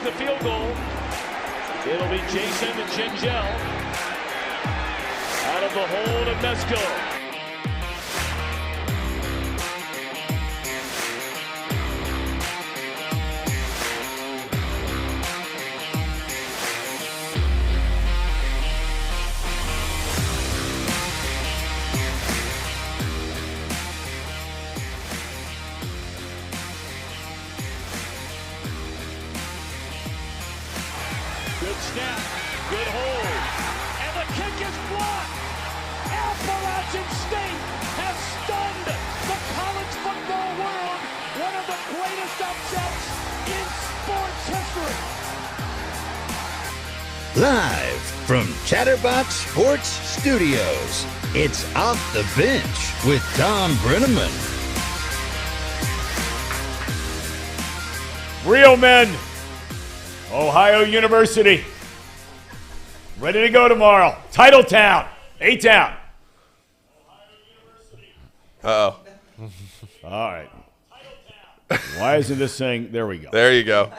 the field goal. It'll be Jason Gingell out of the hold of Mesco. Good snap, good hold, and the kick is blocked. Appalachian State has stunned the college football world. One of the greatest upsets in sports history. Live from Chatterbox Sports Studios, it's Off the Bench with Thom Brennaman. Real men. Ohio University. Ready to go tomorrow. Titletown. A-Town. Uh-oh. All right. Why isn't this saying? There we go. There you go.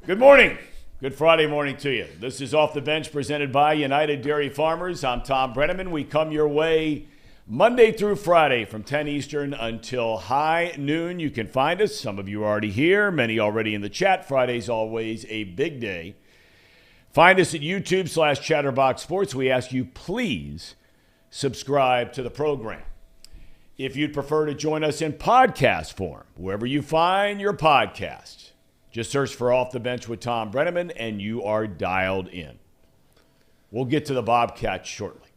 Good morning. Good Friday morning to you. This is Off the Bench presented by United Dairy Farmers. I'm Thom Brennaman. We come your way Monday through Friday from 10 Eastern until high noon. You can find us. Some of you are already here, many already in the chat. Friday's always a big day. Find us at YouTube/Chatterbox Sports. We ask you please subscribe to the program. If you'd prefer to join us in podcast form, wherever you find your podcast, just search for Off the Bench with Thom Brennaman and you are dialed in. We'll get to the Bobcats shortly.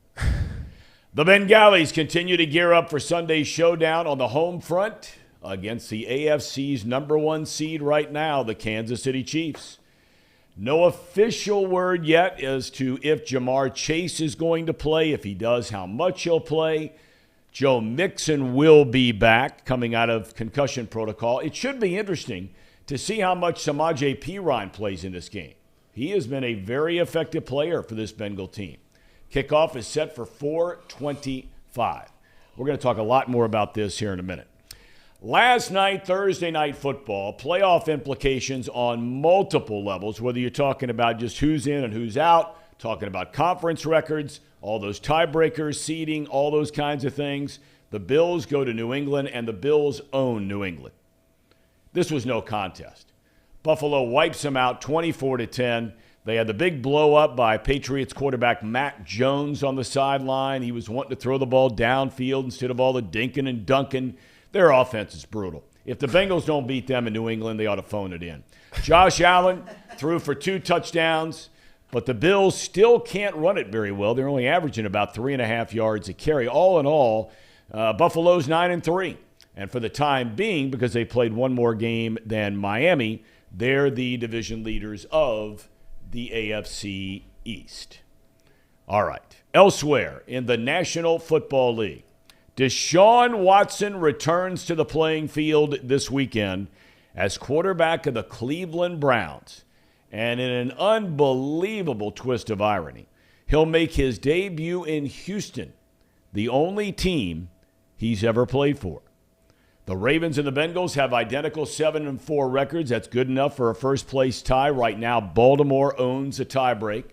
The Bengalis continue to gear up for Sunday's showdown on the home front against the AFC's number one seed right now, the Kansas City Chiefs. No official word yet as to if Jamar Chase is going to play. If he does, how much he'll play. Joe Mixon will be back coming out of concussion protocol. It should be interesting to see how much Samaje Perine plays in this game. He has been a very effective player for this Bengal team. Kickoff is set for 4:25. We're going to talk a lot more about this here in a minute. Last night, Thursday night football, playoff implications on multiple levels, whether you're talking about just who's in and who's out, talking about conference records, all those tiebreakers, seeding, all those kinds of things. The Bills go to New England, and the Bills own New England. This was no contest. Buffalo wipes them out 24-10. They had the big blow-up by Patriots quarterback Mac Jones on the sideline. He was wanting to throw the ball downfield instead of all the dinking and dunking. Their offense is brutal. If the Bengals don't beat them in New England, they ought to phone it in. Josh Allen threw for 2 touchdowns, but the Bills still can't run it very well. They're only averaging about 3.5 yards a carry. All in all, Buffalo's 9-3. And for the time being, because they played one more game than Miami, they're the division leaders of the AFC East. All right. Elsewhere in the National Football League, Deshaun Watson returns to the playing field this weekend as quarterback of the Cleveland Browns. And in an unbelievable twist of irony, he'll make his debut in Houston, the only team he's ever played for. The Ravens and the Bengals have identical 7-4 records. That's good enough for a first-place tie. Right now, Baltimore owns a tiebreak.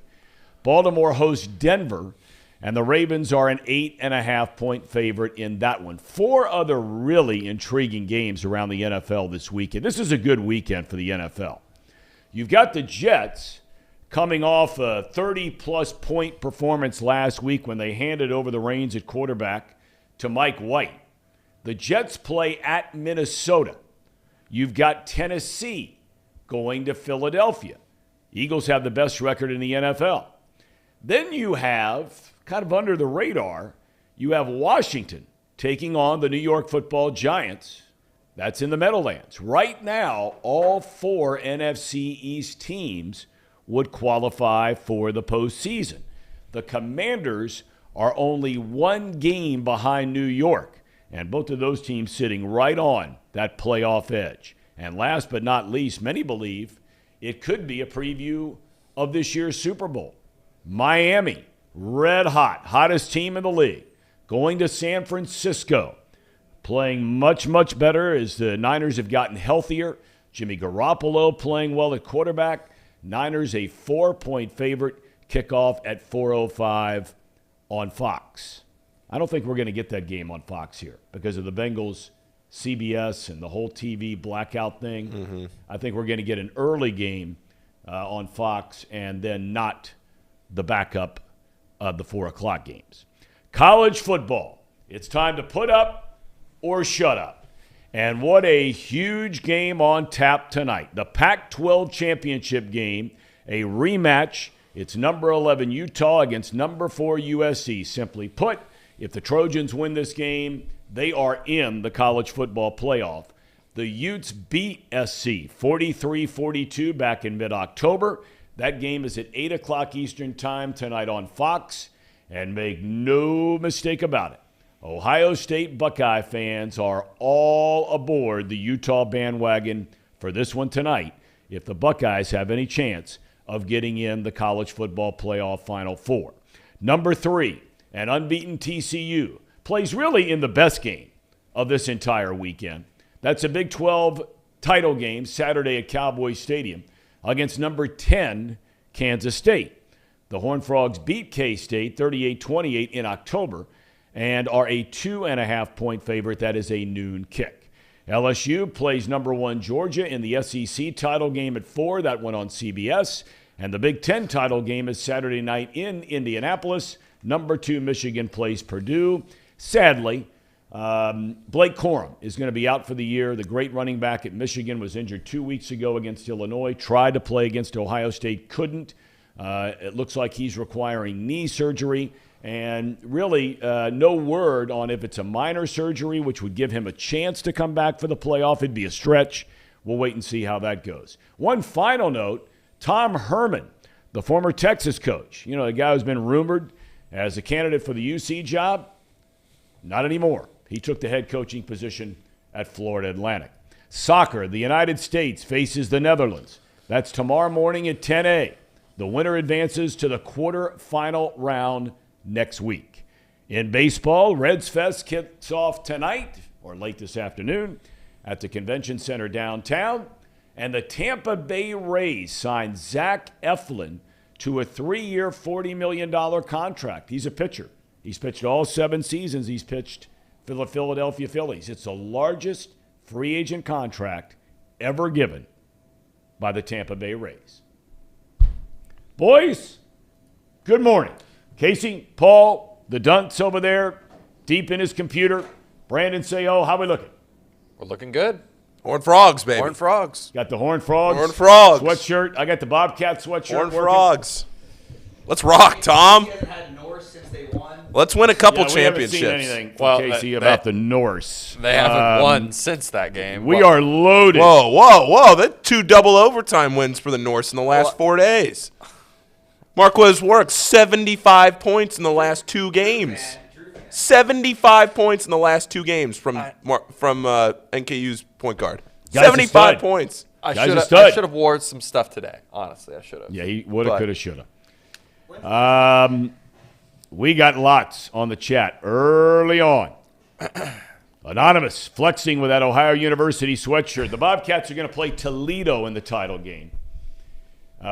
Baltimore hosts Denver, and the Ravens are an 8.5-point favorite in that one. 4 other really intriguing games around the NFL this weekend. This is a good weekend for the NFL. You've got the Jets coming off a 30-plus point performance last week when they handed over the reins at quarterback to Mike White. The Jets play at Minnesota. You've got Tennessee going to Philadelphia. Eagles have the best record in the NFL. Then you have, kind of under the radar, you have Washington taking on the New York Football Giants. That's in the Meadowlands. Right now, all 4 NFC East teams would qualify for the postseason. The Commanders are only 1 game behind New York. And both of those teams sitting right on that playoff edge. And last but not least, many believe it could be a preview of this year's Super Bowl. Miami, red hot, hottest team in the league, going to San Francisco, playing much, much better as the Niners have gotten healthier. Jimmy Garoppolo playing well at quarterback. Niners a 4-point favorite. Kickoff at 4:05 on Fox. I don't think we're going to get that game on Fox here because of the Bengals, CBS, and the whole TV blackout thing. Mm-hmm. I think we're going to get an early game on Fox and then not the backup of the 4 o'clock games. College football. It's time to put up or shut up. And what a huge game on tap tonight. The Pac-12 championship game, a rematch. It's number 11 Utah against number 4 USC. Simply put, if the Trojans win this game, they are in the college football playoff. The Utes beat SC 43-42 back in mid-October. That game is at 8 o'clock Eastern time tonight on Fox. And make no mistake about it, Ohio State Buckeye fans are all aboard the Utah bandwagon for this one tonight if the Buckeyes have any chance of getting in the college football playoff Final Four. Number 3, an unbeaten TCU, plays really in the best game of this entire weekend. That's a Big 12 title game Saturday at Cowboy Stadium against number 10, Kansas State. The Horned Frogs beat K-State 38-28 in October and are a 2.5-point favorite. That is a noon kick. LSU plays number 1 Georgia in the SEC title game at 4. That went on CBS. And the Big Ten title game is Saturday night in Indianapolis. Number 2 Michigan plays Purdue. Sadly, Blake Corum is going to be out for the year. The great running back at Michigan was injured 2 weeks ago against Illinois. Tried to play against Ohio State, couldn't. It looks like he's requiring knee surgery. And really no word on if it's a minor surgery, which would give him a chance to come back for the playoff. It'd be a stretch. We'll wait and see how that goes. One final note, Tom Herman, the former Texas coach, the guy who's been rumored as a candidate for the UC job, not anymore. He took the head coaching position at Florida Atlantic. Soccer, the United States faces the Netherlands. That's tomorrow morning at 10 a.m. The winner advances to the quarterfinal round next week. In baseball, Reds Fest kicks off tonight or late this afternoon at the Convention Center downtown. And the Tampa Bay Rays signed Zach Eflin to a 3-year, $40 million contract. He's a pitcher. He's pitched all 7 seasons. He's pitched for the Philadelphia Phillies. It's the largest free agent contract ever given by the Tampa Bay Rays. Boys, good morning. Casey, Paul, the dunce over there, deep in his computer. Brandon, say, how we looking? We're looking good. Horned Frogs, baby. Horned Frogs. Got the Horned Frogs. Horned Frogs. Sweatshirt. I got the Bobcat sweatshirt. Horned working. Frogs. Let's rock, Tom. You haven't had Norse since they won. Let's win a couple We championships. haven't seen anything from Casey about the Norse. They haven't won since that game. We are loaded. Whoa. That's 2 double overtime wins for the Norse in the last 4 days. Marquez worked 75 points in the last 2 games. 75 points in the last 2 games from NKU's point guard. Guy's 75 points. I Guy's should have wore some stuff today. Honestly, I should have. Yeah, he would have, could have, should have. We got lots on the chat early on. Anonymous flexing with that Ohio University sweatshirt. The Bobcats are going to play Toledo in the title game.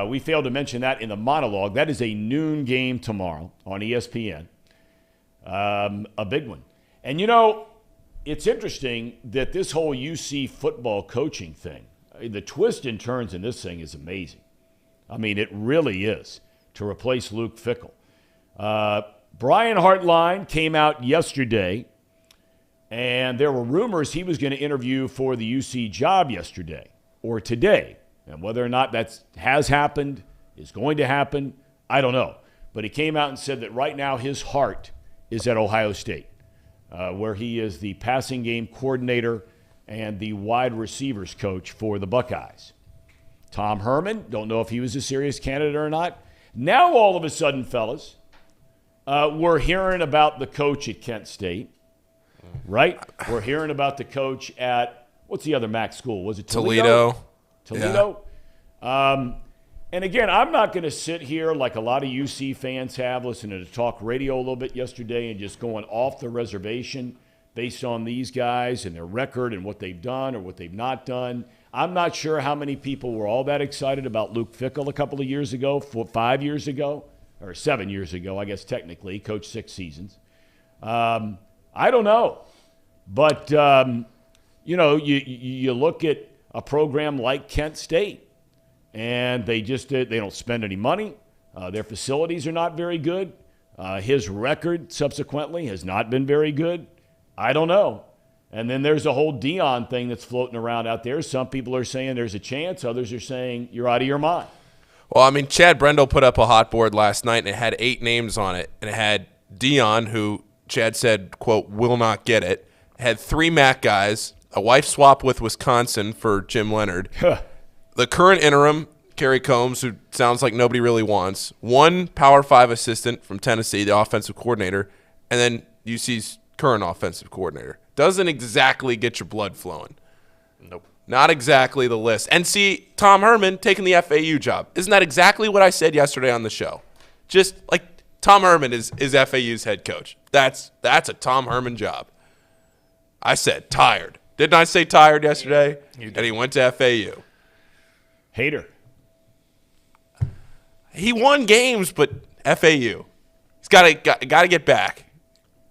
We failed to mention that in the monologue. That is a noon game tomorrow on ESPN. A big one. And, it's interesting that this whole UC football coaching thing, the twist and turns in this thing is amazing. I mean, it really is, to replace Luke Fickell. Brian Hartline came out yesterday, and there were rumors he was going to interview for the UC job yesterday or today. And whether or not that has happened, is going to happen, I don't know. But he came out and said that right now his heart is at Ohio State, where he is the passing game coordinator and the wide receivers coach for the Buckeyes. Tom Herman, don't know if he was a serious candidate or not. Now all of a sudden, fellas, we're hearing about the coach at Kent State, right? We're hearing about the coach at, what's the other MAC school? Was it Toledo? Toledo. Yeah. And again, I'm not going to sit here like a lot of UC fans have, listening to talk radio a little bit yesterday and just going off the reservation based on these guys and their record and what they've done or what they've not done. I'm not sure how many people were all that excited about Luke Fickell a couple of years ago, 5 years ago, or 7 years ago, I guess technically, coached 6 seasons. I don't know. But, you look at a program like Kent State, and they don't spend any money. Their facilities are not very good. His record subsequently has not been very good. I don't know. And then there's a whole Dion thing that's floating around out there. Some people are saying there's a chance. Others are saying you're out of your mind. Well, I mean, Chad Brendel put up a hot board last night, and it had 8 names on it. And it had Dion, who Chad said, quote, will not get it. It had 3 MAC guys, a wife swap with Wisconsin for Jim Leonard, the current interim, Kerry Combs, who sounds like nobody really wants, 1 Power 5 assistant from Tennessee, the offensive coordinator, and then UC's current offensive coordinator. Doesn't exactly get your blood flowing. Nope. Not exactly the list. And see, Tom Herman taking the FAU job. Isn't that exactly what I said yesterday on the show? Just like Tom Herman is FAU's head coach. That's a Tom Herman job. I said tired. Didn't I say tired yesterday? And he went to FAU. Hater. He won games, but FAU. He's got to get back.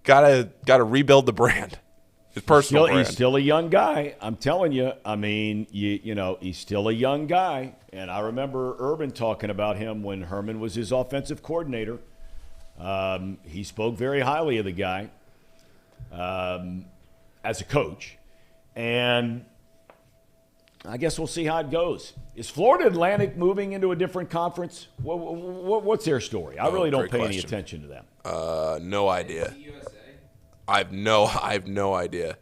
Got to rebuild the brand. His personal brand. He's still a young guy. I'm telling you. I mean, he's still a young guy. And I remember Urban talking about him when Herman was his offensive coordinator. He spoke very highly of the guy as a coach. And I guess we'll see how it goes. Is Florida Atlantic moving into a different conference? What's their story? I really don't pay any attention to them. No idea. I have no idea.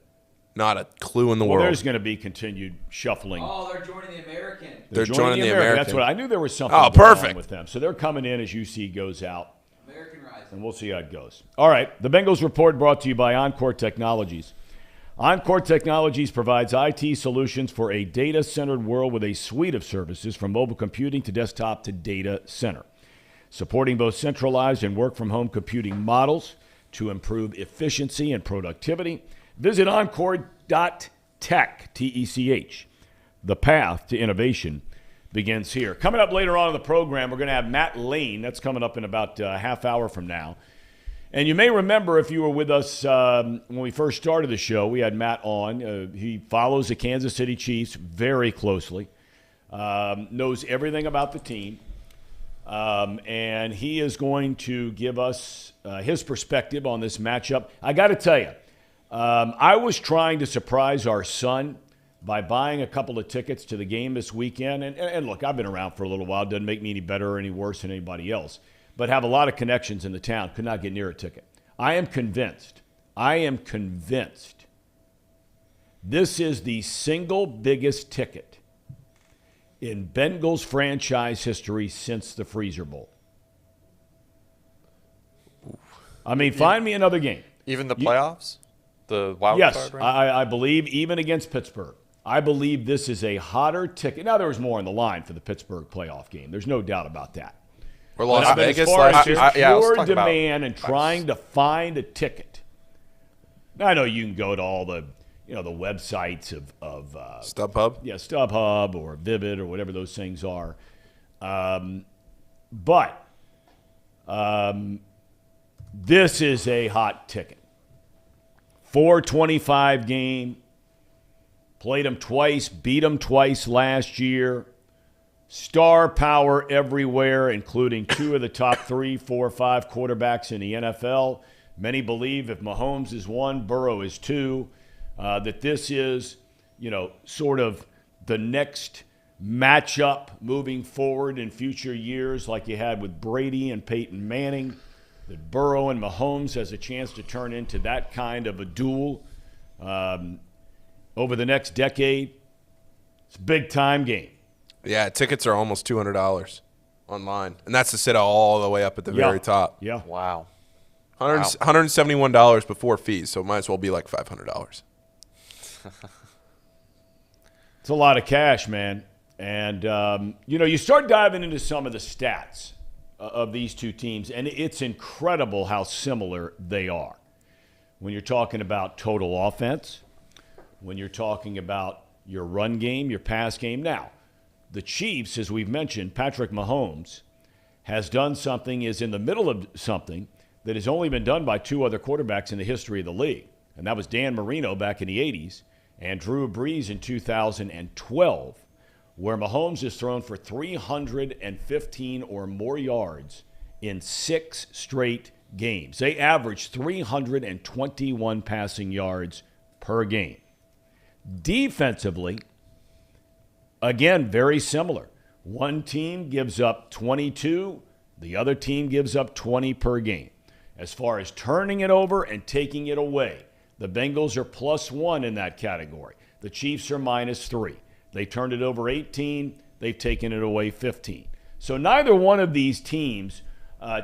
Not a clue in the world. There's going to be continued shuffling. Oh, they're joining the American. They're joining the American. That's what I knew. There was something perfect. on with them. So they're coming in as UC goes out. American Rising. And we'll see how it goes. All right. The Bengals Report brought to you by Encore Technologies. Encore Technologies provides IT solutions for a data-centered world with a suite of services from mobile computing to desktop to data center, supporting both centralized and work-from-home computing models to improve efficiency and productivity. Visit encore.tech, T-E-C-H. The path to innovation begins here. Coming up later on in the program, we're going to have Matt Lane. That's coming up in about a half hour from now. And you may remember if you were with us when we first started the show, we had Matt on. He follows the Kansas City Chiefs very closely, knows everything about the team, and he is going to give us his perspective on this matchup. I got to tell you, I was trying to surprise our son by buying a couple of tickets to the game this weekend. And look, I've been around for a little while. It doesn't make me any better or any worse than anybody else. But have a lot of connections in the town, could not get near a ticket. I am convinced this is the single biggest ticket in Bengals franchise history since the Freezer Bowl. I mean, find me another game. Even the playoffs? The wild yes, card range? I believe even against Pittsburgh. I believe this is a hotter ticket. Now, there was more on the line for the Pittsburgh playoff game. There's no doubt about that. Or Las But Vegas as far as last just year. I was pure talking about- demand and trying to find a ticket. Now, I know you can go to all the websites of StubHub? Yeah, StubHub or Vivid or whatever those things are. But this is a hot ticket. 425 game. Played them twice, beat them twice last year. Star power everywhere, including 2 of the top 3, 4, 5 quarterbacks in the NFL. Many believe if Mahomes is 1, Burrow is 2, that this is, sort of the next matchup moving forward in future years like you had with Brady and Peyton Manning, that Burrow and Mahomes has a chance to turn into that kind of a duel over the next decade. It's a big-time game. Yeah, tickets are almost $200 online. And that's to sit all the way up at the very top. Yeah. Wow. $171 before fees, so it might as well be like $500. It's a lot of cash, man. And, you start diving into some of the stats of these two teams, and it's incredible how similar they are. when you're talking about total offense, when you're talking about your run game, your pass game. Now, the Chiefs, as we've mentioned, Patrick Mahomes has done something, is in the middle of something that has only been done by two other quarterbacks in the history of the league. And that was Dan Marino back in the 80s and Drew Brees in 2012, where Mahomes has thrown for 315 or more yards in 6 straight games. They averaged 321 passing yards per game. Defensively, again, very similar. One team gives up 22, the other team gives up 20 per game. As far as turning it over and taking it away, the Bengals are +1 in that category. The Chiefs are -3. They turned it over 18. They've taken it away 15. So neither one of these teams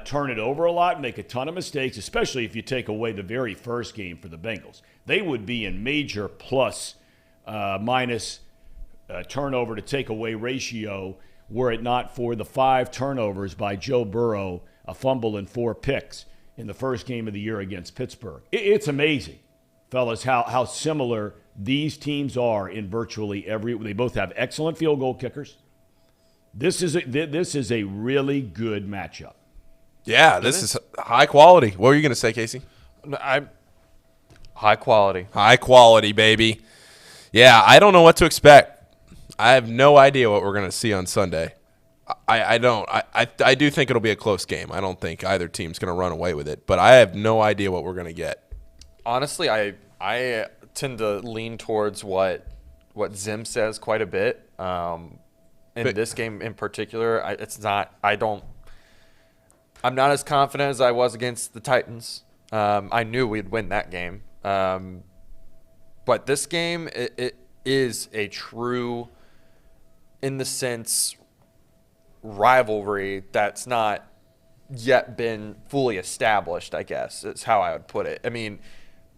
turn it over a lot, make a ton of mistakes, especially if you take away the very first game for the Bengals. They would be in major plus-minus turnover to takeaway ratio were it not for the 5 turnovers by Joe Burrow, a fumble and 4 picks in the first game of the year against Pittsburgh. It's amazing, fellas, how similar these teams are in virtually every – they both have excellent field goal kickers. This is a really good matchup. Yeah, this is high quality. What were you going to say, Casey? High quality. High quality, baby. Yeah, I don't know what to expect. I have no idea what we're going to see on Sunday. I don't. I do think it'll be a close game. I don't think either team's going to run away with it, but I have no idea what we're going to get. Honestly, I tend to lean towards what Zim says quite a bit. This game in particular, I'm not as confident as I was against the Titans. I knew we'd win that game. But this game, it is a true, in the sense, rivalry that's not yet been fully established, I guess, is how I would put it. I mean,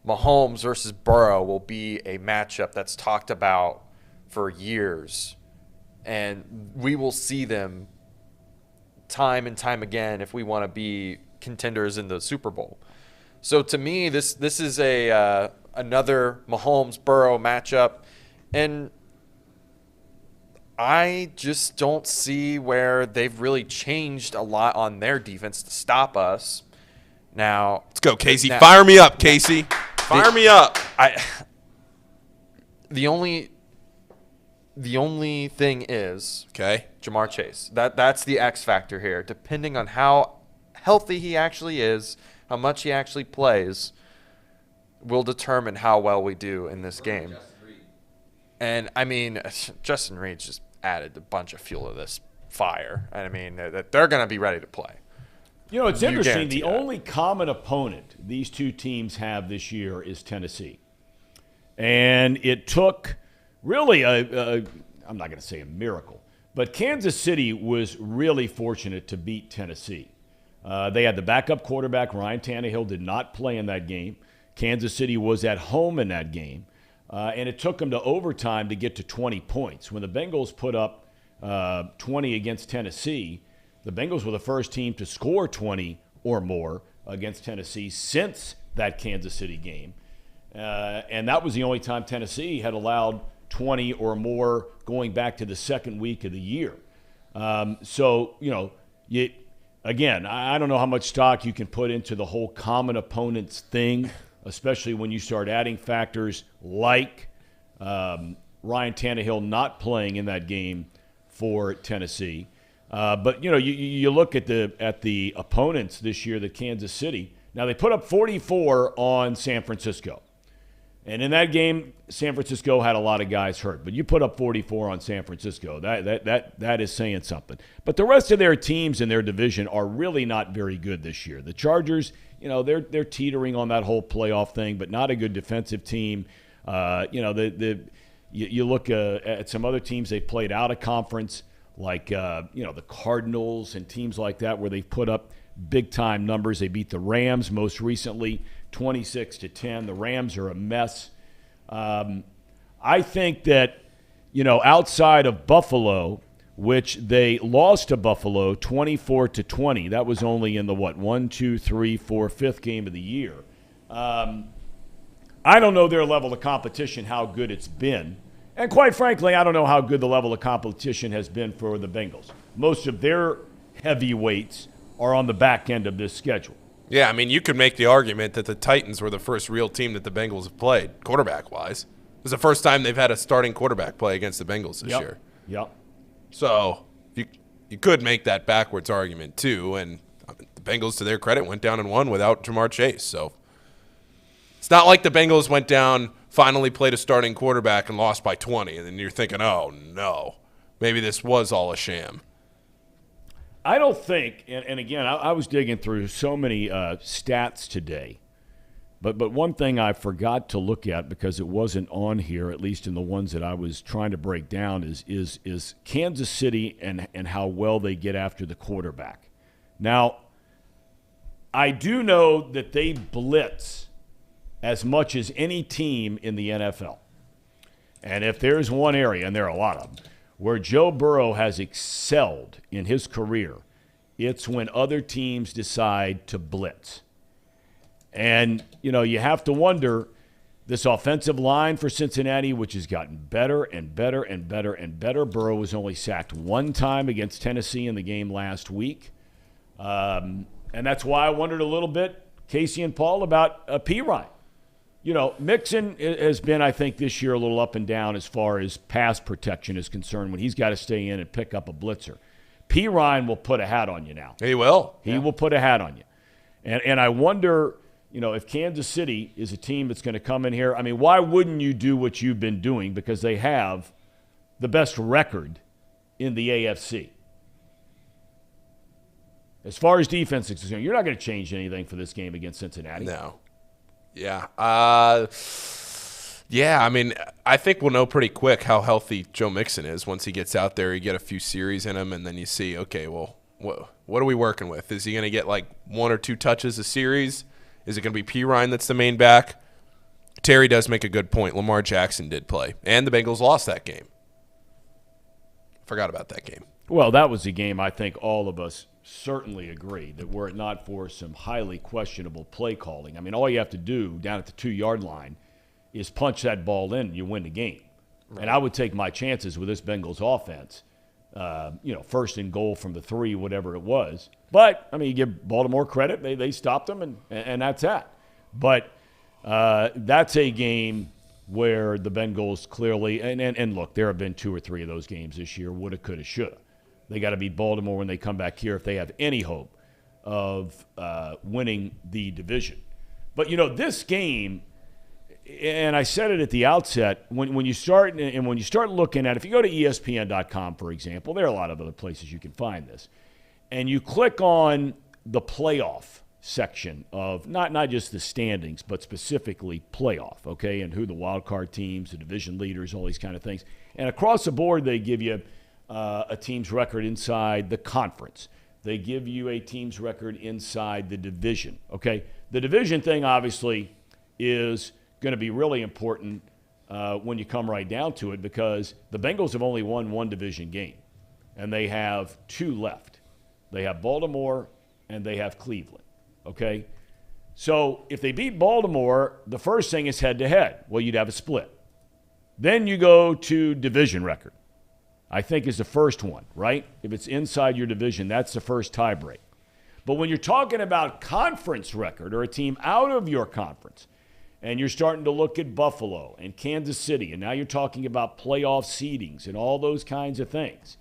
Mahomes versus Burrow will be a matchup that's talked about for years. And we will see them time and time again if we want to be contenders in the Super Bowl. So to me, this is another Mahomes-Burrow matchup, and I just don't see where they've really changed a lot on their defense to stop us. Now, let's go, Casey. Fire me up, Casey. Fire me up. The only thing is, okay, Jamar Chase. That's the X factor here. Depending on how healthy he actually is, how much he actually plays, will determine how well we do in this game. And, I mean, Justin Reed's just added a bunch of fuel to this fire. And, I mean, they're going to be ready to play. You know, it's interesting. The only common opponent these two teams have this year is Tennessee. And it took really I'm not going to say a miracle, but Kansas City was really fortunate to beat Tennessee. They had the backup quarterback. Ryan Tannehill did not play in that game. Kansas City was at home in that game. And it took them to overtime to get to 20 points. When the Bengals put up 20 against Tennessee, the Bengals were the first team to score 20 or more against Tennessee since that Kansas City game. And that was the only time Tennessee had allowed 20 or more going back to the second week of the year. So, you know, again, I don't know how much stock you can put into the whole common opponents thing, especially when you start adding factors like Ryan Tannehill not playing in that game for Tennessee. But, you know, you look at the opponents this year, the Kansas City. Now, they put up 44 on San Francisco. And in that game, San Francisco had a lot of guys hurt. But you put up 44 on San Francisco. That is saying something. But the rest of their teams in their division are really not very good this year. The Chargers, you know, they're teetering on that whole playoff thing, but not a good defensive team. You know, you look at some other teams they played out of conference, like you know, the Cardinals and teams like that, where they've put up big-time numbers. They beat the Rams most recently, 26-10. The Rams are a mess. I think that, you know, outside of Buffalo, which they lost to Buffalo 24-20, that was only in the, 1, 2, 3, 4, 5th game of the year. I don't know their level of competition, how good it's been. And quite frankly, I don't know how good the level of competition has been for the Bengals. Most of their heavyweights are on the back end of this schedule. Yeah, I mean, you could make the argument that the Titans were the first real team that the Bengals have played, quarterback-wise. It was the first time they've had a starting quarterback play against the Bengals this year. Yep. So you could make that backwards argument too, and the Bengals, to their credit, went down and won without Jamar Chase. So it's not like the Bengals went down, finally played a starting quarterback, and lost by 20, and then you're thinking, oh, no, maybe this was all a sham. I don't think, and again, I was digging through so many stats today, but one thing I forgot to look at because it wasn't on here, at least in the ones that I was trying to break down, is Kansas City and how well they get after the quarterback. Now, I do know that they blitz as much as any team in the NFL. And if there's one area, and there are a lot of them, where Joe Burrow has excelled in his career, it's when other teams decide to blitz. And, you have to wonder, this offensive line for Cincinnati, which has gotten better and better and better and better. Burrow was only sacked one time against Tennessee in the game last week. And that's why I wondered a little bit, Casey and Paul, about P. Ryan. Mixon has been, I think, this year a little up and down as far as pass protection is concerned when he's got to stay in and pick up a blitzer. P. Ryan will put a hat on you now. He will. He will put a hat on you. And I wonder, if Kansas City is a team that's going to come in here, I mean, why wouldn't you do what you've been doing? Because they have the best record in the AFC. As far as defense is concerned, you're not going to change anything for this game against Cincinnati. No. Yeah. I mean, I think we'll know pretty quick how healthy Joe Mixon is once he gets out there. You get a few series in him, and then you see, okay, well, what are we working with? Is he going to get like 1 or 2 touches a series? Is it going to be P. Ryan that's the main back? Terry does make a good point. Lamar Jackson did play, and the Bengals lost that game. Forgot about that game. Well, that was a game I think all of us certainly agree that were it not for some highly questionable play calling, I mean, all you have to do down at the 2-yard line is punch that ball in and you win the game. Right. And I would take my chances with this Bengals offense, first and goal from the 3, whatever it was. But, I mean, you give Baltimore credit. They stopped them, and that's that. But that's a game where the Bengals clearly – and look, there have been 2 or 3 of those games this year, woulda, coulda, shoulda. They got to beat Baltimore when they come back here if they have any hope of winning the division. But, this game – and I said it at the outset, when you start looking at, if you go to ESPN.com, for example, there are a lot of other places you can find this, and you click on the playoff section of not just the standings, but specifically playoff, okay, and who the wild card teams, the division leaders, all these kind of things. And across the board, they give you a team's record inside the conference. They give you a team's record inside the division, okay? The division thing, obviously, is going to be really important when you come right down to it because the Bengals have only won 1 division game, and they have 2 left. They have Baltimore and they have Cleveland, okay? So if they beat Baltimore, the first thing is head-to-head. Well, you'd have a split. Then you go to division record, I think is the first one, right? If it's inside your division, that's the first tiebreak. But when you're talking about conference record or a team out of your conference, and you're starting to look at Buffalo and Kansas City, and now you're talking about playoff seedings and all those kinds of things.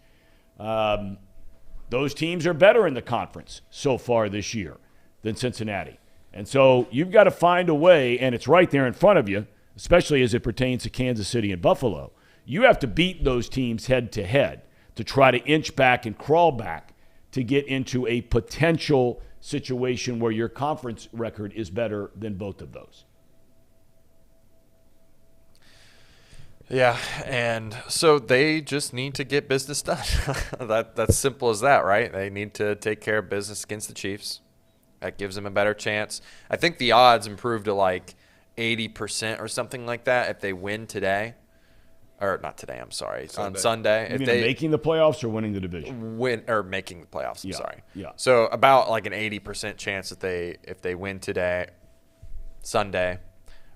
Those teams are better in the conference so far this year than Cincinnati. And so you've got to find a way, and it's right there in front of you, especially as it pertains to Kansas City and Buffalo. You have to beat those teams head-to-head to try to inch back and crawl back to get into a potential situation where your conference record is better than both of those. Yeah, and so they just need to get business done. That's simple as that, right? They need to take care of business against the Chiefs. That gives them a better chance. I think the odds improved to like 80% or something like that if they win today. Or not today, I'm sorry. On Sunday. You mean making the playoffs or winning the division? Making the playoffs, I'm sorry. Yeah. So about like an 80% chance that if they win today, Sunday,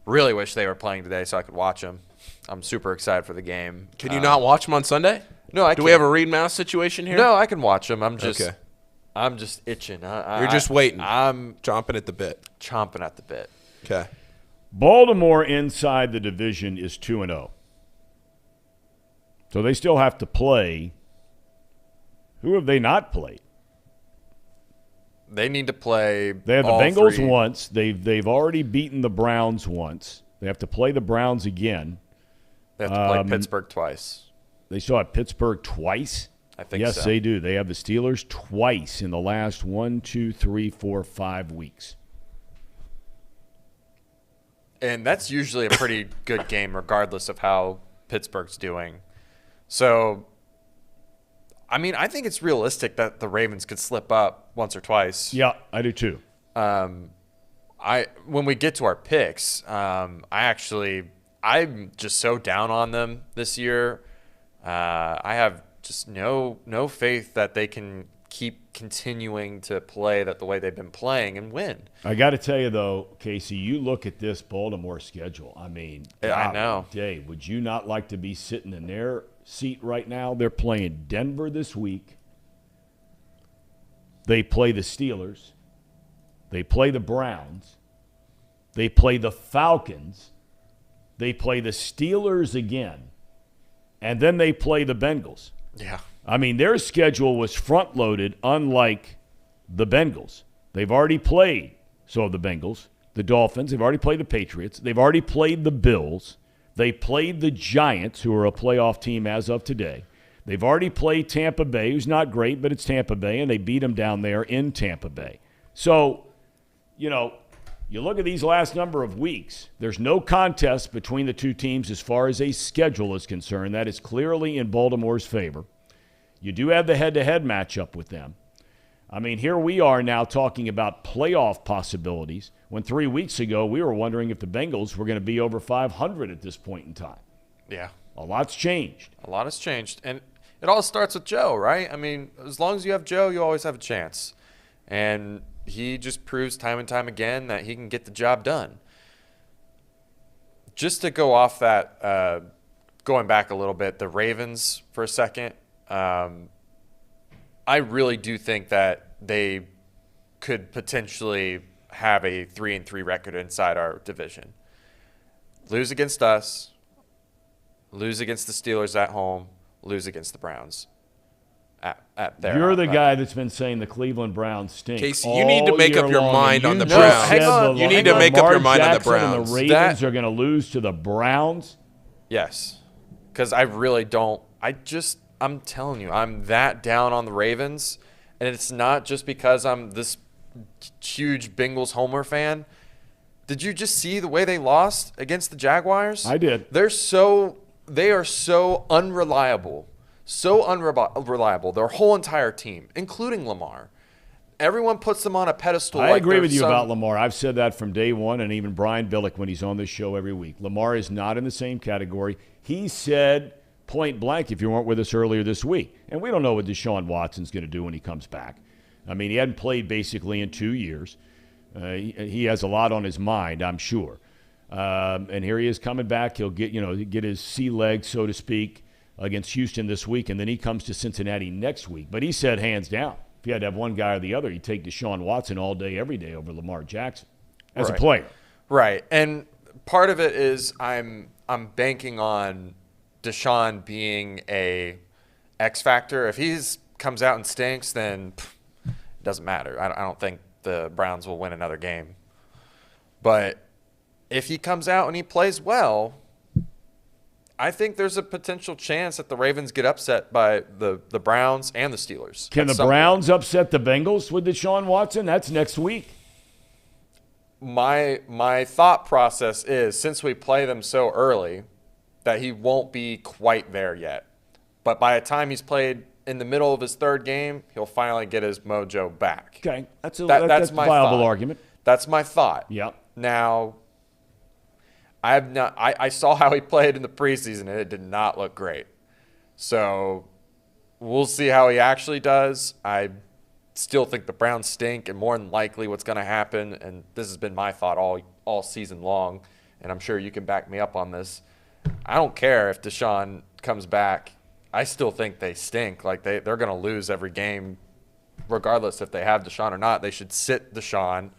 Really wish they were playing today so I could watch them. I'm super excited for the game. Can you not watch them on Sunday? No, I Do we have a Reed Mouse situation here? No, I can watch them. I'm just Okay. itching. You're just waiting. I'm chomping at the bit. chomping at the bit. Okay. Baltimore inside the division is 2-0. So they still have to play. Who have they not played? They need to play. They have the all Bengals three. once. They've already beaten the Browns once. They have to play the Browns again. They have to play Pittsburgh twice. They still have Pittsburgh twice. I think yes, so. they do. They have the Steelers twice in the last 1, 2, 3, 4, 5 weeks. And that's usually a pretty good game regardless of how Pittsburgh's doing. So, I mean, I think it's realistic that the Ravens could slip up once or twice. Yeah, I do too. When we get to our picks, I'm just so down on them this year. I have just no faith that they can keep continuing to play the way they've been playing and win. I got to tell you, though, Casey, you look at this Baltimore schedule. I mean, I know. Dave, would you not like to be sitting in their seat right now? They're playing Denver this week. They play the Steelers. They play the Browns. They play the Falcons. They play the Steelers again. And then they play the Bengals. Yeah. I mean, their schedule was front-loaded, unlike the Bengals. They've already played, the Bengals, the Dolphins. They've already played the Patriots. They've already played the Bills. They played the Giants, who are a playoff team as of today. They've already played Tampa Bay, who's not great, but it's Tampa Bay, and they beat them down there in Tampa Bay. So, you look at these last number of weeks, there's no contest between the two teams as far as a schedule is concerned. That is clearly in Baltimore's favor. You do have the head-to-head matchup with them. I mean, here we are now talking about playoff possibilities when 3 weeks ago we were wondering if the Bengals were going to be over 500 at this point in time. Yeah. A lot's changed. A lot has changed. And it all starts with Joe, right? I mean, as long as you have Joe, you always have a chance. And he just proves time and time again that he can get the job done. Just to go off that, going back a little bit, the Ravens for a second, I really do think that they could potentially have a 3-3 record inside our division. Lose against us, lose against the Steelers at home, lose against the Browns. At their You're the guy that's been saying the Cleveland Browns stink. Casey, you need to make all up your year long, mind and on the you Browns. said Hang on. You need to make up your mind on the Jackson and Browns. the Ravens are going to lose to the Browns. Yes, because I really don't. I'm telling you, I'm that down on the Ravens, and it's not just because I'm this huge Bengals homer fan. Did you just see the way they lost against the Jaguars? I did. They are so unreliable. So unreliable. Their whole entire team, including Lamar. Everyone puts them on a pedestal. I like agree they're with you some- about Lamar. I've said that from day one, and even Brian Billick when he's on this show every week. Lamar is not in the same category. He said point blank, if you weren't with us earlier this week, and we don't know what Deshaun Watson's going to do when he comes back. I mean, he hadn't played basically in 2 years. He has a lot on his mind, I'm sure. And here he is coming back. He'll get his sea legs, so to speak, against Houston this week, and then he comes to Cincinnati next week. But he said hands down, if you had to have one guy or the other, he'd take Deshaun Watson all day, every day over Lamar Jackson as a player. Right. And part of it is I'm banking on Deshaun being a X factor. If he comes out and stinks, then it doesn't matter. I don't think the Browns will win another game. But if he comes out and he plays well, I think there's a potential chance that the Ravens get upset by the Browns and the Steelers. Can the Browns upset the Bengals with Deshaun Watson? That's next week. My thought process is, since we play them so early, that he won't be quite there yet. But by the time he's played in the middle of his third game, he'll finally get his mojo back. Okay, that's a my viable thought. argument. That's my thought. Yeah. Now, I saw how he played in the preseason, and it did not look great. So we'll see how he actually does. I still think the Browns stink, and more than likely what's going to happen, and this has been my thought all season long, and I'm sure you can back me up on this, I don't care if Deshaun comes back. I still think they stink. Like, they're going to lose every game regardless if they have Deshaun or not. They should sit Deshaun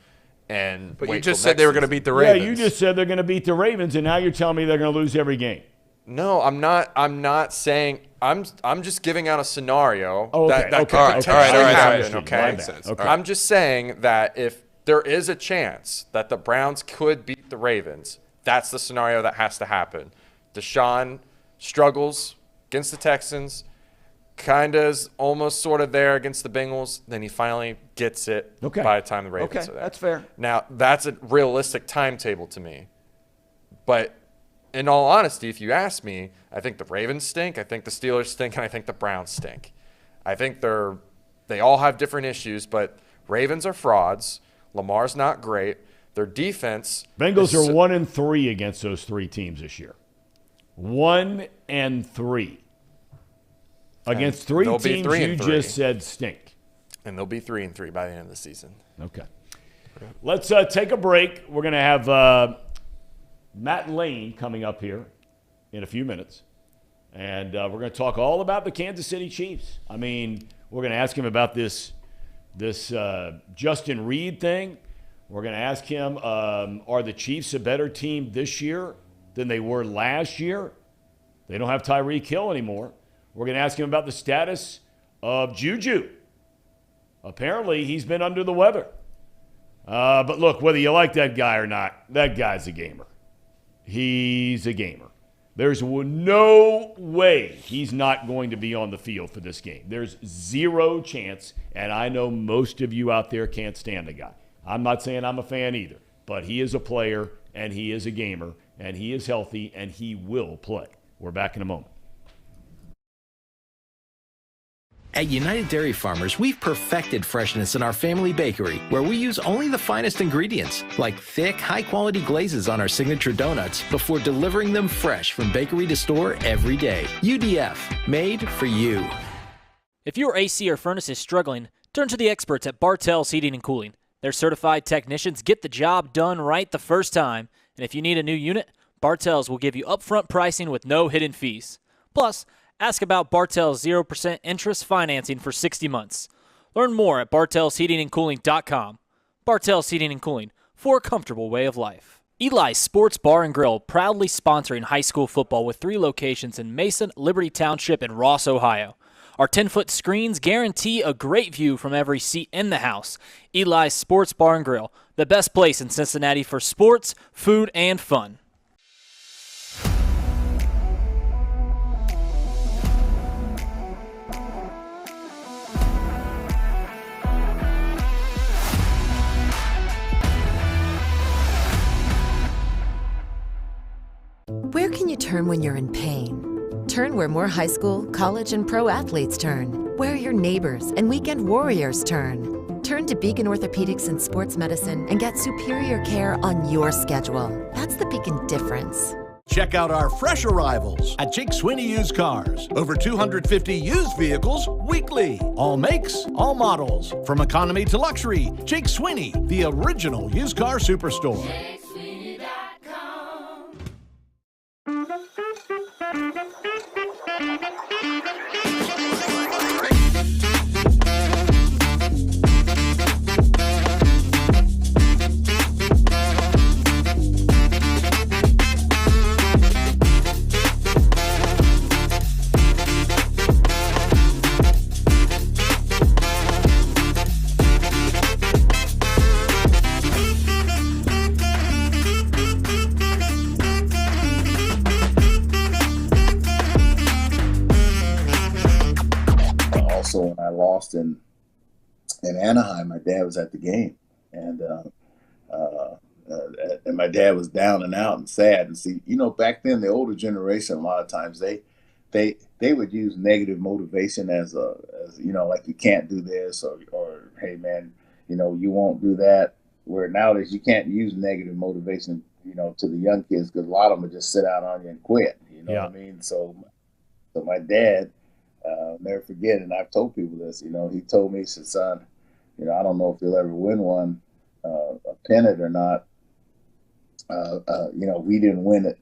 and But wait you just till said they were going to season. beat the Ravens. Yeah, you just said they're going to beat the Ravens, and now you're telling me they're going to lose every game. No, I'm not saying I'm just giving out a scenario Oh, okay, that okay, could okay. potentially All right. happen, My okay? bad. Sense. Okay. I'm just saying that if there is a chance that the Browns could beat the Ravens, that's the scenario that has to happen. Deshaun struggles against the Texans, kind of is almost sort of there against the Bengals, then he finally gets it Okay. by the time the Ravens Okay, are there. that's fair. Now, that's a realistic timetable to me. But in all honesty, if you ask me, I think the Ravens stink, I think the Steelers stink, and I think the Browns stink. I think they all have different issues, but Ravens are frauds. Lamar's not great. Their defense. Bengals are 1-3 against those three teams this year. 1-3 against three they'll be teams 3-3. you just said stink. And they'll be 3-3 by the end of the season. Okay. Let's take a break. We're going to have Matt Lane coming up here in a few minutes. And we're going to talk all about the Kansas City Chiefs. I mean, we're going to ask him about this Justin Reed thing. We're going to ask him, are the Chiefs a better team this year than they were last year? They don't have Tyreek Hill anymore. We're going to ask him about the status of Juju. Apparently, he's been under the weather. But look, whether you like that guy or not, that guy's a gamer. He's a gamer. There's no way he's not going to be on the field for this game. There's zero chance, and I know most of you out there can't stand the guy. I'm not saying I'm a fan either, but he is a player, and he is a gamer, and he is healthy, and he will play. We're back in a moment. At United Dairy Farmers, we've perfected freshness in our family bakery, where we use only the finest ingredients, like thick, high-quality glazes on our signature donuts, before delivering them fresh from bakery to store every day. UDF, made for you. If your AC or furnace is struggling, turn to the experts at Bartell's Heating and Cooling. Their certified technicians get the job done right the first time, and if you need a new unit, Bartell's will give you upfront pricing with no hidden fees. Plus, ask about Bartell's 0% interest financing for 60 months. Learn more at bartellsheatingandcooling.com. Bartell's Heating and Cooling, for a comfortable way of life. Eli's Sports Bar and Grill, proudly sponsoring high school football with 3 locations in Mason, Liberty Township, and Ross, Ohio. Our 10-foot screens guarantee a great view from every seat in the house. Eli's Sports Bar and Grill, the best place in Cincinnati for sports, food, and fun. Where can you turn when you're in pain? Turn where more high school, college, and pro athletes turn. Where your neighbors and weekend warriors turn. Turn to Beacon Orthopedics and Sports Medicine and get superior care on your schedule. That's the Beacon difference. Check out our fresh arrivals at Jake Sweeney Used Cars. Over 250 used vehicles weekly. All makes, all models. From economy to luxury, Jake Sweeney, the original used car superstore. When I lost in Anaheim, my dad was at the game, and my dad was down and out and sad. And see, back then the older generation, a lot of times they would use negative motivation as like you can't do this or hey man, you won't do that. Where nowadays you can't use negative motivation, to the young kids, because a lot of them would just sit out on you and quit. What I mean? So my dad. Never forget, and I've told people this, he told me, he said, son, I don't know if you'll ever win one, a pennant or not, we didn't win it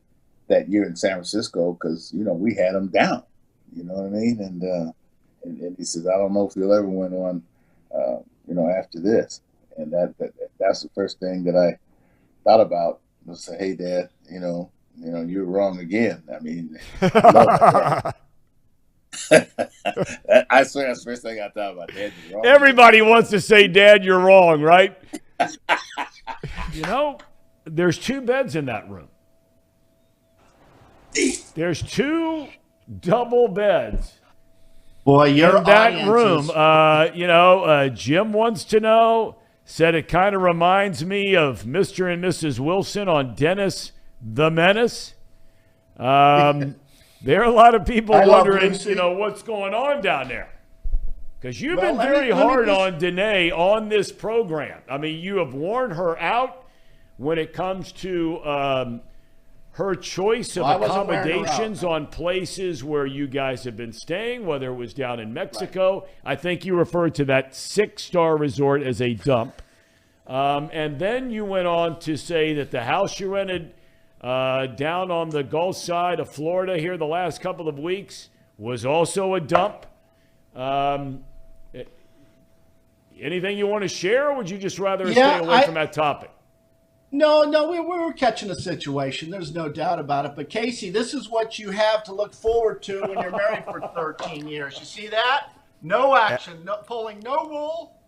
that year in San Francisco because, we had them down. You know what I mean? And he says, I don't know if you'll ever win one, after this. And that's the first thing that I thought about was say, hey, Dad, you're wrong again. I mean, I swear that's the first thing I thought about. Dad, you're wrong. Everybody wants to say, Dad, you're wrong, right? There's 2 beds in that room. There's 2 double beds. Boy, your in that room. Jim wants to know, said it kind of reminds me of Mr. and Mrs. Wilson on Dennis the Menace. There are a lot of people wondering, what's going on down there. Because you've been very hard on Danae on this program. I mean, you have worn her out when it comes to her choice of accommodations on places where you guys have been staying, whether it was down in Mexico. Right. I think you referred to that 6-star resort as a dump. And then you went on to say that the house you rented down on the Gulf side of Florida here the last couple of weeks was also a dump. Anything you want to share, or would you just rather stay away from that topic? No, we were catching a situation. There's no doubt about it. But, Casey, this is what you have to look forward to when you're married for 13 years. You see that? No action, pulling no wool,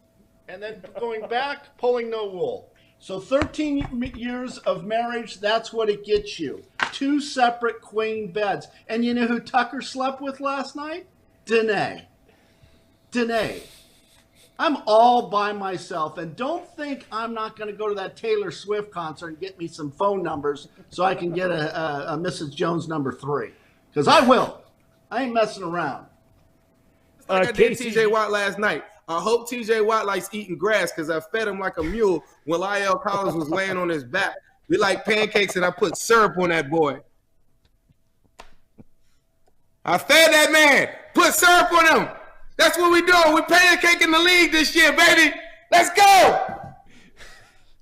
and then going back, pulling no wool. So 13 years of marriage, that's what it gets you. 2 separate queen beds. And you know who Tucker slept with last night? Danae. I'm all by myself, and don't think I'm not going to go to that Taylor Swift concert and get me some phone numbers so I can get a Mrs. Jones number 3, because I will. I ain't messing around. I did T.J. Watt last night. I hope T.J. Watt likes eating grass because I fed him like a mule when Lyle Collins was laying on his back. We like pancakes, and I put syrup on that boy. I fed that man. Put syrup on him. That's what we doing. We're pancaking the league this year, baby. Let's go.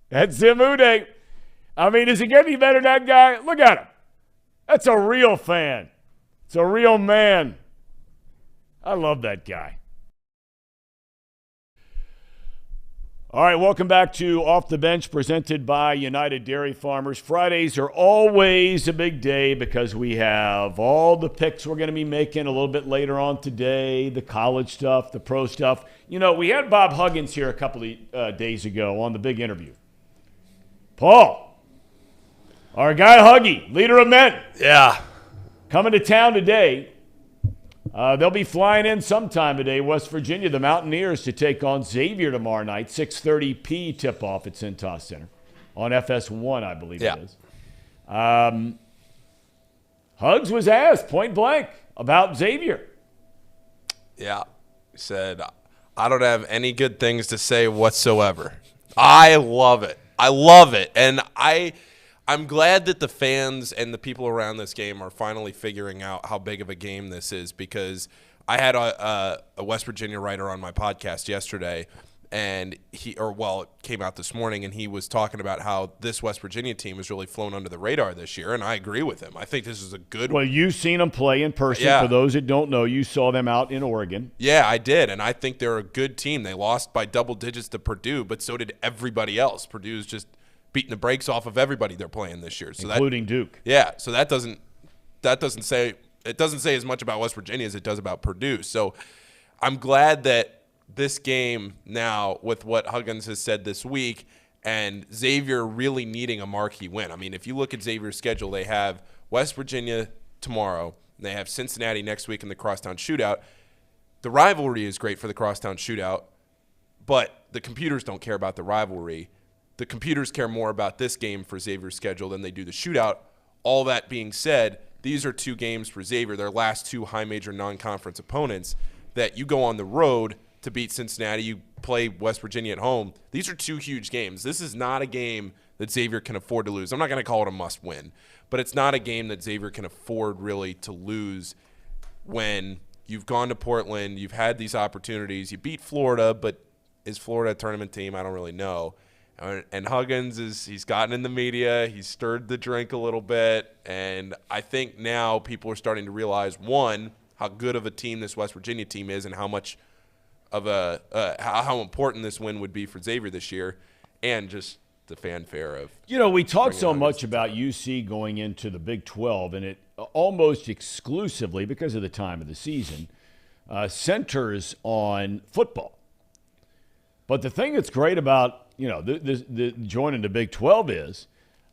That's Zim Uday. I mean, is he getting any better than that guy? Look at him. That's a real fan. It's a real man. I love that guy. All right, welcome back to Off the Bench, presented by United Dairy Farmers. Fridays are always a big day because we have all the picks we're going to be making a little bit later on today, the college stuff, the pro stuff. We had Bob Huggins here a couple of days ago on the big interview. Paul, our guy Huggy, leader of men. Yeah. Coming to town today. They'll be flying in sometime today, West Virginia, the Mountaineers, to take on Xavier tomorrow night, 6:30 p. tip-off at Cintas Center on FS1, I believe it is. Huggs was asked point blank about Xavier. Yeah. He said, I don't have any good things to say whatsoever. I love it. And I'm glad that the fans and the people around this game are finally figuring out how big of a game this is, because I had a West Virginia writer on my podcast yesterday, and it came out this morning, and he was talking about how this West Virginia team has really flown under the radar this year, and I agree with him. I think this is a good one. Well, you've seen them play in person. Yeah. For those that don't know, you saw them out in Oregon. Yeah, I did, and I think they're a good team. They lost by double digits to Purdue, but so did everybody else. Purdue's just beating the brakes off of everybody they're playing this year, so including Duke. Yeah, so that doesn't say as much about West Virginia as it does about Purdue. So I'm glad that this game now, with what Huggins has said this week, and Xavier really needing a marquee win. I mean, if you look at Xavier's schedule, they have West Virginia tomorrow, and they have Cincinnati next week in the Crosstown Shootout. The rivalry is great for the Crosstown Shootout, but the computers don't care about the rivalry. The computers care more about this game for Xavier's schedule than they do the shootout. All that being said, these are 2 games for Xavier, their last 2 high major non-conference opponents, that you go on the road to beat Cincinnati, you play West Virginia at home. These are 2 huge games. This is not a game that Xavier can afford to lose. I'm not going to call it a must-win, but it's not a game that Xavier can afford really to lose when you've gone to Portland, you've had these opportunities. You beat Florida, but is Florida a tournament team? I don't really know. And Huggins he's gotten in the media. He's stirred the drink a little bit. And I think now people are starting to realize, one, how good of a team this West Virginia team is and how much of how important this win would be for Xavier this year, and just the fanfare of. We talk so much about UC going into the Big 12, and it almost exclusively, because of the time of the season, centers on football. But the thing that's great about the joining the Big 12 is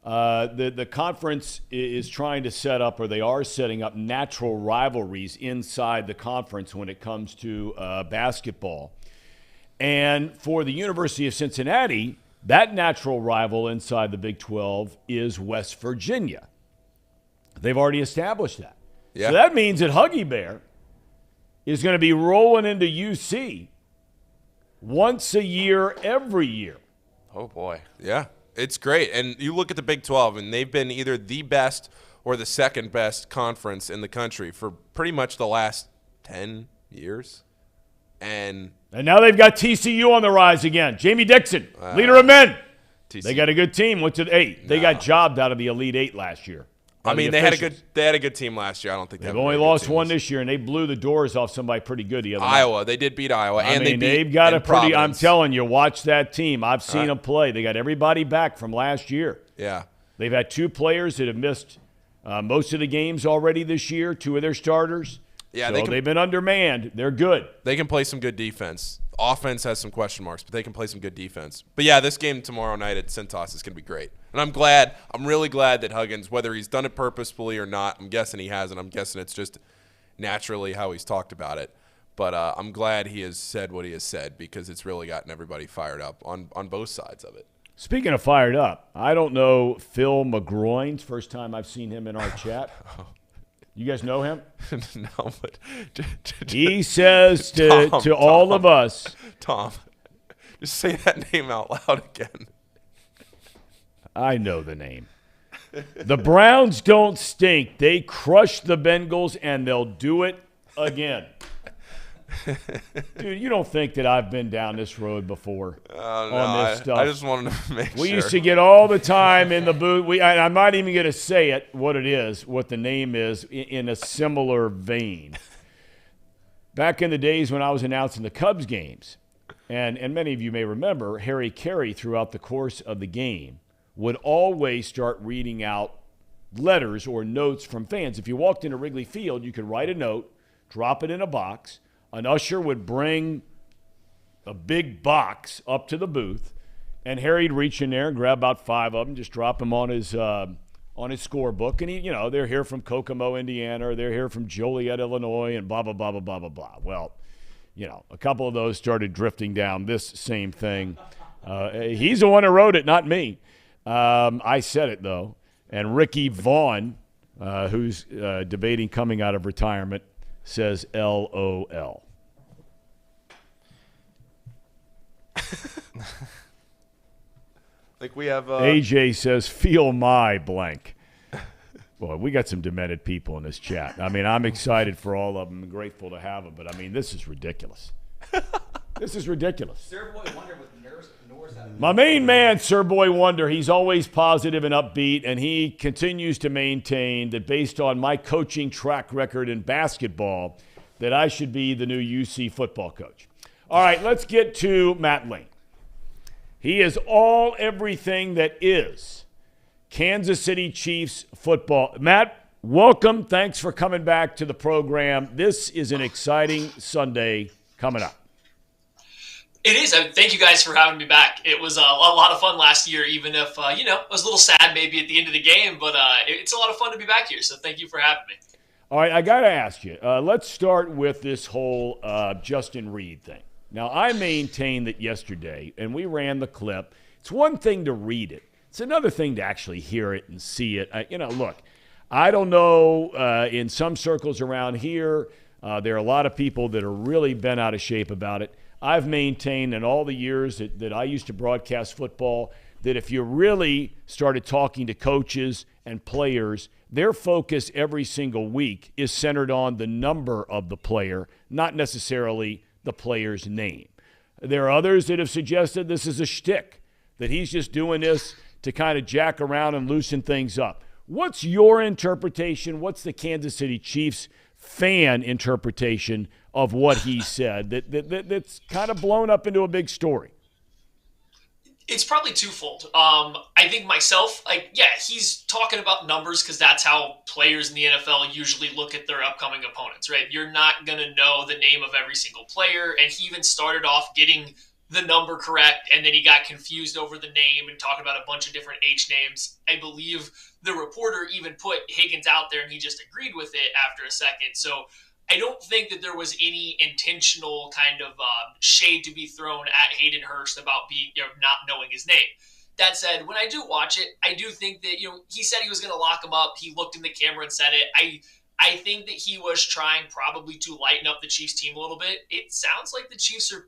the conference is trying to set up, or they are setting up, natural rivalries inside the conference when it comes to basketball. And for the University of Cincinnati, that natural rival inside the Big 12 is West Virginia. They've already established that. Yeah. So that means that Huggy Bear is going to be rolling into UC once a year, every year. Oh, boy. Yeah, it's great. And you look at the Big 12, and they've been either the best or the second best conference in the country for pretty much the last 10 years. And now they've got TCU on the rise again. Jamie Dixon, leader of men. TCU. They got a good team. Went to the 8. They got jobbed out of the Elite 8 last year. I mean, they had a good team last year. I don't think they've only lost one this year, and they blew the doors off somebody pretty good the other night. Iowa. They did beat Iowa, and they've got a pretty. I'm telling you, watch that team. I've seen them play. They got everybody back from last year. Yeah, they've had 2 players that have missed most of the games already this year. 2 of their starters. Yeah, so they've been undermanned. They're good. They can play some good defense. Offense has some question marks, but they can play some good defense. But, yeah, this game tomorrow night at Cintas is going to be great. And I'm really glad that Huggins, whether he's done it purposefully or not, I'm guessing he hasn't. I'm guessing it's just naturally how he's talked about it. But I'm glad he has said what he has said, because it's really gotten everybody fired up on both sides of it. Speaking of fired up, I don't know Phil McGroin's first time I've seen him in our chat. You guys know him? No, but he says to all of us, Tom, just say that name out loud again. I know the name. The Browns don't stink. They crush the Bengals, and they'll do it again. Dude, you don't think that I've been down this road before on this stuff? I just wanted to make sure. We used to get all the time in the booth. I'm not even going to say it, what the name is, in a similar vein. Back in the days when I was announcing the Cubs games, and many of you may remember, Harry Carey, throughout the course of the game, would always start reading out letters or notes from fans. If you walked into Wrigley Field, you could write a note, drop it in a box. An usher would bring a big box up to the booth, and Harry'd reach in there and grab about 5 of them, just drop them on his scorebook. And they're here from Kokomo, Indiana, or they're here from Joliet, Illinois, and blah, blah, blah, blah, blah, blah, blah. Well, a couple of those started drifting down this same thing. He's the one who wrote it, not me. I said it, though. And Ricky Vaughn, who's debating coming out of retirement, says LOL. Like we have AJ says, feel my blank. Boy, we got some demented people in this chat. I mean, I'm excited for all of them and grateful to have them, but I mean, this is ridiculous. This is ridiculous. Sir Boy Wonder with Norse my main man, Sir Boy Wonder, he's always positive and upbeat, and he continues to maintain that based on my coaching track record in basketball, that I should be the new UC football coach. All right, let's get to Matt Lane. He is everything that is Kansas City Chiefs football. Matt, welcome. Thanks for coming back to the program. This is an exciting Sunday coming up. It is. Thank you guys for having me back. It was a lot of fun last year, even if, it was a little sad maybe at the end of the game, but it's a lot of fun to be back here, so thank you for having me. All right, I got to ask you, let's start with this whole Justin Reed thing. Now, I maintained that yesterday, and we ran the clip. It's one thing to read it. It's another thing to actually hear it and see it. Look, I don't know, in some circles around here, there are a lot of people that are really bent out of shape about it. I've maintained in all the years that I used to broadcast football that if you really started talking to coaches and players, their focus every single week is centered on the number of the player, not necessarily the player's name. There are others that have suggested this is a shtick, that he's just doing this to kind of jack around and loosen things up. What's your interpretation? What's the Kansas City Chiefs fan interpretation of what he said that's kind of blown up into a big story? It's probably twofold. I think myself, he's talking about numbers because that's how players in the NFL usually look at their upcoming opponents, right? You're not going to know the name of every single player. And he even started off getting the number correct, and then he got confused over the name and talking about a bunch of different H names. I believe the reporter even put Higgins out there, and he just agreed with it after a second. So I don't think that there was any intentional kind of shade to be thrown at Hayden Hurst about not knowing his name. That said, when I do watch it, I do think that he said he was going to lock him up. He looked in the camera and said it. I think that he was trying probably to lighten up the Chiefs team a little bit. It sounds like the Chiefs are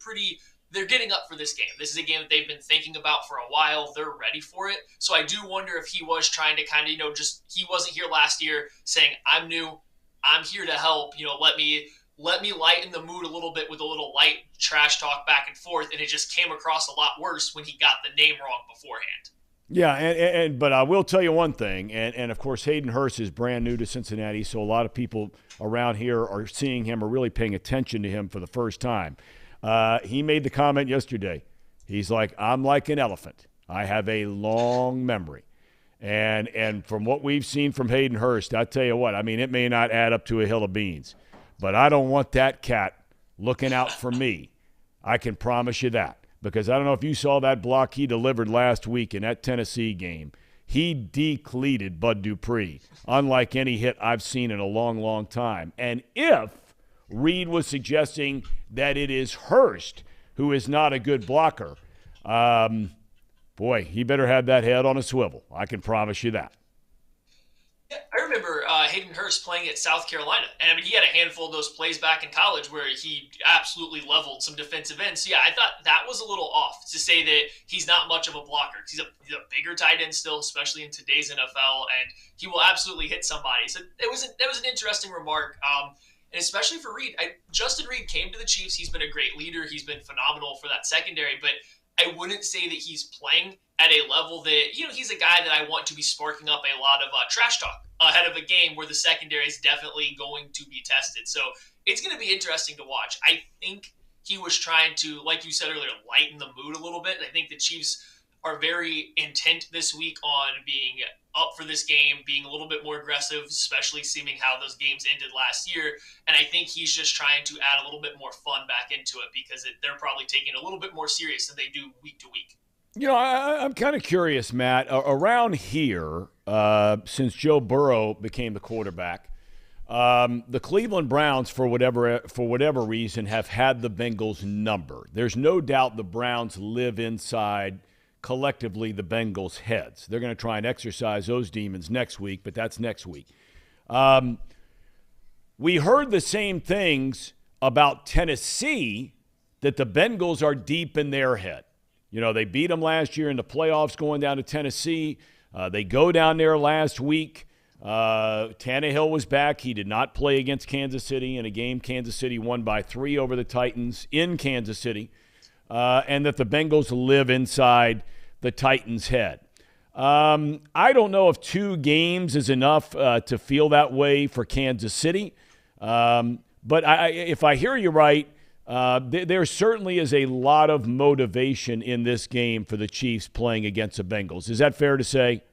they're getting up for this game. This is a game that they've been thinking about for a while. They're ready for it. So I do wonder if he was trying to kind of, he wasn't here last year saying, I'm new, I'm here to help, let me lighten the mood a little bit with a little light trash talk back and forth. And it just came across a lot worse when he got the name wrong beforehand. Yeah, but I will tell you one thing, and of course Hayden Hurst is brand new to Cincinnati, so a lot of people around here are seeing him or really paying attention to him for the first time. He made the comment yesterday. He's like, I'm like an elephant. I have a long memory. And from what we've seen from Hayden Hurst, I tell you what, it may not add up to a hill of beans, but I don't want that cat looking out for me. I can promise you that, because I don't know if you saw that block he delivered last week in that Tennessee game. He decleated Bud Dupree, unlike any hit I've seen in a long, long time. And if Reed was suggesting that it is Hurst who is not a good blocker, boy, he better have that head on a swivel. I can promise you that. Yeah, I remember Hayden Hurst playing at South Carolina. And he had a handful of those plays back in college where he absolutely leveled some defensive ends. So, I thought that was a little off to say that he's not much of a blocker. He's a bigger tight end still, especially in today's NFL, and he will absolutely hit somebody. So that was an interesting remark. And especially for Reed, Justin Reed came to the Chiefs. He's been a great leader. He's been phenomenal for that secondary. But I wouldn't say that he's playing at a level that, he's a guy that I want to be sparking up a lot of trash talk ahead of a game where the secondary is definitely going to be tested. So it's going to be interesting to watch. I think he was trying to, like you said earlier, lighten the mood a little bit. I think the Chiefs are very intent this week on being up for this game, being a little bit more aggressive, especially seeming how those games ended last year. And I think he's just trying to add a little bit more fun back into it because they're probably taking it a little bit more serious than they do week to week. I'm kind of curious, Matt. Around here, since Joe Burrow became the quarterback, the Cleveland Browns, for whatever reason, have had the Bengals number. There's no doubt the Browns live inside collectively the Bengals' heads. They're going to try and exercise those demons next week, but that's next week. We heard the same things about Tennessee, that the Bengals are deep in their head. They beat them last year in the playoffs going down to Tennessee. They go down there last week. Tannehill was back. He did not play against Kansas City in a game Kansas City won by 3 over the Titans in Kansas City. And that the Bengals live inside the Titans' head. I don't know if 2 games is enough to feel that way for Kansas City. But if I hear you right, there certainly is a lot of motivation in this game for the Chiefs playing against the Bengals. Is that fair to say?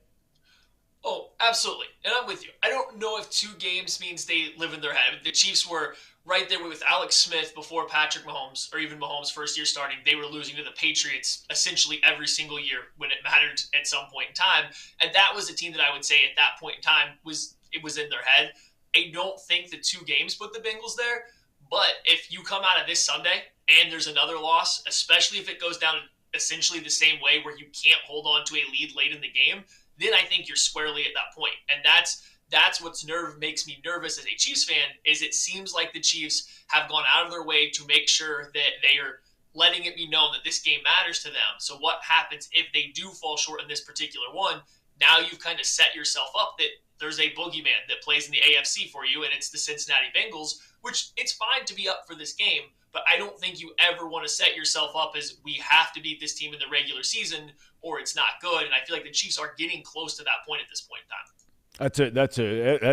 Oh, absolutely. And I'm with you. I don't know if 2 games means they live in their head. The Chiefs were right there with Alex Smith before Patrick Mahomes, or even Mahomes' first year starting. They were losing to the Patriots essentially every single year when it mattered at some point in time. And that was a team that I would say at that point in time was in their head. I don't think the 2 games put the Bengals there. But if you come out of this Sunday and there's another loss, especially if it goes down essentially the same way where you can't hold on to a lead late in the game, then I think you're squarely at that point. And that's what's makes me nervous as a Chiefs fan, is it seems like the Chiefs have gone out of their way to make sure that they are letting it be known that this game matters to them. So what happens if they do fall short in this particular one? now you've kind of set yourself up that there's a boogeyman that plays in the AFC for you, and it's the Cincinnati Bengals, which it's fine to be up for this game, but I don't think you ever want to set yourself up as we have to beat this team in the regular season or it's not good. And I feel like the Chiefs are getting close to that point at this point in time.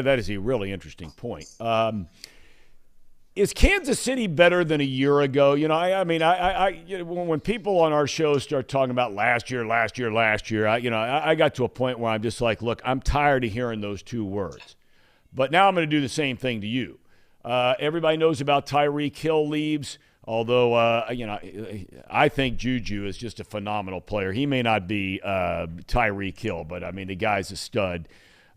That is a really interesting point. Is Kansas City better than a year ago? You know, when people on our show start talking about last year, I got to a point where I'm just like, look, I'm tired of hearing those two words. But now I'm going to do the same thing to you. Everybody knows about Tyreek Hill leaves, although, I think Juju is just a phenomenal player. He may not be Tyreek Hill, but, I mean, the guy's a stud.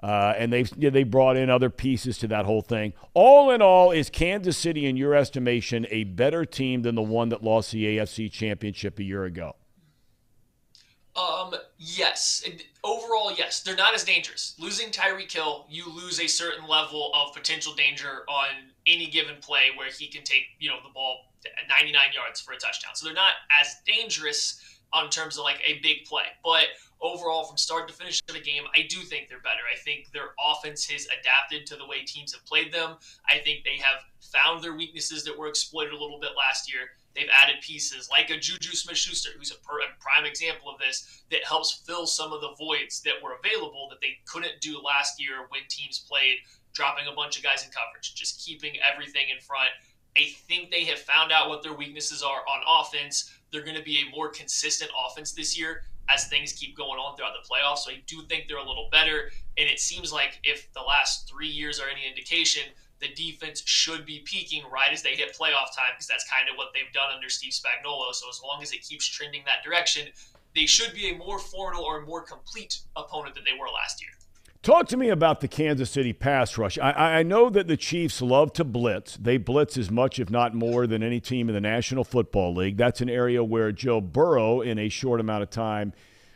And they brought in other pieces to that whole thing. All in all, is Kansas City, in your estimation, a better team than the one that lost the AFC Championship a year ago? Yes. Overall, yes. They're not as dangerous. Losing Tyreek Hill, you lose a certain level of potential danger on any given play where he can take, the ball 99 yards for a touchdown. So they're not as dangerous on terms of like a big play. But overall, from start to finish of the game, I do think they're better. I think their offense has adapted to the way teams have played them. I think they have found their weaknesses that were exploited a little bit last year. They've added pieces like a Juju Smith-Schuster, who's a prime example of this, that helps fill some of the voids that were available that they couldn't do last year when teams played, dropping a bunch of guys in coverage, just keeping everything in front. I think they have found out what their weaknesses are on offense. They're going to be a more consistent offense this year as things keep going on throughout the playoffs. So I do think they're a little better. And it seems like if the last 3 years are any indication, the defense should be peaking right as they hit playoff time, because that's kind of what they've done under Steve Spagnuolo. So as long as it keeps trending that direction, they should be a more formidable or more complete opponent than they were last year. Talk to me about the Kansas City pass rush. I know that the Chiefs love to blitz. They blitz as much, if not more, than any team in the National Football League. That's an area where Joe Burrow, in a short amount of time,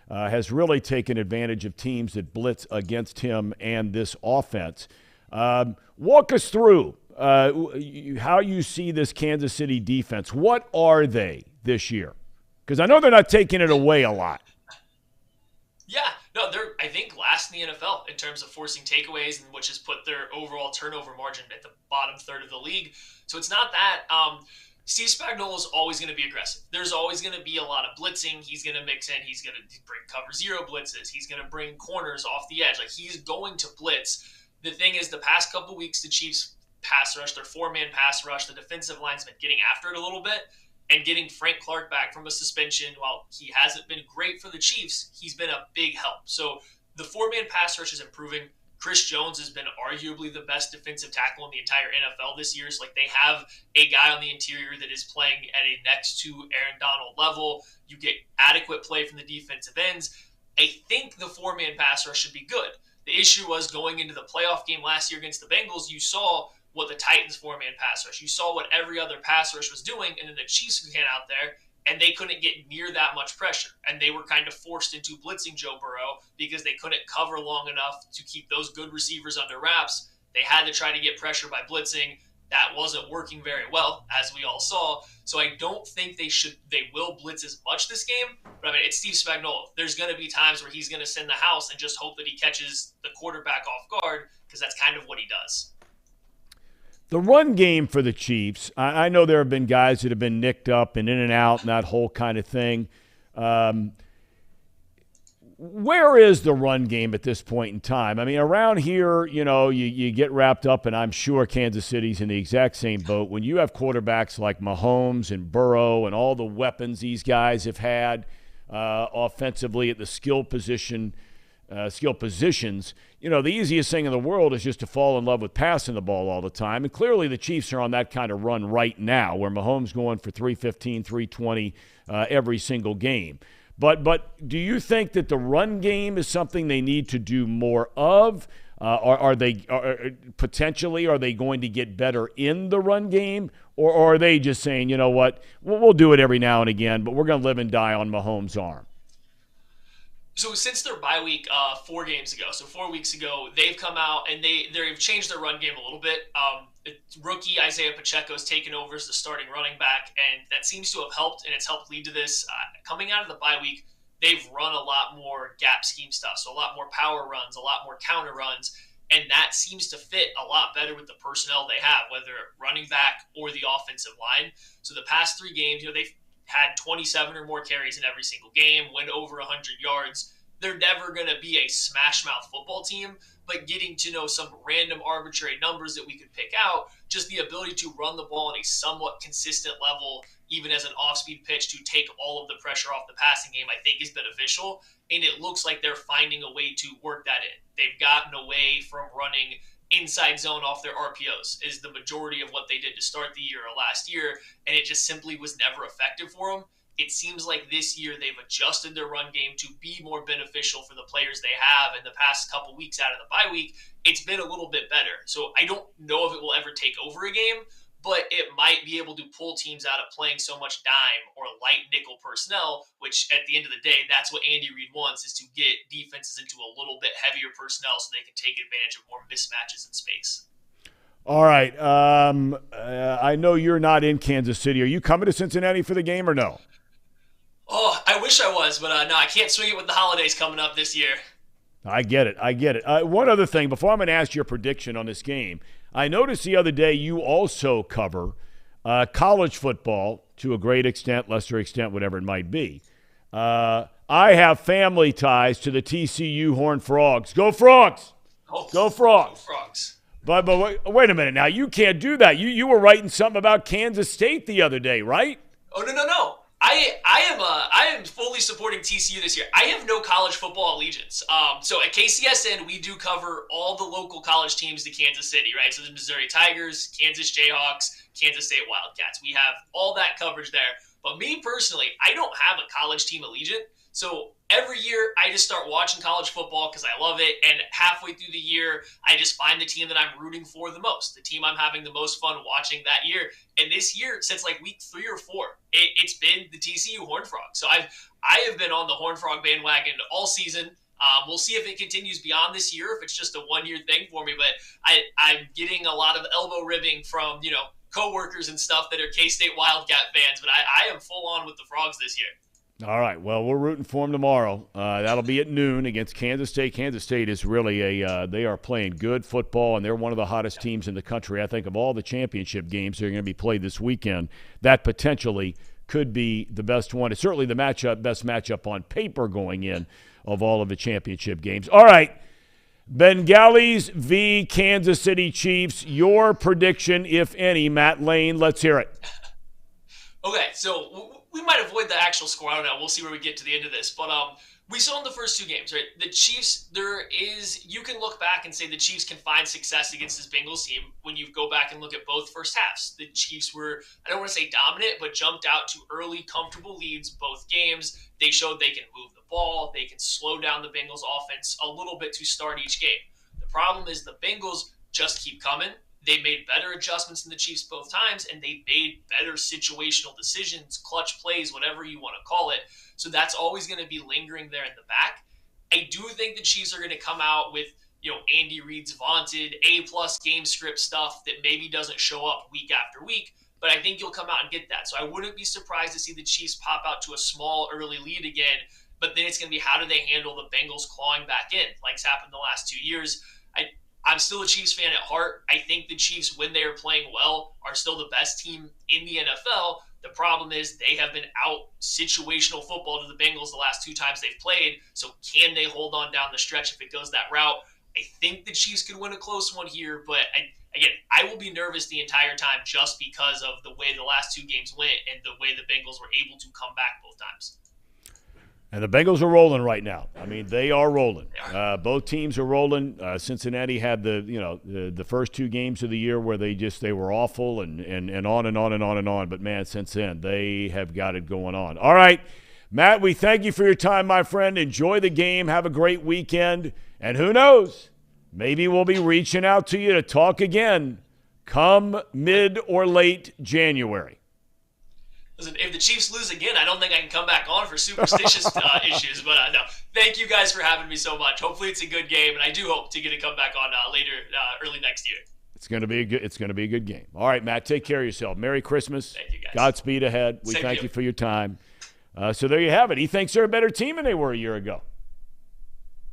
has really taken advantage of teams that blitz against him and this offense. Walk us through how you see this Kansas City defense. What are they this year? Because I know they're not taking it away a lot. Yeah, no, they're, I think, last in the NFL in terms of forcing takeaways, and which has put their overall turnover margin at the bottom third of the league. So it's not that. Steve Spagnuolo is always going to be aggressive. There's always going to be a lot of blitzing. He's going to mix in. He's going to bring cover zero blitzes. He's going to bring corners off the edge. Like, he's going to blitz. The thing is, the past couple weeks, the Chiefs pass rush, their four-man pass rush, the defensive line's been getting after it a little bit. And getting Frank Clark back from a suspension, while he hasn't been great for the Chiefs, he's been a big help. So the four-man pass rush is improving. Chris Jones has been arguably the best defensive tackle in the entire NFL this year. So, like, they have a guy on the interior that is playing at a next to Aaron Donald level. You get adequate play from the defensive ends. I think the four-man pass rush should be good. The issue was going into the playoff game last year against the Bengals, you saw what the Titans four-man pass rush. You saw what every other pass rush was doing, and then the Chiefs came out there, and they couldn't get near that much pressure. And they were kind of forced into blitzing Joe Burrow because they couldn't cover long enough to keep those good receivers under wraps. They had to try to get pressure by blitzing. That wasn't working very well, as we all saw. So I don't think they will blitz as much this game. But I mean, it's Steve Spagnuolo. There's going to be times where he's going to send the house and just hope that he catches the quarterback off guard, because that's kind of what he does. The run game for the Chiefs, I know there have been guys that have been nicked up and in and out and that whole kind of thing. Where is the run game at this point in time? I mean, around here, you get wrapped up, and I'm sure Kansas City's in the exact same boat. When you have quarterbacks like Mahomes and Burrow and all the weapons these guys have had offensively at the skill positions, the easiest thing in the world is just to fall in love with passing the ball all the time. And clearly the Chiefs are on that kind of run right now, where Mahomes going for 315, 320 every single game. But do you think that the run game is something they need to do more of? Are they going to get better in the run game? Or are they just saying, you know what, we'll do it every now and again, but we're going to live and die on Mahomes' arm? So since their bye week 4 weeks ago, they've come out and they've changed their run game a little bit. Rookie Isaiah Pacheco has taken over as the starting running back, and that seems to have helped, and it's helped lead to this. Coming out of the bye week, they've run a lot more gap scheme stuff, so a lot more power runs, a lot more counter runs, and that seems to fit a lot better with the personnel they have, whether running back or the offensive line. So the past 3 games, they've had 27 or more carries in every single game, went over 100 yards. They're never going to be a smash-mouth football team, but getting to know some random arbitrary numbers that we could pick out, just the ability to run the ball on a somewhat consistent level, even as an off-speed pitch to take all of the pressure off the passing game, I think is beneficial. And it looks like they're finding a way to work that in. They've gotten away from running inside zone off their RPOs, is the majority of what they did to start the year or last year, and it just simply was never effective for them. It seems like this year they've adjusted their run game to be more beneficial for the players they have. In the past couple weeks out of the bye week, it's been a little bit better. So I don't know if it will ever take over a game, but it might be able to pull teams out of playing so much dime or light nickel personnel, which at the end of the day, that's what Andy Reid wants, is to get defenses into a little bit heavier personnel so they can take advantage of more mismatches in space. All right. I know you're not in Kansas City. Are you coming to Cincinnati for the game or no? Oh, I wish I was, but no, I can't swing it with the holidays coming up this year. I get it. One other thing, before I'm going to ask your prediction on this game, I noticed the other day you also cover college football to a great extent, lesser extent, whatever it might be. I have family ties to the TCU Horned Frogs. Go Frogs! Oh, Go Frogs! Go Frogs. But wait a minute now. You can't do that. You were writing something about Kansas State the other day, right? Oh, no. I am fully supporting TCU this year. I have no college football allegiance. So at KCSN, we do cover all the local college teams to Kansas City, right? So the Missouri Tigers, Kansas Jayhawks, Kansas State Wildcats. We have all that coverage there. But me personally, I don't have a college team allegiant. So every year, I just start watching college football because I love it. And halfway through the year, I just find the team that I'm rooting for the most, the team I'm having the most fun watching that year. And this year, since like week 3 or 4, it's been the TCU Horned Frogs. So I have been on the Horned Frog bandwagon all season. We'll see if it continues beyond this year, if it's just a one-year thing for me. But I'm getting a lot of elbow ribbing from, coworkers and stuff that are K-State Wildcat fans. But I am full on with the Frogs this year. All right. Well, we're rooting for them tomorrow. That'll be at noon against Kansas State. Kansas State is really they are playing good football, and they're one of the hottest teams in the country. I think of all the championship games that are going to be played this weekend, that potentially could be the best one. It's certainly the best matchup on paper going in of all of the championship games. All right. Bengalis v. Kansas City Chiefs. Your prediction, if any, Matt Lane. Let's hear it. Okay, so we might avoid the actual score. I don't know. We'll see where we get to the end of this. But we saw in the first 2 games, right? The Chiefs, you can look back and say the Chiefs can find success against this Bengals team when you go back and look at both first halves. The Chiefs were, I don't want to say dominant, but jumped out to early, comfortable leads both games. They showed they can move the ball. They can slow down the Bengals offense a little bit to start each game. The problem is the Bengals just keep coming. They made better adjustments than the Chiefs both times, and they made better situational decisions, clutch plays, whatever you want to call it. So that's always going to be lingering there in the back. I do think the Chiefs are going to come out with, Andy Reid's vaunted A-plus game script stuff that maybe doesn't show up week after week, but I think you'll come out and get that. So I wouldn't be surprised to see the Chiefs pop out to a small early lead again, but then it's going to be how do they handle the Bengals clawing back in, like's happened the last 2 years. I'm still a Chiefs fan at heart. I think the Chiefs, when they are playing well, are still the best team in the NFL. The problem is they have been out situational football to the Bengals the last 2 times they've played. So can they hold on down the stretch if it goes that route? I think the Chiefs could win a close one here, but I will be nervous the entire time just because of the way the last 2 games went and the way the Bengals were able to come back both times. And the Bengals are rolling right now. I mean, they are rolling. Both teams are rolling. Cincinnati had the first 2 games of the year where they were awful and on and on and on and on. But, man, since then, they have got it going on. All right, Matt, we thank you for your time, my friend. Enjoy the game. Have a great weekend. And who knows, maybe we'll be reaching out to you to talk again come mid or late January. Listen, if the Chiefs lose again, I don't think I can come back on for superstitious issues. But no, thank you guys for having me so much. Hopefully it's a good game, and I do hope to get a comeback on later, early next year. It's going to be a good game. All right, Matt, take care of yourself. Merry Christmas. Thank you, guys. Godspeed ahead. We Same thank to you for your time. So there you have it. He thinks they're a better team than they were a year ago.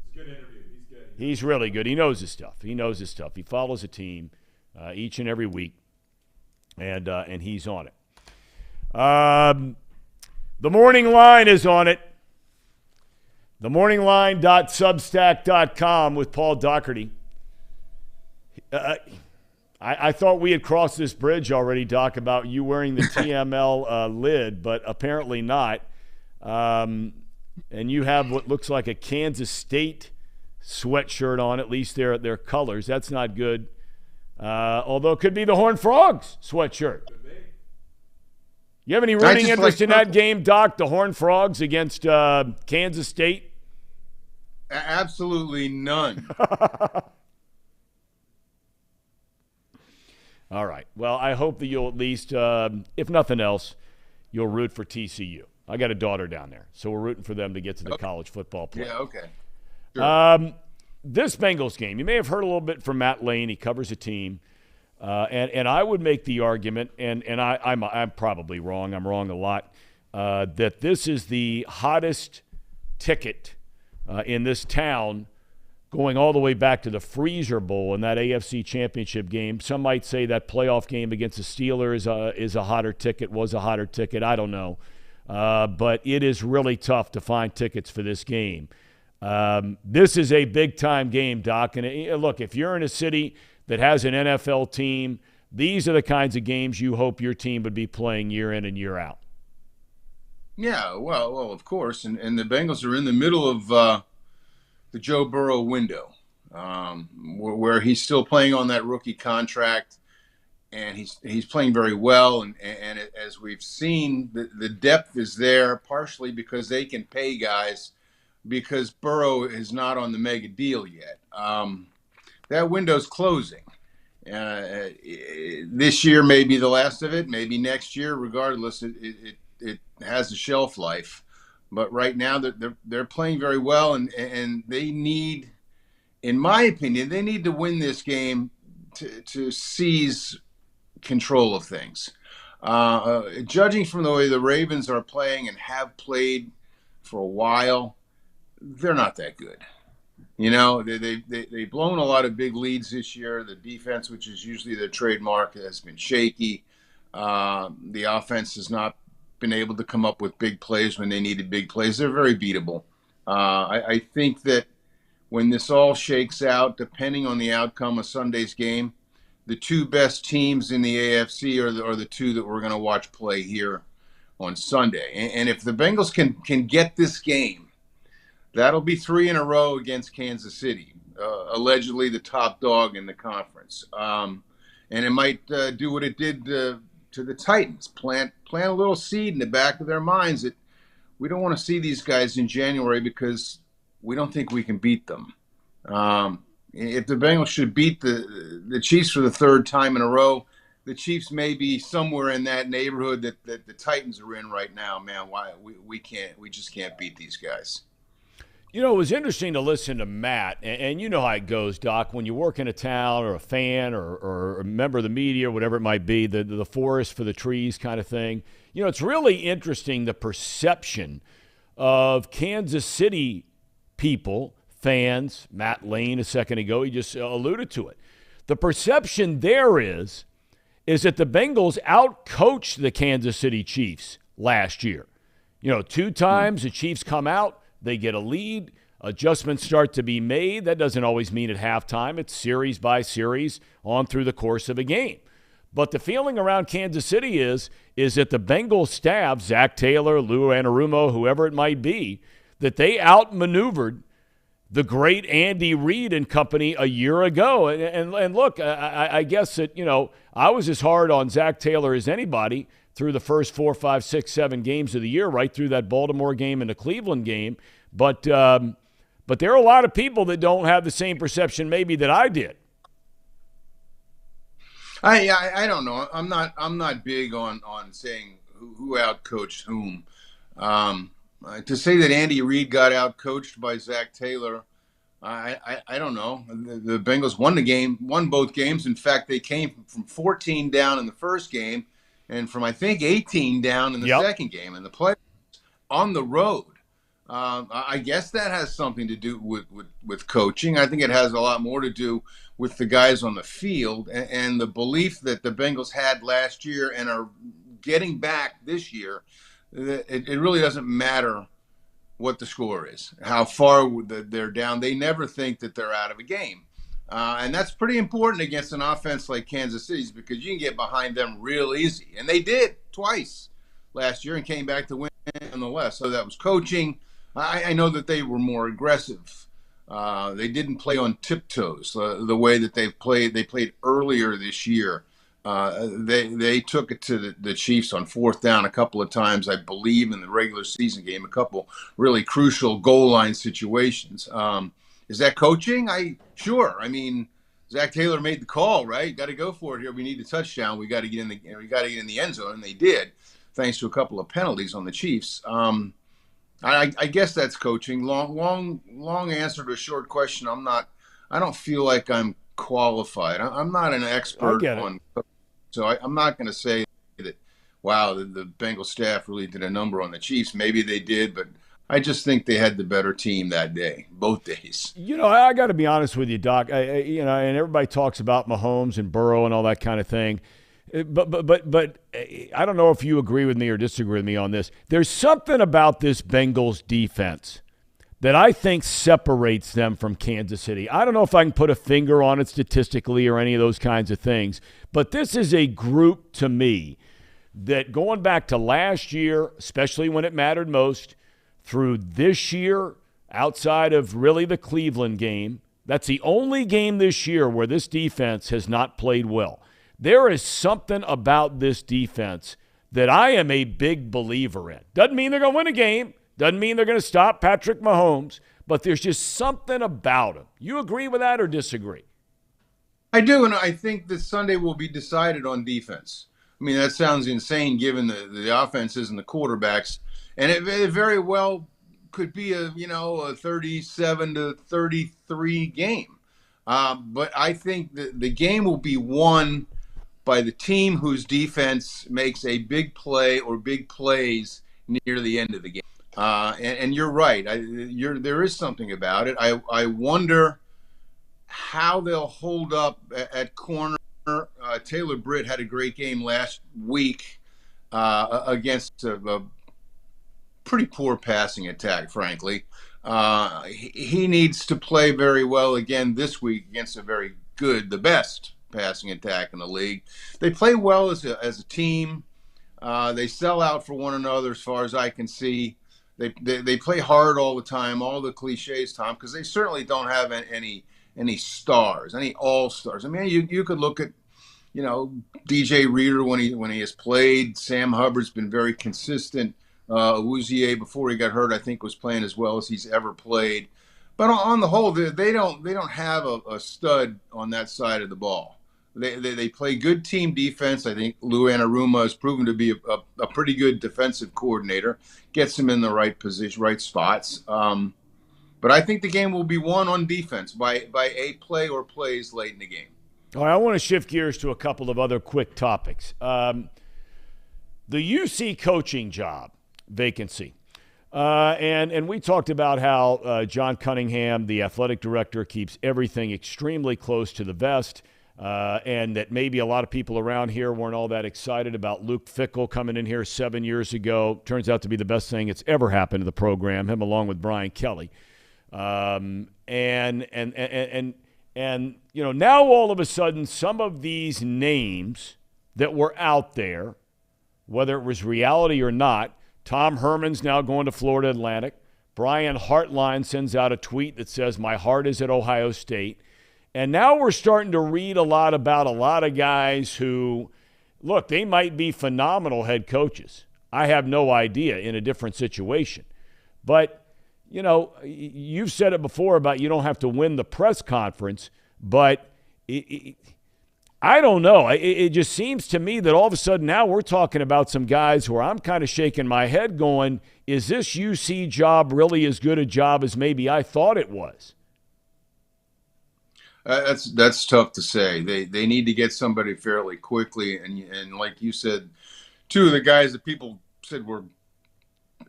It's a good interview. He's good. He's really good. He knows his stuff. He follows a team each and every week, and he's on it. The Morning Line is on it. TheMorningLine.substack.com with Paul Doherty. I thought we had crossed this bridge already, Doc, about you wearing the TML lid, but apparently not. And you have what looks like a Kansas State sweatshirt on, at least their colors. That's not good. Although it could be the Horned Frogs sweatshirt. You have any rooting interest in that game, Doc, the Horned Frogs against Kansas State? Absolutely none. All right. Well, I hope that you'll at least, if nothing else, you'll root for TCU. I got a daughter down there, so we're rooting for them to get to the college football play. Yeah, okay. Sure. This Bengals game, you may have heard a little bit from Matt Lane. He covers a team. And I would make the argument, and I'm probably wrong. I'm wrong a lot, that this is the hottest ticket in this town going all the way back to the Freezer Bowl in that AFC Championship game. Some might say that playoff game against the Steelers is a hotter ticket, was a hotter ticket. I don't know. But it is really tough to find tickets for this game. This is a big-time game, Doc. And look, if you're in a city that has an NFL team, these are the kinds of games you hope your team would be playing year in and year out. Yeah, well, of course. And the Bengals are in the middle of the Joe Burrow window, where he's still playing on that rookie contract, and he's playing very well. And as we've seen, the depth is there, partially because they can pay guys, because Burrow is not on the mega deal yet. That window's closing. This year may be the last of it, maybe next year. Regardless, it has a shelf life. But right now, they're playing very well, and they need, in my opinion, they need to win this game to seize control of things. Judging from the way the Ravens are playing and have played for a while, they're not that good. You know, they've blown a lot of big leads this year. The defense, which is usually their trademark, has been shaky. The offense has not been able to come up with big plays when they needed big plays. They're very beatable. I think that when this all shakes out, depending on the outcome of Sunday's game, the two best teams in the AFC are the two that we're going to watch play here on Sunday. And if the Bengals can get this game, that'll be 3 in a row against Kansas City, allegedly the top dog in the conference. And it might do what it did to the Titans, plant a little seed in the back of their minds that we don't want to see these guys in January because we don't think we can beat them. If the Bengals should beat the Chiefs for the 3rd time in a row, the Chiefs may be somewhere in that neighborhood that the Titans are in right now. Man, why we just can't beat these guys. You know, it was interesting to listen to Matt, and you know how it goes, Doc, when you work in a town or a fan or a member of the media or whatever it might be, the forest for the trees kind of thing. You know, it's really interesting, the perception of Kansas City people, fans, Matt Lane a second ago, he just alluded to it. The perception there is that the Bengals outcoached the Kansas City Chiefs last year. You know, 2 times the Chiefs come out, they get a lead, adjustments start to be made. That doesn't always mean at halftime. It's series by series on through the course of a game. But the feeling around Kansas City is that the Bengals staff, Zach Taylor, Lou Anarumo, whoever it might be, that they outmaneuvered the great Andy Reid and company a year ago. And look, I guess that, you know, I was as hard on Zach Taylor as anybody through the first 4, 5, 6, 7 games of the year, right through that Baltimore game and the Cleveland game. But there are a lot of people that don't have the same perception maybe that I did. I don't know. I'm not big on saying who outcoached whom. To say that Andy Reid got outcoached by Zach Taylor, I don't know. The Bengals won both games. In fact, they came from 14 down in the first game and from, I think, 18 down in the second game. And the playoffs, on the road. I guess that has something to do with coaching. I think it has a lot more to do with the guys on the field and the belief that the Bengals had last year and are getting back this year. It really doesn't matter what the score is, how far they're down. They never think that they're out of a game. And that's pretty important against an offense like Kansas City's, because you can get behind them real easy. And they did twice last year and came back to win nonetheless. So that was coaching. I know that they were more aggressive. They didn't play on tiptoes the way that they played earlier this year. They took it to the Chiefs on fourth down a couple of times, I believe, in the regular season game, a couple really crucial goal line situations. Is that coaching? Sure. I mean, Zach Taylor made the call, right? Got to go for it here. We need a touchdown. We got to get in the end zone, and they did, thanks to a couple of penalties on the Chiefs. I guess that's coaching. Long answer to a short question. I don't feel like I'm qualified. I'm not an expert on coaching, so I'm not going to say that, wow, the Bengals staff really did a number on the Chiefs. Maybe they did, but I just think they had the better team that day, both days. I got to be honest with you, Doc. And everybody talks about Mahomes and Burrow and all that kind of thing. But I don't know if you agree with me or disagree with me on this. There's something about this Bengals defense that I think separates them from Kansas City. I don't know if I can put a finger on it statistically or any of those kinds of things, but this is a group to me that, going back to last year, especially when it mattered most, through this year, outside of really the Cleveland game, that's the only game this year where this defense has not played well. There is something about this defense that I am a big believer in. Doesn't mean they're going to win a game. Doesn't mean they're going to stop Patrick Mahomes. But there's just something about them. You agree with that or disagree? I do, and I think that Sunday will be decided on defense. I mean, that sounds insane given the offenses and the quarterbacks. And it very well could be a 37-33 game. But I think the game will be won by the team whose defense makes a big play or big plays near the end of the game. And you're right. There is something about it. I wonder how they'll hold up at corner. Taylor Britt had a great game last week against a pretty poor passing attack, frankly. He needs to play very well again this week against the best passing attack in the league. They play well as a team. They sell out for one another as far as I can see. They play hard all the time, all the cliches, Tom, because they certainly don't have any stars, any all-stars. I mean, you could look at, DJ Reader when he has played. Sam Hubbard's been very consistent. Awuzie, before he got hurt, I think was playing as well as he's ever played. But on the whole, they don't have a stud on that side of the ball. They play good team defense. I think Lou Anarumo has proven to be a pretty good defensive coordinator. Gets him in the right position, right spots. But I think the game will be won on defense by a play or plays late in the game. All right, I want to shift gears to a couple of other quick topics. The UC coaching job vacancy. And we talked about how John Cunningham, the athletic director, keeps everything extremely close to the vest, and that maybe a lot of people around here weren't all that excited about Luke Fickell coming in here 7 years ago. Turns out to be the best thing that's ever happened to the program, him along with Brian Kelly. And now all of a sudden some of these names that were out there, whether it was reality or not, Tom Herman's now going to Florida Atlantic. Brian Hartline sends out a tweet that says, "My heart is at Ohio State." And now we're starting to read a lot about a lot of guys who, look, they might be phenomenal head coaches. I have no idea in a different situation. But, you've said it before about you don't have to win the press conference, but I don't know. It just seems to me that all of a sudden now we're talking about some guys where I'm kind of shaking my head going, is this UC job really as good a job as maybe I thought it was? That's tough to say. They need to get somebody fairly quickly. And like you said, two of the guys that people said were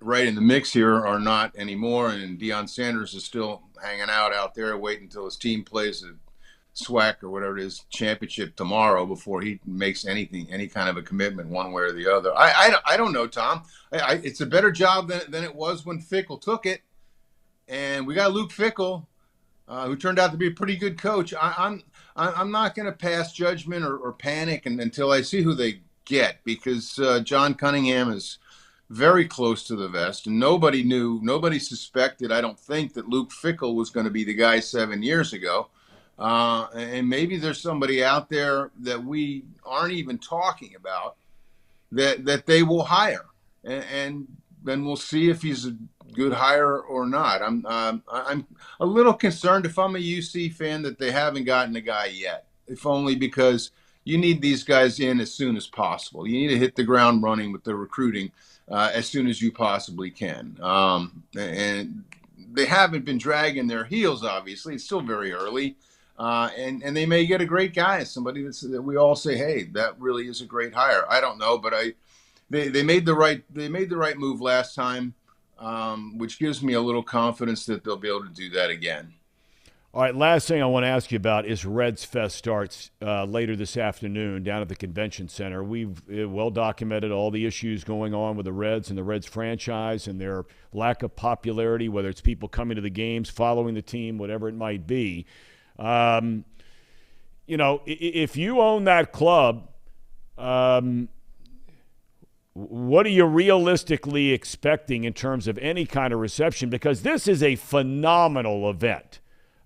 right in the mix here are not anymore, and Deion Sanders is still hanging out there, waiting until his team plays a SWAC or whatever it is championship tomorrow before he makes any kind of a commitment one way or the other. I don't know, Tom. It's a better job than it was when Fickle took it, and we got Luke Fickle, who turned out to be a pretty good coach. I'm not going to pass judgment or panic until I see who they get, because John Cunningham is very close to the vest, and nobody suspected, I don't think, that Luke Fickle was going to be the guy 7 years ago. And maybe there's somebody out there that we aren't even talking about that they will hire, and then we'll see if he's a good hire or not. I'm a little concerned, if I'm a UC fan, that they haven't gotten a guy yet, if only because you need these guys in as soon as possible. You need to hit the ground running with the recruiting as soon as you possibly can. And they haven't been dragging their heels, obviously. It's still very early. And they may get a great guy, somebody that we all say, hey, that really is a great hire. I don't know, but they made the right move last time, which gives me a little confidence that they'll be able to do that again. All right, last thing I want to ask you about is Reds Fest starts later this afternoon down at the Convention Center. We've well documented all the issues going on with the Reds and the Reds franchise and their lack of popularity, whether it's people coming to the games, following the team, whatever it might be. If you own that club, what are you realistically expecting in terms of any kind of reception? Because this is a phenomenal event.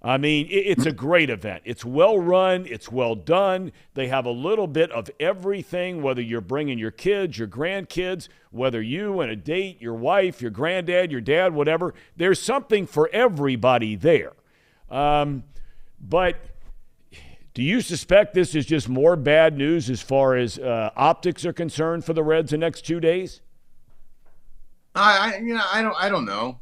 I mean, it's a great event. It's well run. It's well done. They have a little bit of everything, whether you're bringing your kids, your grandkids, whether you and a date, your wife, your granddad, your dad, whatever. There's something for everybody there. But do you suspect this is just more bad news as far as optics are concerned for the Reds the next 2 days? I don't know.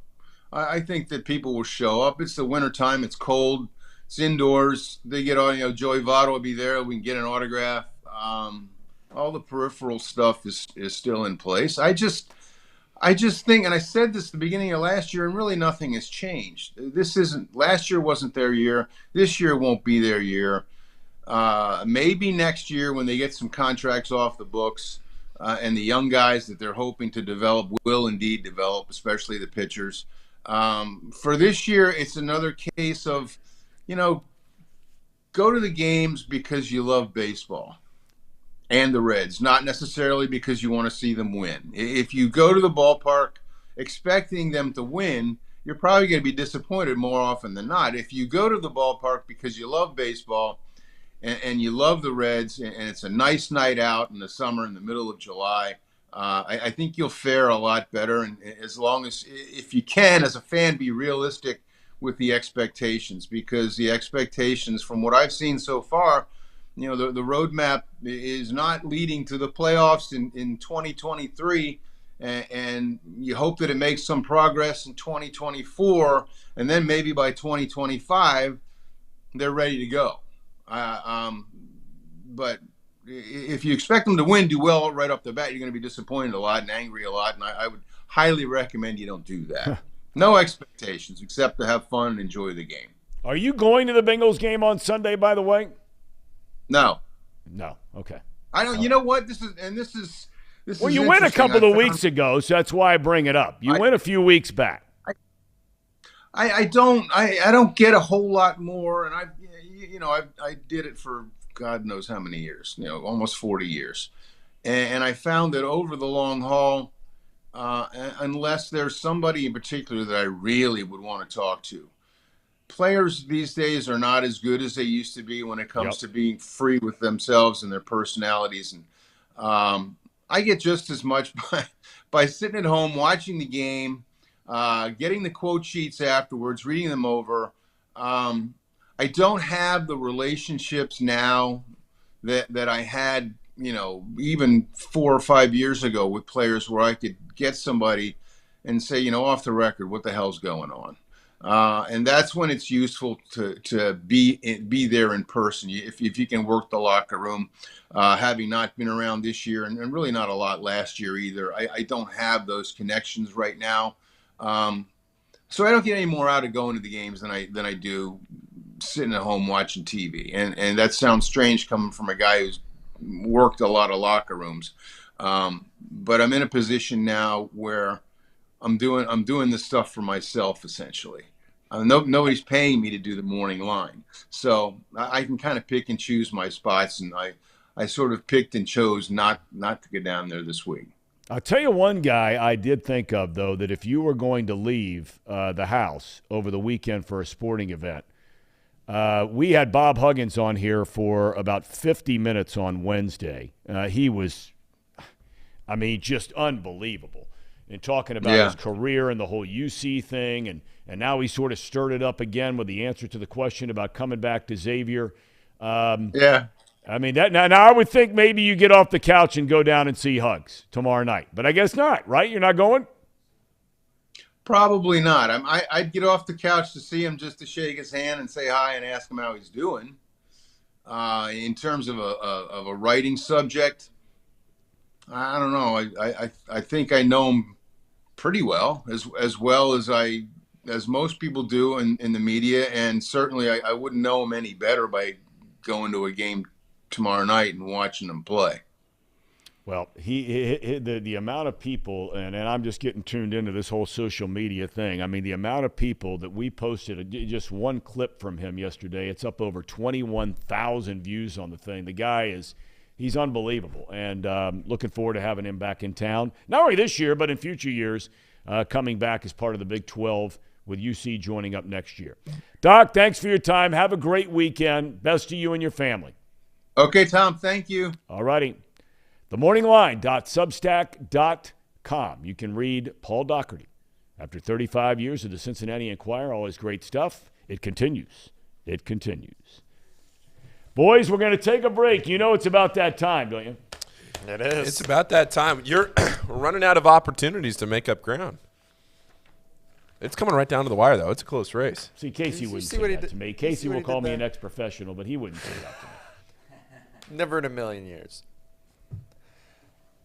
I think that people will show up. It's the wintertime. It's cold. It's indoors. They get all, Joey Votto will be there. We can get an autograph. All the peripheral stuff is still in place. I just think, and I said this at the beginning of last year, and really nothing has changed. Last year wasn't their year. This year won't be their year. Maybe next year when they get some contracts off the books, and the young guys that they're hoping to develop will indeed develop, especially the pitchers. For this year, it's another case of, go to the games because you love baseball and the Reds, not necessarily because you want to see them win. If you go to the ballpark expecting them to win, you're probably going to be disappointed more often than not. If you go to the ballpark because you love baseball and you love the Reds, and it's a nice night out in the summer in the middle of July, I think you'll fare a lot better. And as long as, if you can, as a fan, be realistic with the expectations, because the expectations, from what I've seen so far, the roadmap is not leading to the playoffs in 2023. And you hope that it makes some progress in 2024, and then maybe by 2025, they're ready to go. But if you expect them to win, do well right off the bat, you're going to be disappointed a lot and angry a lot. And I would highly recommend you don't do that. No expectations except to have fun and enjoy the game. Are you going to the Bengals game on Sunday, by the way? No. No. Okay. I don't. You know what? This is. Well, you went a couple of weeks ago, so that's why I bring it up. You went a few weeks back. I don't get a whole lot more, and I did it for God knows how many years, almost 40 years. And I found that over the long haul, unless there's somebody in particular that I really would want to talk to, players these days are not as good as they used to be when it comes to being free with themselves and their personalities. And I get just as much by sitting at home, watching the game, getting the quote sheets afterwards, reading them over. I don't have the relationships now that I had, even 4 or 5 years ago with players, where I could get somebody and say, off the record, what the hell's going on? And that's when it's useful to be there in person. If you can work the locker room, having not been around this year and really not a lot last year either, I don't have those connections right now. So I don't get any more out of going to the games than I do sitting at home watching TV. And that sounds strange coming from a guy who's worked a lot of locker rooms. But I'm in a position now where I'm doing this stuff for myself essentially. Nobody's paying me to do the morning line, so I can kind of pick and choose my spots, and I sort of picked and chose not to go down there this week. I'll tell you one guy I did think of, though, that if you were going to leave the house over the weekend for a sporting event, we had Bob Huggins on here for about 50 minutes on Wednesday. He was, just unbelievable in talking about his career and the whole UC thing, and now he sort of stirred it up again with the answer to the question about coming back to Xavier. Now I would think maybe you get off the couch and go down and see Hugs tomorrow night, but I guess not, right? You're not going? Probably not. I'd get off the couch to see him just to shake his hand and say hi and ask him how he's doing. In terms of a writing subject, I don't know. I think I know him pretty well as most people do in the media, and certainly I wouldn't know him any better by going to a game tomorrow night and watching him play. Well, the amount of people, and I'm just getting tuned into this whole social media thing. I mean, the amount of people that we posted, just one clip from him yesterday, it's up over 21,000 views on the thing. The guy he's unbelievable, and looking forward to having him back in town. Not only this year, but in future years, coming back as part of the Big 12 with UC joining up next year. Doc, thanks for your time. Have a great weekend. Best to you and your family. Okay, Tom, thank you. All righty. TheMorningLine.substack.com. You can read Paul Daugherty. After 35 years of the Cincinnati Enquirer, all his great stuff, it continues. It continues. Boys, we're going to take a break. You know it's about that time, don't you? It is. It's about that time. We're running out of opportunities to make up ground. It's coming right down to the wire, though. It's a close race. See, Casey wouldn't say that to me. Casey will call me an ex-professional, but he wouldn't say that to me. Never in a million years.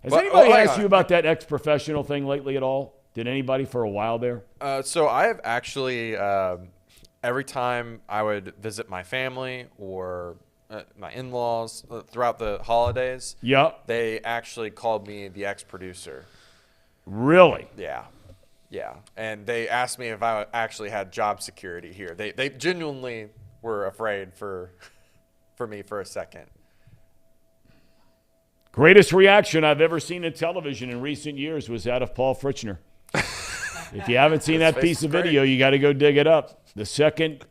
Has anybody asked you about that ex-professional thing lately at all? Did anybody for a while there? So I have actually, every time I would visit my family or my in-laws throughout the holidays, they actually called me the ex-producer. Really? Yeah. Yeah. And they asked me if I actually had job security here. They genuinely were afraid for me for a second. Greatest reaction I've ever seen in television in recent years was that of Paul Fritchner. If you haven't seen that piece of video, you got to go dig it up. The second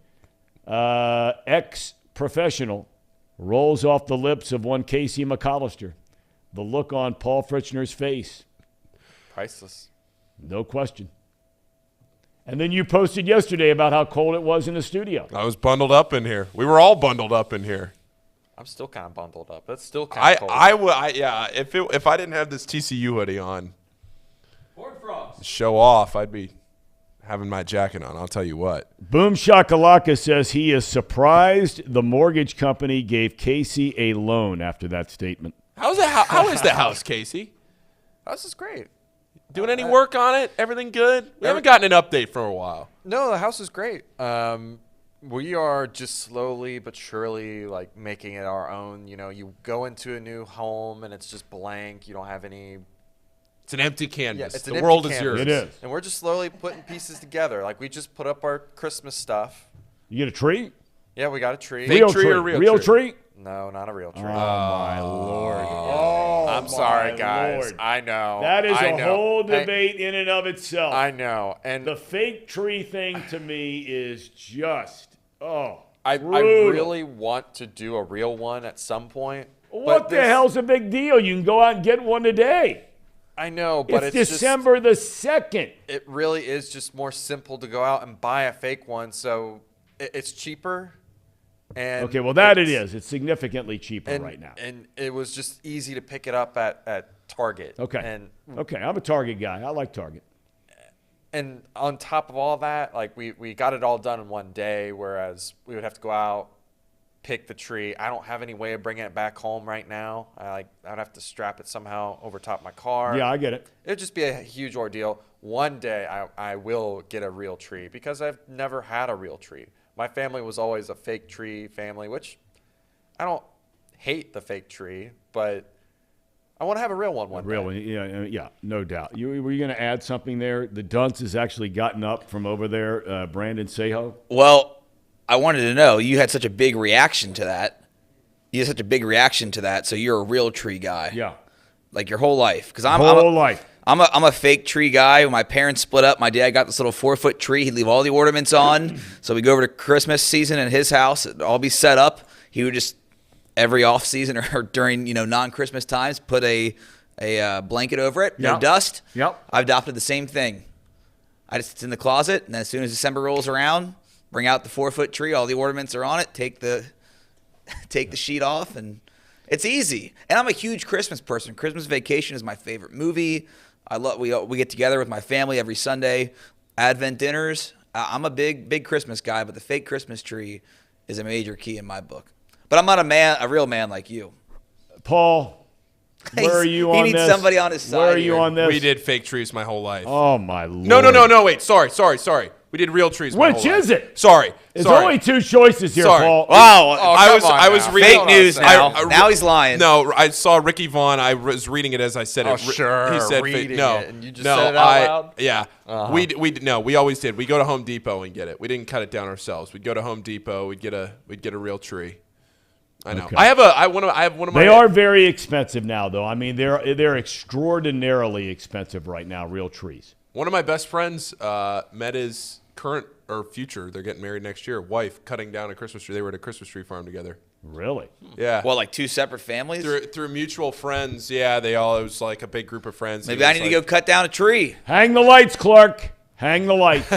ex-professional rolls off the lips of one Casey McAllister. The look on Paul Fritchner's face. Priceless. No question. And then you posted yesterday about how cold it was in the studio. I was bundled up in here. We were all bundled up in here. I'm still kind of bundled up. It's still kind of cold. If I didn't have this TCU hoodie on, show off, I'd be having my jacket on. I'll tell you what. Boom Shakalaka says he is surprised the mortgage company gave Casey a loan after that statement. How is the house, Casey? House is great. Doing any work on it? Everything good? We haven't gotten an update for a while. No, the house is great. We are just slowly but surely making it our own. You know, you go into a new home and it's just blank. You don't have any. It's an empty canvas. Yeah, the world is yours. It is. And we're just slowly putting pieces together. We just put up our Christmas stuff. You get a tree? Yeah, we got a tree. Real tree or real tree? No, not a real tree. Oh, my Lord. I'm sorry, guys. Lord. I know. That is a whole debate in and of itself. I know. And the fake tree thing to me is just, I really want to do a real one at some point. What the hell's a big deal? You can go out and get one today. I know, but it's December the 2nd. It really is just more simple to go out and buy a fake one, so it's cheaper. And okay, well, that it is. It's significantly cheaper right now. And it was just easy to pick it up at Target. Okay. And okay, I'm a Target guy. I like Target. And on top of all that, like we got it all done in one day, whereas we would have to go out, pick the tree. I don't have any way of bringing it back home right now. I would have to strap it somehow over top my car. Yeah, I get it. It would just be a huge ordeal. One day I will get a real tree because I've never had a real tree. My family was always a fake tree family, which I don't hate the fake tree, but I want to have a real one day. Real one, yeah, no doubt. Were you going to add something there? The dunce has actually gotten up from over there, Brandon Sejo. Well, I wanted to know, you had such a big reaction to that. So you're a real tree guy. Yeah. Like your whole life. Because I'm a fake tree guy. When my parents split up, my dad got this little 4-foot tree. He'd leave all the ornaments on. So we go over to Christmas season in his house. It'd all be set up. He would just every off season or during non-Christmas times put a blanket over it. No dust. Yep. I've adopted the same thing. It's in the closet, and then as soon as December rolls around, bring out the 4-foot tree. All the ornaments are on it. Take the sheet off, and it's easy. And I'm a huge Christmas person. Christmas Vacation is my favorite movie. We get together with my family every Sunday. Advent dinners. I'm a big Christmas guy, but the fake Christmas tree is a major key in my book. But I'm not a real man like you. Paul, where are you on this? He needs somebody on his side. Where are you on this? We did fake trees my whole life. Oh, my Lord. No, wait. Sorry. We did real trees my whole life. Which is it? Sorry. There's only two choices here, Paul. Wow. I was reading. Fake news now. Now he's lying. No, I saw Ricky Vaughn. I was reading it as I said it. Oh, sure. He said reading no. it, and you just said it out loud? Yeah. We always did. We go to Home Depot and get it. We didn't cut it down ourselves. We'd go to Home Depot. We'd get a real tree. I know. Okay. I have one of my. They are very expensive now, though. I mean, they're extraordinarily expensive right now. Real trees. One of my best friends met his current or future. They're getting married next year. Wife cutting down a Christmas tree. They were at a Christmas tree farm together. Really? Yeah. Well, like two separate families? Through mutual friends. Yeah, it was like a big group of friends. Maybe I need to go cut down a tree. Hang the lights, Clark. Hang the lights.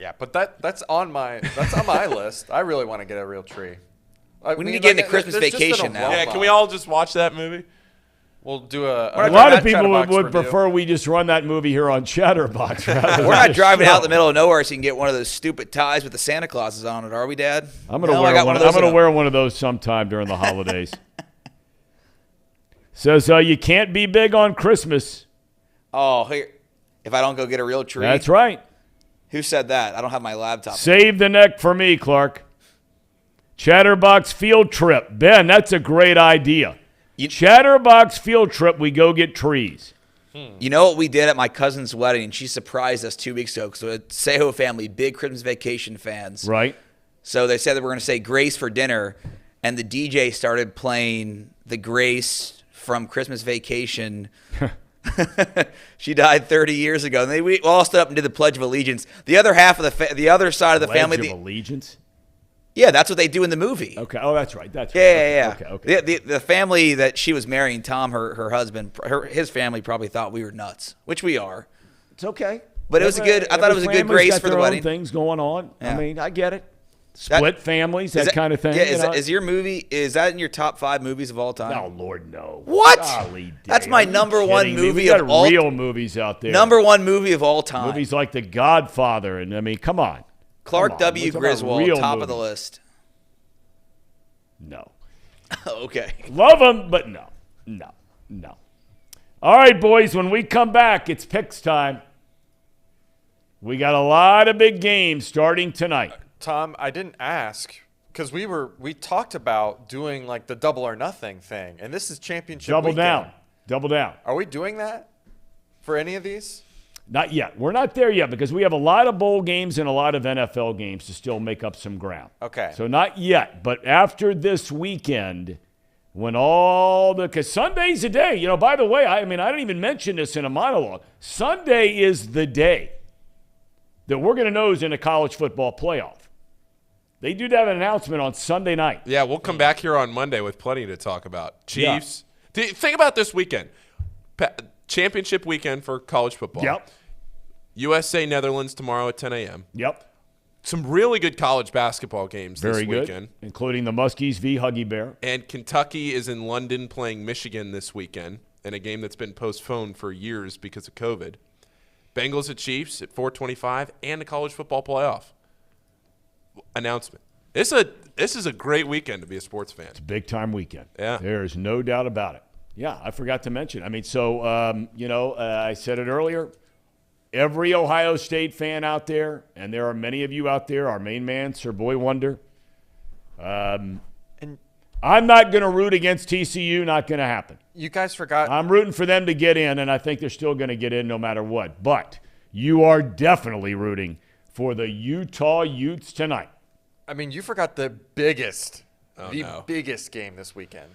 Yeah, but that's on my list. I really want to get a real tree. We need to get into Christmas Vacation now. Yeah, can we all just watch that movie? We'll do a lot of people would prefer we just run that movie here on Chatterbox. We're not driving out in the middle of nowhere so you can get one of those stupid ties with the Santa Clauses on it, are we, Dad? I'm gonna wear one of those sometime during the holidays. Says you can't be big on Christmas. Oh, here, if I don't go get a real tree. That's right. Who said that? I don't have my laptop. Save the neck for me, Clark. Chatterbox field trip. Ben, that's a great idea. Chatterbox field trip, we go get trees. You know what we did at my cousin's wedding? She surprised us 2 weeks ago because the Sejo family, big Christmas Vacation fans. Right. So they said that we're going to say grace for dinner, and the DJ started playing the grace from Christmas Vacation. She died 30 years ago. And we all stood up and did the Pledge of Allegiance. The other half of the other side of the family. Pledge of Allegiance? Yeah, that's what they do in the movie. Okay. Oh, that's right. That's right. Yeah. Okay. The family that she was marrying, Tom, her husband, his family probably thought we were nuts, which we are. It's okay. But I thought it was a good grace for the wedding. Things going on. Yeah. I mean, I get it. Split families, that kind of thing. Yeah, is your movie, is that in your top 5 movies of all time? No, Lord, no. What? Golly, that's my number one movie of all time. Real movies out there. Number one movie of all time. Movies like The Godfather, and I mean, come on. Clark W. Griswold, top of the list. No. Okay. Love them, but no. All right, boys, when we come back, it's picks time. We got a lot of big games starting tonight. Tom, I didn't ask because we talked about doing like the double or nothing thing, and this is championship weekend. Double down. Are we doing that for any of these? Not yet. We're not there yet because we have a lot of bowl games and a lot of NFL games to still make up some ground. Okay. So not yet, but after this weekend, when because Sunday's the day. You know, by the way, I didn't even mention this in a monologue. Sunday is the day that we're going to know who's in the college football playoff. They do have an announcement on Sunday night. Yeah, we'll come back here on Monday with plenty to talk about. Chiefs. Yeah. Think about this weekend. Championship weekend for college football. Yep. USA Netherlands tomorrow at 10 a.m. Yep. Some really good college basketball games this weekend. Very good, including the Muskies v. Huggy Bear. And Kentucky is in London playing Michigan this weekend. in a game that's been postponed for years because of COVID. Bengals at Chiefs at 4:25 and the college football playoff announcement. This is a great weekend to be a sports fan. It's a big-time weekend. Yeah. There's no doubt about it. Yeah, I forgot to mention. I mean, so, I said it earlier, every Ohio State fan out there, and there are many of you out there, our main man, Sir Boy Wonder, I'm not going to root against TCU, not going to happen. You guys forgot. I'm rooting for them to get in, and I think they're still going to get in no matter what. But you are definitely rooting for the Utah Utes tonight. I mean, you forgot the biggest no. biggest game this weekend.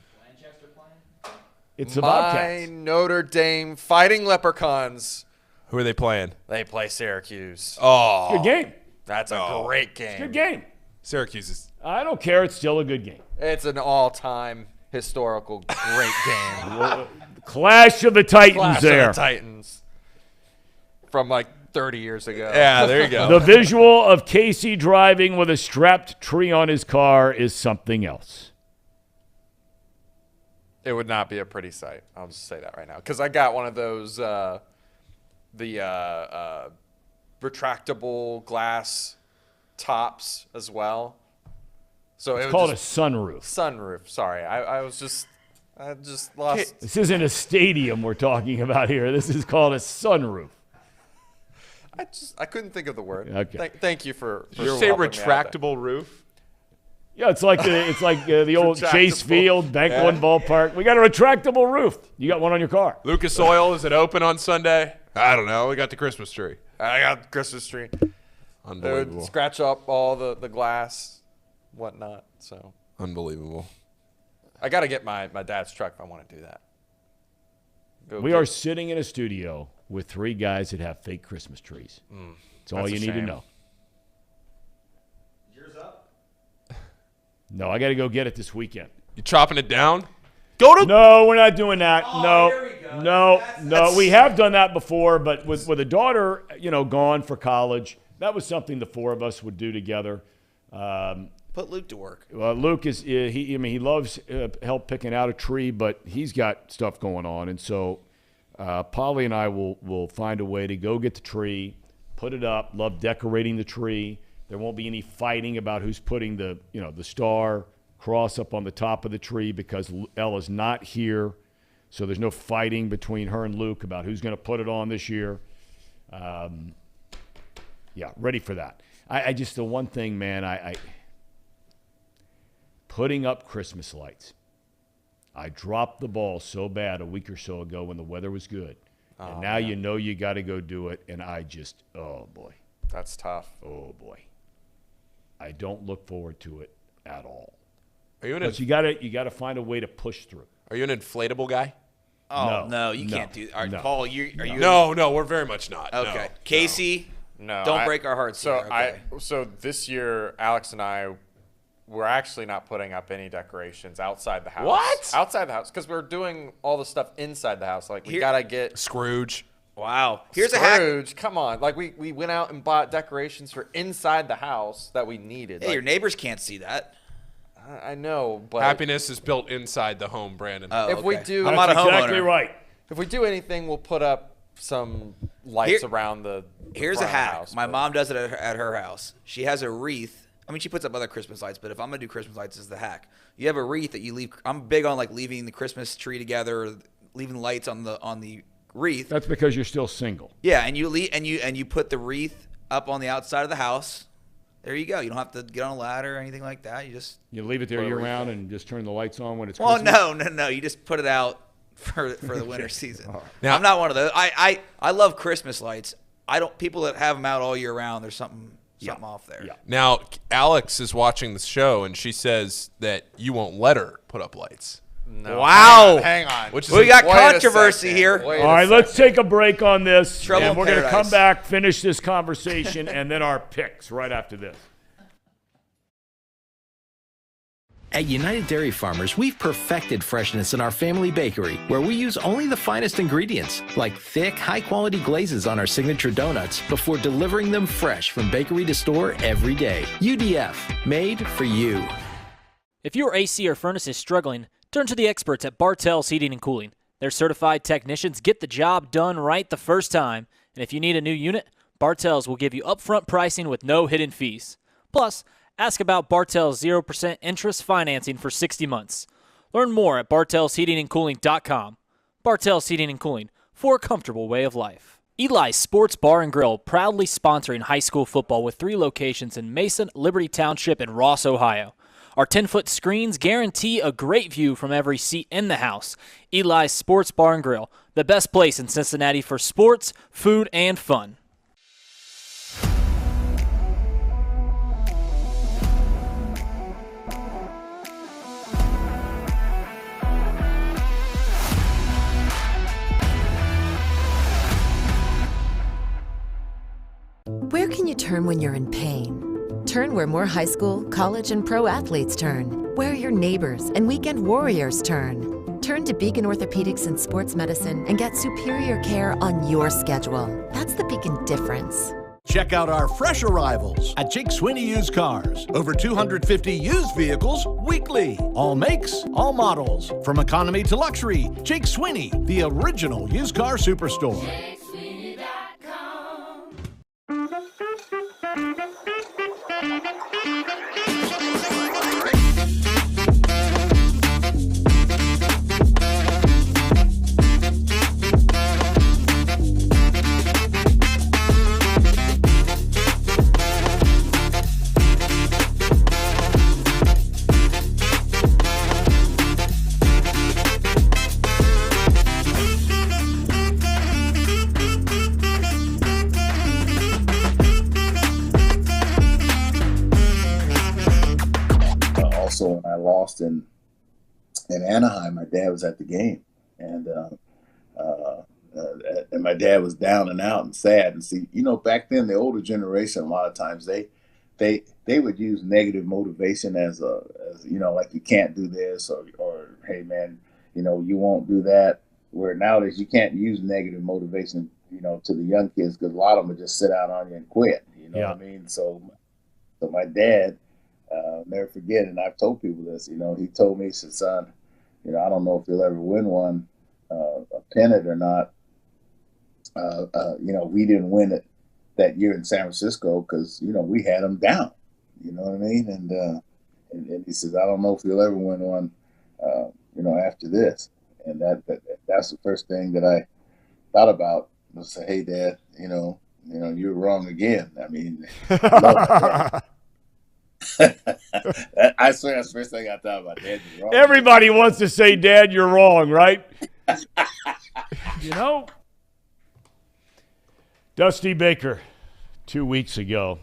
It's the Bobcats. My Notre Dame Fighting Leprechauns. Who are they playing? They play Syracuse. Oh. Good game. That's a great game. It's a good game. Syracuse is. I don't care. It's still a good game. It's an all-time historical great game. Clash of the Titans Clash there. of the Titans. From like 30 years ago. Yeah, there you go. The visual of Casey driving with a strapped tree on his car is something else. It would not be a pretty sight. I'll just say that right now. Because I got one of those, retractable glass tops as well. So It's called a sunroof. Sunroof. Sorry. I just lost. This isn't a stadium we're talking about here. This is called a sunroof. I couldn't think of the word. Okay. Thank you for Did you say helping me out there. retractable roof? Yeah, it's like the old Chase Field, Bank One Ballpark. We got a retractable roof. You got one on your car. Lucas Oil, is it open on Sunday? I don't know. We got the Christmas tree. I got the Christmas tree. Unbelievable. They would scratch up all the glass, whatnot. So Unbelievable. I got to get my dad's truck if I want to do that. We are sitting in a studio with three guys that have fake Christmas trees. That's all That's you a need to shame. know. Yours up? No, I got to go get it this weekend. You chopping it down? Go to. No, we're not doing that. No, here we go. no, That's- no. We have done that before, but with a daughter, gone for college, that was something the four of us would do together. Put Luke to work. Luke is he loves help picking out a tree, but he's got stuff going on, and so Polly and I will find a way to go get the tree, put it up. Love decorating the tree. There won't be any fighting about who's putting the star cross up on the top of the tree because Ella's not here, so there's no fighting between her and Luke about who's going to put it on this year. Yeah, ready for that. I just the one thing, man, I putting up Christmas lights. I dropped the ball so bad a week or so ago when the weather was good. And now you got to go do it. And I just, oh, boy. That's tough. Oh, boy. I don't look forward to it at all. Are you But you gotta find a way to push through. Are you an inflatable guy? Oh, no, you can't do that. All right, no. Paul, are you? No, we're very much not. Okay. No. Casey, No, don't break our hearts. So here, okay. so this year, Alex and I, we're actually not putting up any decorations outside the house. What? Outside the house, because we're doing all the stuff inside the house. Like we gotta get Scrooge. Wow. Here's a hack. Scrooge. Come on, like we went out and bought decorations for inside the house that we needed. Hey, Like, your neighbors can't see that. I know, but Happiness is built inside the home, Brandon. Oh, if we okay. do, I'm not a That's homeowner. exactly right. if we do anything, we'll put up some lights around the. Here's a front of the hack. house, My but- mom does it at her house. She has a wreath. I mean, she puts up other Christmas lights, but if I'm gonna do Christmas lights, this is the hack. You have a wreath that you leave. I'm big on like leaving the Christmas tree together, leaving lights on the wreath. That's because you're still single. Yeah, and you put the wreath up on the outside of the house. There you go. You don't have to get on a ladder or anything like that. You just You leave it there Put a year wreath round and just turn the lights on when it's well, Christmas. no. You just put it out for the winter season. Now- I'm not one of those. I love Christmas lights. I don't. People that have them out all year round. There's something off there. Yeah. Now, Alex is watching the show, and she says that you won't let her put up lights. No, Wow. Hang on. Which is We got Wait a controversy second. here. Wait All a right, let's second. take a break on this, Trouble and in we're going to paradise. come back, finish this conversation, and then our picks right after this. At United Dairy Farmers, we've perfected freshness in our family bakery, where we use only the finest ingredients, like thick, high-quality glazes on our signature donuts, before delivering them fresh from bakery to store every day. UDF, made for you. If your AC or furnace is struggling, turn to the experts at Bartell's Heating and Cooling. Their certified technicians get the job done right the first time. And if you need a new unit, Bartell's will give you upfront pricing with no hidden fees. Plus, ask about Bartell's 0% interest financing for 60 months. Learn more at bartellsheatingandcooling.com. Bartell's Heating and Cooling, for a comfortable way of life. Eli's Sports Bar and Grill, proudly sponsoring high school football with 3 locations in Mason, Liberty Township, and Ross, Ohio. Our 10-foot screens guarantee a great view from every seat in the house. Eli's Sports Bar and Grill, the best place in Cincinnati for sports, food, and fun. Where can you turn when you're in pain? Turn where more high school, college, and pro athletes turn. Where your neighbors and weekend warriors turn. Turn to Beacon Orthopedics and Sports Medicine and get superior care on your schedule. That's the Beacon difference. Check out our fresh arrivals at Jake Swinney Used Cars. Over 250 used vehicles weekly. All makes, all models. From economy to luxury, Jake Swinney, the original used car superstore. When I lost in Anaheim, my dad was at the game, and my dad was down and out and sad. And see, back then the older generation, a lot of times they would use negative motivation as like you can't do this or hey man, you won't do that. Where nowadays you can't use negative motivation, to the young kids, because a lot of them would just sit out on you and quit. You know what I mean? So my dad. Never forget, and I've told people this, he told me, he said, son, I don't know if you'll ever win one, a pennant or not. We didn't win it that year in San Francisco because, we had them down, you know what I mean? And he says, I don't know if you'll ever win one, after this. And that's the first thing that I thought about was say, hey, Dad, you're wrong again. I mean, I swear that's the first thing I thought about. Dad, you're wrong. Everybody wants to say, Dad, you're wrong, right? Dusty Baker, 2 weeks ago.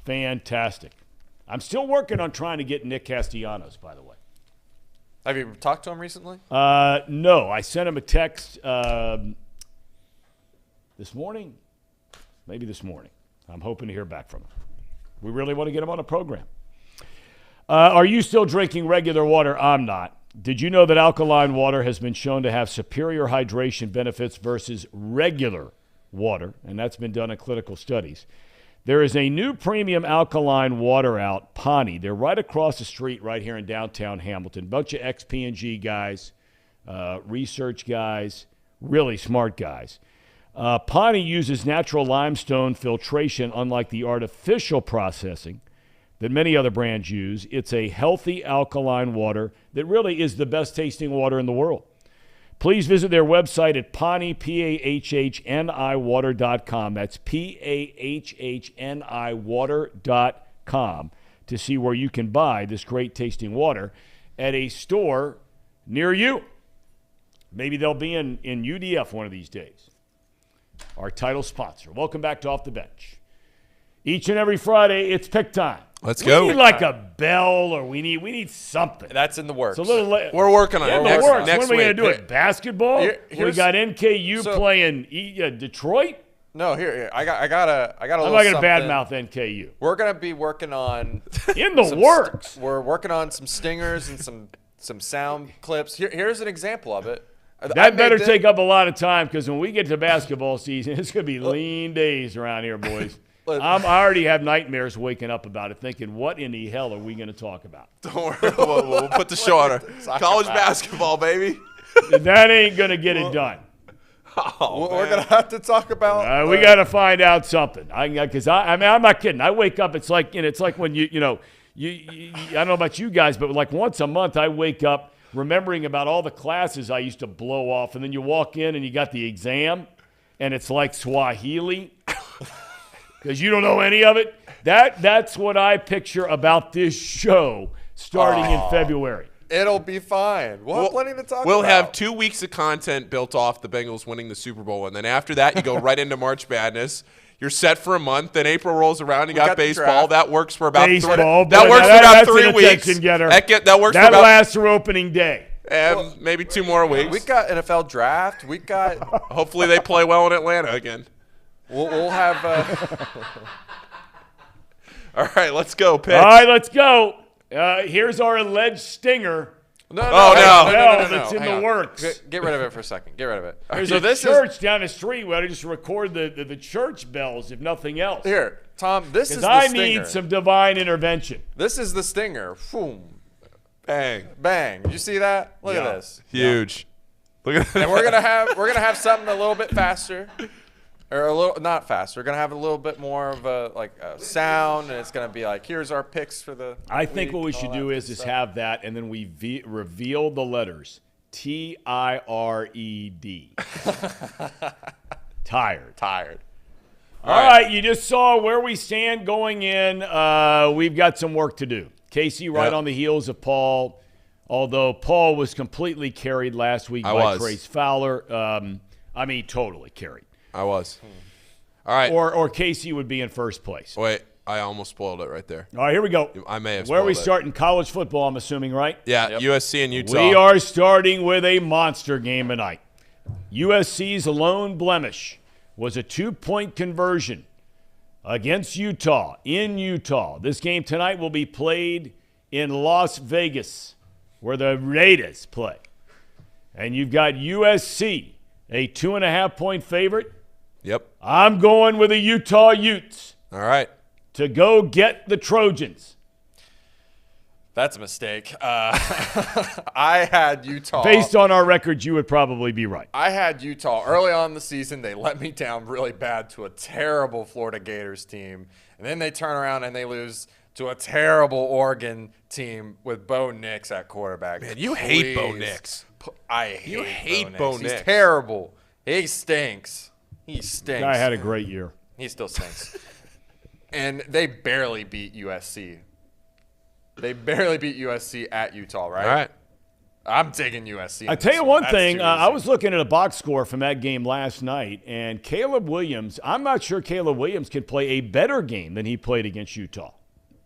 Fantastic. I'm still working on trying to get Nick Castellanos, by the way. Have you talked to him recently? No. I sent him a text this morning. Maybe this morning. I'm hoping to hear back from him. We really want to get him on a program. Are you still drinking regular water? I'm not. Did you know that alkaline water has been shown to have superior hydration benefits versus regular water? And that's been done in clinical studies. There is a new premium alkaline water out, Pawnee. They're right across the street right here in downtown Hamilton. Bunch of ex-P&G guys, research guys, really smart guys. Pawnee uses natural limestone filtration, unlike the artificial processing that many other brands use. It's a healthy alkaline water that really is the best tasting water in the world. Please visit their website at Pawnee, P-A-H-H-N-I water.com. That's P-A-H-H-N-I water.com to see where you can buy this great tasting water at a store near you. Maybe they'll be in UDF one of these days. Our title sponsor. Welcome back to Off the Bench. Each and every Friday, it's pick time. Let's go. We need like a bell, or we need something. That's in the works. It's a little late. We're working on it. Next when are we going to do week. it? Basketball? We got NKU playing Detroit? No, here I got a little. I'm not going to something. badmouth NKU. We're going to be working on in the works. We're working on some stingers and some sound clips. Here's an example of it. That better take up a lot of time, because when we get to basketball season, it's going to be lean days around here, boys. I already have nightmares waking up about it, thinking, what in the hell are we going to talk about? Don't worry. We'll put the show on her. College basketball, baby. That ain't going to get it done. We're going to have to talk about We got to find out something. Because I mean, I'm not kidding. I wake up, it's like when you I don't know about you guys, but like once a month I wake up remembering about all the classes I used to blow off, and then you walk in and you got the exam, and it's like Swahili because you don't know any of it. That's what I picture about this show starting in February. It'll be fine. We'll have plenty to talk about. We'll have 2 weeks of content built off the Bengals winning the Super Bowl, and then after that, you go right into March Madness. You're set for a month. Then April rolls around. You got baseball. That works for about baseball. That works for about 3 weeks. That works. That lasts through opening day. And maybe 2 more weeks. We got NFL draft. We got. Hopefully they play well in Atlanta again. We'll have. All right, let's go. Picks. All right, let's go. Here's our alleged stinger. No. It's in the works. Get rid of it for a second. Get rid of it. There's a church down the street. We ought to just record the church bells, if nothing else. Here, Tom, this is the I stinger. need some divine intervention. This is the stinger. Boom. Bang. Bang. You see that? Look at this. Huge. Look at that. And we're gonna have something a little bit faster. Or a little, not faster. We're gonna have a little bit more of a sound, and it's gonna be like, here's our picks for the. I think what we should do is have that, and then we reveal the letters TIRED. Tired. All right, you just saw where we stand going in. We've got some work to do. Casey, right on the heels of Paul. Although Paul was completely carried last week by Trace Fowler. Totally carried. I was. All right. Or Casey would be in first place. Wait, I almost spoiled it right there. All right, here we go. I may have spoiled it. Where are we starting? College football, I'm assuming, right? Yeah, USC and Utah. We are starting with a monster game tonight. USC's lone blemish was a 2-point conversion against Utah in Utah. This game tonight will be played in Las Vegas, where the Raiders play. And you've got USC, a 2.5-point favorite. Yep. I'm going with the Utah Utes. All right. To go get the Trojans. That's a mistake. I had Utah. Based on our records, you would probably be right. I had Utah early on in the season. They let me down really bad to a terrible Florida Gators team. And then they turn around and they lose to a terrible Oregon team with Bo Nix at quarterback. Man, you hate Bo Nix. I hate Bo Nix. He's terrible. He stinks. He stinks. Guy had a great year. He still stinks. And they barely beat USC. They barely beat USC at Utah, right? All right. I'm taking USC. I tell you one thing. I was looking at a box score from that game last night, and Caleb Williams, I'm not sure Caleb Williams can play a better game than he played against Utah.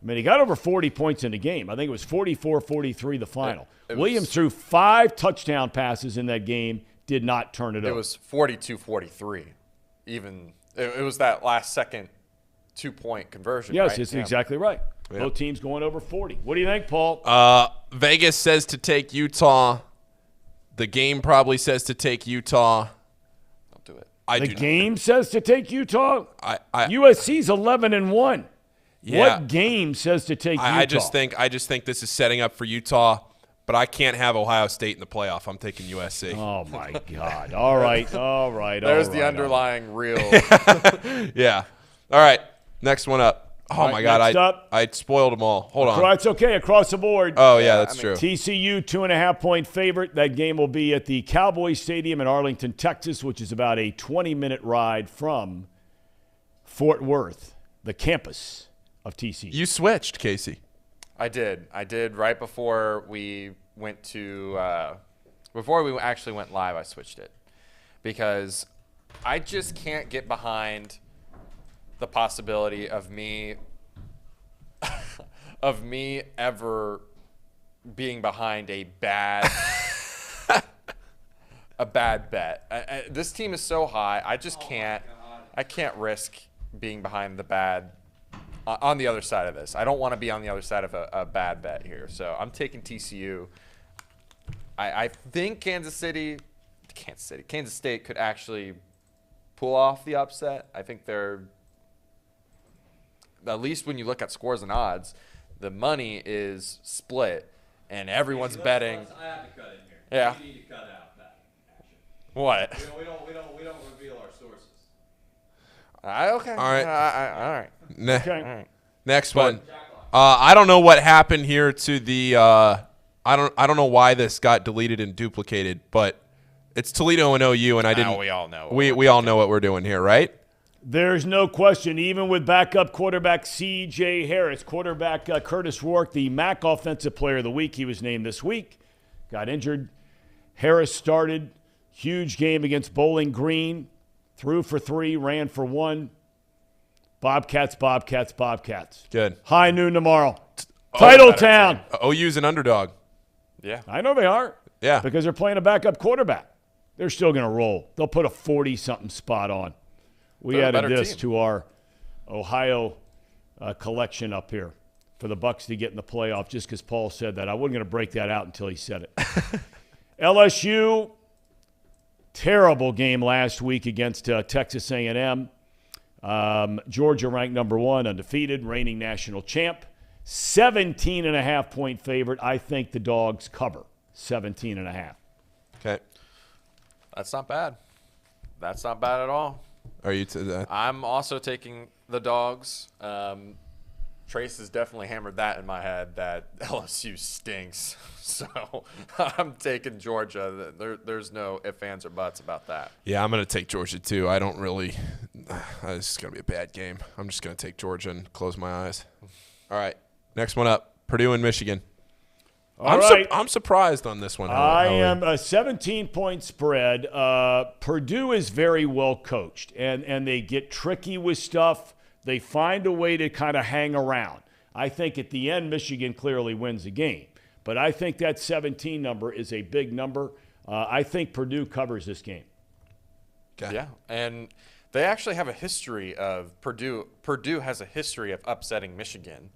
I mean, he got over 40 points in the game. I think it was 44-43 the final. Williams threw 5 touchdown passes in that game, did not turn it over. It was 42-43. Even it was that last second 2-point conversion. Yes, right? it's exactly right. Yep. Both teams going over 40. What do you think, Paul? Vegas says to take Utah. The game probably says to take Utah. Don't do it. The game says to take Utah? USC's 11-1. Yeah. What game says to take Utah? I just think this is setting up for Utah, but I can't have Ohio State in the playoff. I'm taking USC. Oh, my God. All right. There's the underlying real. Yeah. All right. Next one up. Oh, my God. I spoiled them all. Hold on. It's okay. Across the board. Oh, yeah, that's true. TCU, 2.5-point favorite. That game will be at the Cowboys Stadium in Arlington, Texas, which is about a 20-minute ride from Fort Worth, the campus of TCU. You switched, Casey. I did right before we went to before we actually went live. I switched it because I just can't get behind the possibility of me ever being behind a bad bet. This team is so high. I just can't. I can't risk being behind the bad. On the other side of this, I don't want to be on the other side of a bad bet here. So I'm taking TCU. I think Kansas State could actually pull off the upset. I think they're, at least when you look at scores and odds, the money is split, and everyone's betting. I have to cut in here. Yeah. You need to cut out that. What? We don't reveal our sources. Okay. All right. All right. Okay. All right. Next one. I don't know what happened here to the. I don't know why this got deleted and duplicated, but it's Toledo and OU, and I didn't. We all know. We all know what we're doing here, right? There's no question, even with backup quarterback C.J. Harris, quarterback Curtis Rourke, the MAC Offensive Player of the Week, he was named this week, got injured. Harris started, huge game against Bowling Green, threw for 3, ran for 1. Bobcats. Good. High noon tomorrow. Titletown. OU's an underdog. Yeah. I know they are. Yeah. Because they're playing a backup quarterback. They're still going to roll. They'll put a 40-something spot on. We They're a added better this team. to our Ohio collection up here for the Bucks to get in the playoff just because Paul said that. I wasn't going to break that out until he said it. LSU, terrible game last week against Texas A&M. Georgia ranked number 1, undefeated, reigning national champ. 17.5-point favorite. I think the Dogs cover 17.5. Okay. That's not bad. That's not bad at all. Are you? I'm also taking the Dogs. Trace has definitely hammered that in my head that LSU stinks. So I'm taking Georgia. There's no ifs, ands, or buts about that. Yeah, I'm going to take Georgia too. I don't really. This is going to be a bad game. I'm just going to take Georgia and close my eyes. All right. Next one up. Purdue and Michigan. I'm surprised on this one. I am a 17-point spread. Purdue is very well coached, and they get tricky with stuff. They find a way to kind of hang around. I think at the end, Michigan clearly wins the game. But I think that 17 number is a big number. I think Purdue covers this game. Okay. Yeah, and they actually have a history of Purdue. Purdue has a history of upsetting Michigan.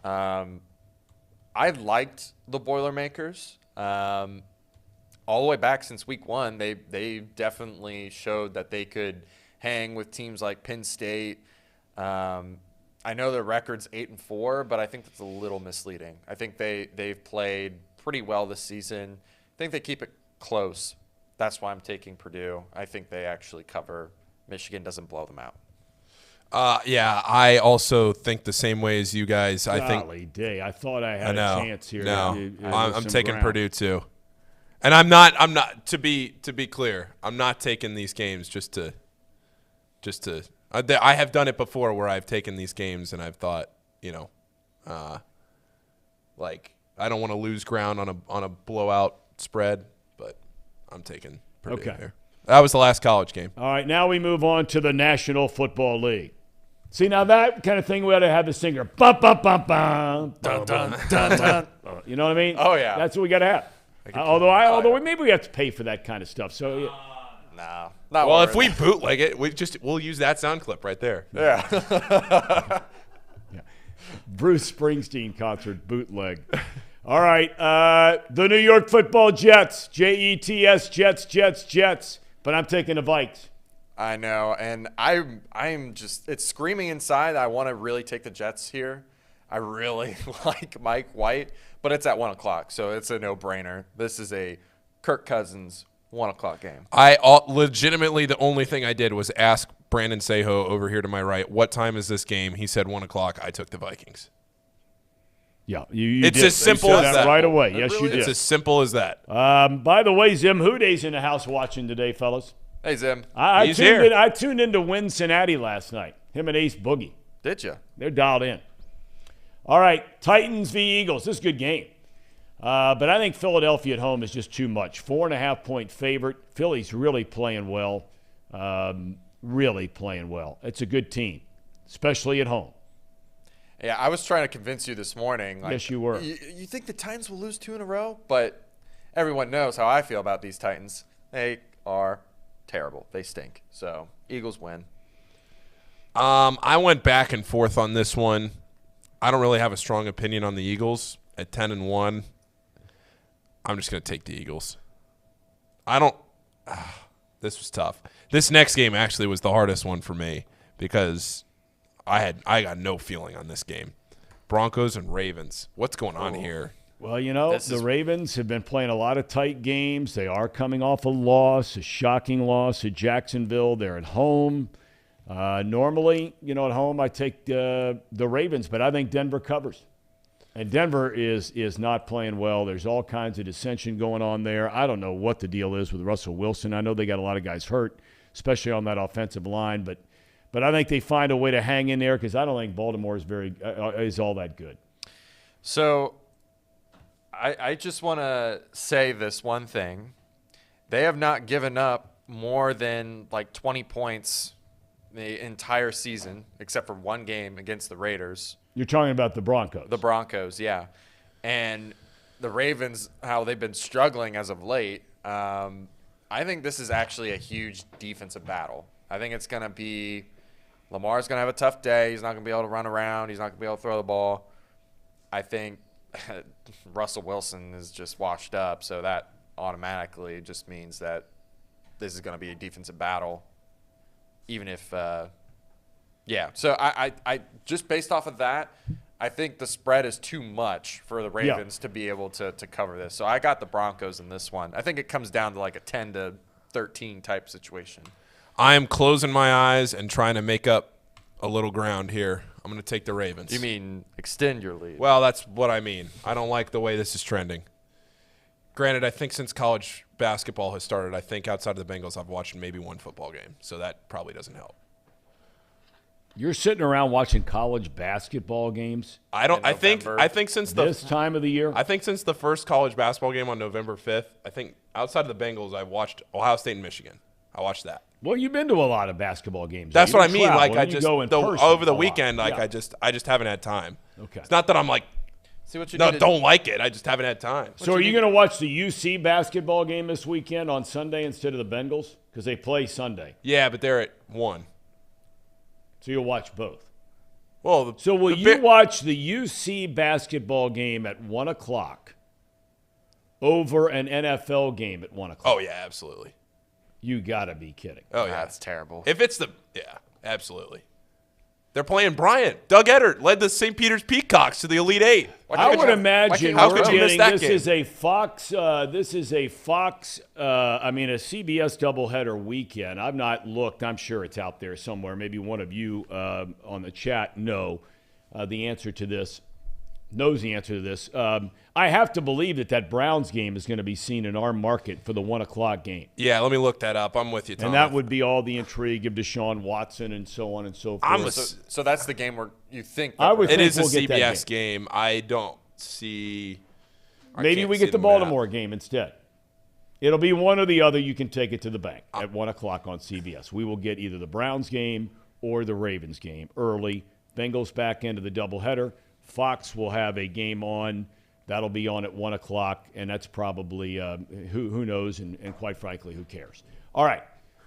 I liked the Boilermakers all the way back since week 1. They definitely showed that they could hang with teams like Penn State. I know their record's 8-4, but I think that's a little misleading. I think they've played pretty well this season. I think they keep it close. That's why I'm taking Purdue. I think they actually cover. Michigan doesn't blow them out. Yeah, I also think the same way as you guys. I think. Day, I thought I had a chance here. No, I'm taking Purdue too, and I'm not. To be clear, I'm not taking these games just to. I have done it before where I've taken these games and I've thought, like I don't want to lose ground on a blowout spread, but I'm taking Purdue here. That was the last college game. All right, now we move on to the National Football League. See, now that kind of thing, we ought to have the singer. Bum, bum, bum, bum, dun, dun, dun, dun. You know what I mean? Oh, yeah. That's what we got to have. Although maybe we have to pay for that kind of stuff. So, no. Well, if we bootleg it, we'll use that sound clip right there. Yeah. Yeah. Bruce Springsteen concert bootleg. All right. The New York Football Jets. Jets, Jets. But I'm taking the Vikes. I know, and I'm just, it's screaming inside. I want to really take the Jets here. I really like Mike White, but it's at 1 o'clock, so it's a no-brainer. This is a Kirk Cousins 1 o'clock game. I legitimately, the only thing I did was ask Brandon Seho over here to my right, what time is this game? He said 1 o'clock. I took the Vikings. Yeah, you it's did. as simple as that. Right away. Yes, you did. It's as simple as that. By the way, Zim Huday's in the house watching today, fellas. Hey, Zim. I tuned in to win Cincinnati last night. Him and Ace Boogie. Did you? They're dialed in. All right, Titans v. Eagles. This is a good game. But I think Philadelphia at home is just too much. 4.5-point favorite. Philly's really playing well. Really playing well. It's a good team, especially at home. Yeah, I was trying to convince you this morning. Yes, you were. You think the Titans will lose 2 in a row? But everyone knows how I feel about these Titans. They are terrible. They stink. So, Eagles win. I went back and forth on this one. I don't really have a strong opinion on the Eagles at 10-1. I'm just going to take the Eagles. This was tough. This next game actually was the hardest one for me because I got no feeling on this game. Broncos and Ravens. What's going on here? Well, the Ravens have been playing a lot of tight games. They are coming off a shocking loss at Jacksonville. They're at home. Normally, at home I take the Ravens, but I think Denver covers. And Denver is not playing well. There's all kinds of dissension going on there. I don't know what the deal is with Russell Wilson. I know they got a lot of guys hurt, especially on that offensive line, but I think they find a way to hang in there because I don't think Baltimore is all that good. So I just want to say this one thing. They have not given up more than like 20 points the entire season, except for one game against the Raiders. You're talking about the Broncos. The Broncos, yeah. And the Ravens, how they've been struggling as of late, I think this is actually a huge defensive battle. I think it's going to be Lamar's going to have a tough day. He's not going to be able to run around. He's not going to be able to throw the ball. I think Russell Wilson is just washed up, so that automatically just means that this is going to be a defensive battle, even if So I just based off of that, I think the spread is too much for the Ravens to be able to cover this. So I got the Broncos in this one. I think it comes down to like a 10-13 type situation. I am closing my eyes and trying to make up a little ground here. I'm going to take the Ravens. You mean extend your lead? Well, that's what I mean. I don't like the way this is trending. Granted, I think since college basketball has started, I think outside of the Bengals, I've watched maybe one football game. So that probably doesn't help. You're sitting around watching college basketball games? I think since this time of the year? I think since the first college basketball game on November 5th, I think outside of the Bengals, I've watched Ohio State and Michigan. I watched that. Well, you've been to a lot of basketball games. That's what I mean. Travel, like I just over the weekend, like yeah. I just haven't had time. Okay. It's not that I'm like don't like it. I just haven't had time. So are you going to watch the UC basketball game this weekend on Sunday instead of the Bengals? Because they play Sunday. Yeah, but they're at 1. So you'll watch both. Well, so will you watch the UC basketball game at 1 o'clock over an NFL game at 1 o'clock? Oh yeah, absolutely. You got to be kidding. Oh yeah, that's terrible. If it's absolutely. They're playing Bryant. Doug Eddard led the St. Peter's Peacocks to the Elite Eight. I would imagine how could you miss that this game? is a Fox. a CBS doubleheader weekend. I've not looked. I'm sure it's out there somewhere. Maybe one of you on the chat knows the answer to this. I have to believe that Browns game is going to be seen in our market for the 1 o'clock game. Yeah, let me look that up. I'm with you, Tom. And that would be all the intrigue of Deshaun Watson and so on and so forth. So that's the game where you think it is a CBS game. I don't see. Maybe we get the Baltimore game instead. It'll be one or the other. You can take it to the bank at 1 o'clock on CBS. We will get either the Browns game or the Ravens game early. Bengals back into the doubleheader. Fox will have a game on. That'll be on at 1 o'clock, and that's probably who knows, and quite frankly, who cares? All right.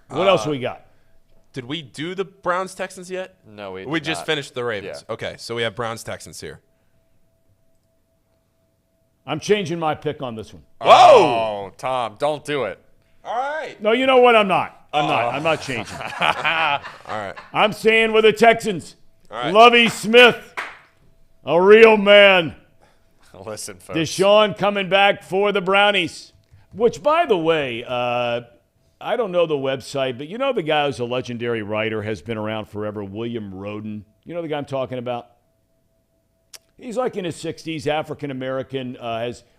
What else we got? Did we do the Browns-Texans yet? No, we just not. Finished the Ravens. Yeah. Okay, so we have Browns-Texans here. I'm changing my pick on this one. Whoa! Oh, Tom, don't do it. All right. No, you know what? I'm not. I'm not changing. All right. I'm staying with the Texans. All right. Lovie Smith, a real man. Listen, folks. Deshaun coming back for the Brownies, which, by the way, I don't know the website, but you know the guy who's a legendary writer, has been around forever, William Roden. You know the guy I'm talking about? He's like in his 60s, African-American,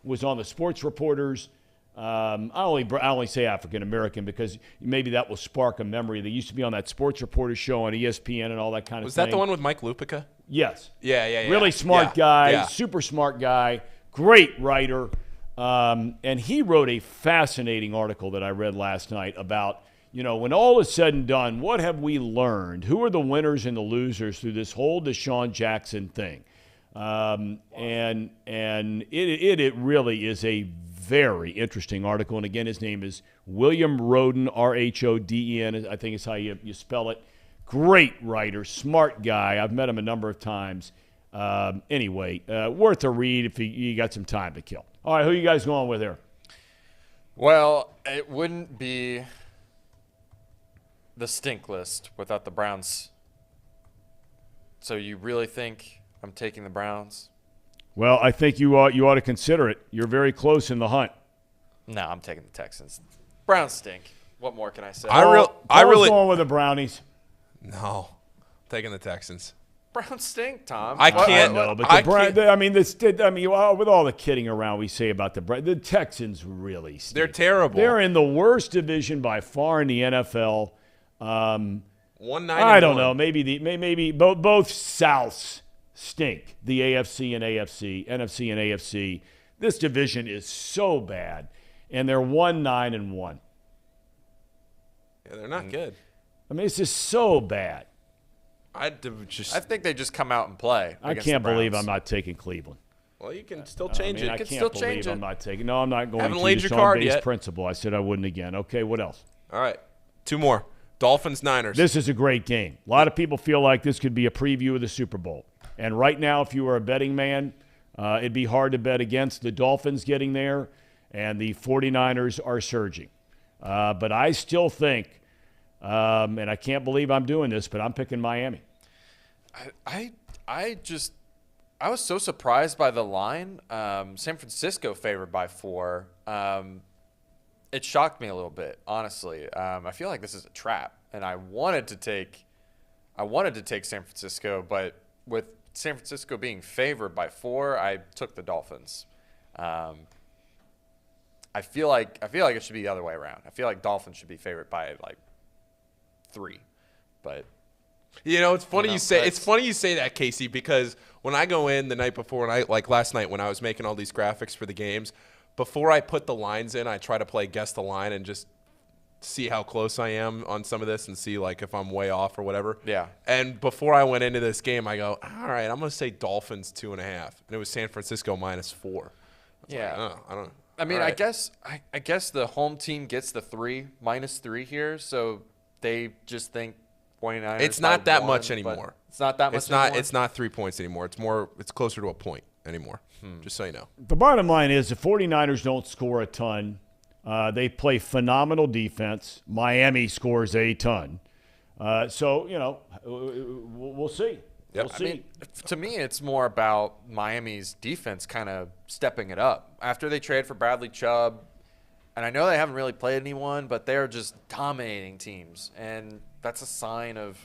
was on the Sports Reporters. I only say African-American because maybe that will spark a memory. They used to be on that Sports Reporter show on ESPN and all that kind of thing. Was that the one with Mike Lupica? Yes. Yeah. Really smart guy, super smart guy, great writer. And he wrote a fascinating article that I read last night about, when all is said and done, what have we learned? Who are the winners and the losers through this whole Deshaun Jackson thing? And it really is a very interesting article. And again, his name is William Roden, Rhoden, I think is how you spell it. Great writer, smart guy. I've met him a number of times. Anyway, worth a read if you got some time to kill. All right, who you guys going with here? Well, it wouldn't be the stink list without the Browns. So you really think I'm taking the Browns? Well, I think you ought to consider it. You're very close in the hunt. No, I'm taking the Texans. Browns stink. What more can I say? I really going with the Brownies. No, I'm taking the Texans. Browns stink, Tom. I can't. No, but with all the kidding around we say about the Texans really stink. They're terrible. They're in the worst division by far in the NFL. 1-9. I don't know. Maybe both Souths stink. The NFC and NFC, NFC and AFC. This division is so bad, and they're 1-9-1. Yeah, they're not good. I mean, it's just so bad. I think they just come out and play. I can't believe I'm not taking Cleveland. Well, you can still change it. I can't believe I'm not taking. No, I'm not going Haven't to. laid your card yet. Principle. I said I wouldn't again. Okay, what else? All right, 2 more. Dolphins, Niners. This is a great game. A lot of people feel like this could be a preview of the Super Bowl. And right now, if you were a betting man, it'd be hard to bet against the Dolphins getting there, and the 49ers are surging. But I still think, and I can't believe I'm doing this, but I'm picking Miami. I was so surprised by the line. San Francisco favored by 4. It shocked me a little bit, honestly. I feel like this is a trap, and I wanted to take San Francisco, but with San Francisco being favored by 4, I took the Dolphins. I feel like it should be the other way around. I feel like Dolphins should be favored by like 3, but. You know, it's funny you say that, Casey, because when I go in the night before, and like last night when I was making all these graphics for the games, before I put the lines in, I try to play guess the line and just see how close I am on some of this and see like if I'm way off or whatever. Yeah. And before I went into this game, I go, all right, I'm going to say Dolphins 2.5, and it was San Francisco -4. Yeah. Like, oh, I don't. I mean, right. I guess the home team gets the -3 here, so they just think 49ers. It's not that much anymore. It's not that much anymore? It's not 3 points anymore. It's closer to a point anymore. Just so you know. The bottom line is the 49ers don't score a ton. They play phenomenal defense. Miami scores a ton. So, you know, we'll see. Yep. We'll see. I mean, to me, it's more about Miami's defense kind of stepping it up. After they trade for Bradley Chubb, and I know they haven't really played anyone, but they're just dominating teams. And that's a sign of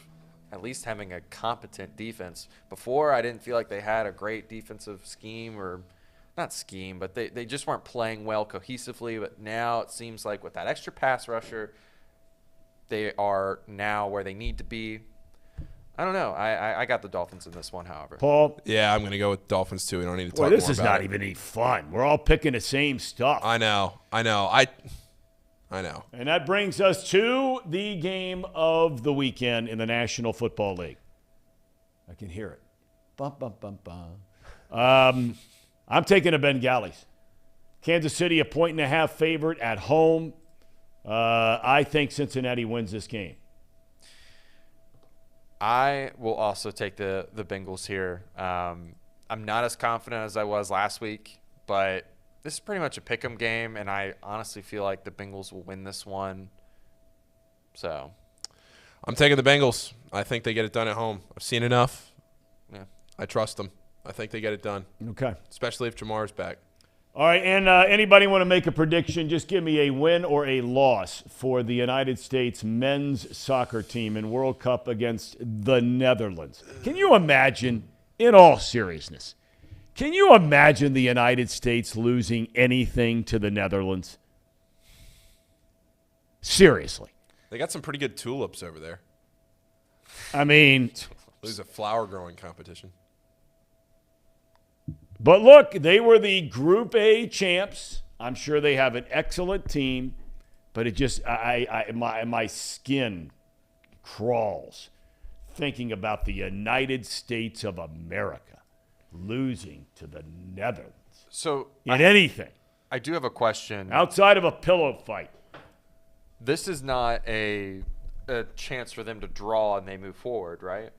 at least having a competent defense. Before, I didn't feel like they had a great defensive scheme, or not scheme, but they just weren't playing well cohesively. But now it seems like with that extra pass rusher, they are now where they need to be. I don't know. I got the Dolphins in this one, however. Paul? Yeah, I'm going to go with Dolphins too. We don't need to talk Boy, more this is about not it. even any fun. We're all picking the same stuff. I know. I know. And that brings us to the game of the weekend in the National Football League. I can hear it. Bum, bum, bum, bum. I'm taking the Bengalis. Kansas City, a 1.5 favorite at home. I think Cincinnati wins this game. I will also take the Bengals here. I'm not as confident as I was last week, but this is pretty much a pick'em game, and I honestly feel like the Bengals will win this one. So, I'm taking the Bengals. I think they get it done at home. I've seen enough. Yeah, I trust them. I think they get it done. Okay. Especially if Jamar's back. All right, and anybody want to make a prediction? Just give me a win or a loss for the United States men's soccer team in World Cup against the Netherlands. Can you imagine, in all seriousness, can you imagine the United States losing anything to the Netherlands? Seriously. They got some pretty good tulips over there. I mean, Lose a flower growing competition. But look, they were the Group A champs. I'm sure they have an excellent team, but it just my skin crawls thinking about the United States of America losing to the Netherlands. So anything. I do have a question. Outside of a pillow fight. This is not a chance for them to draw and they move forward, right?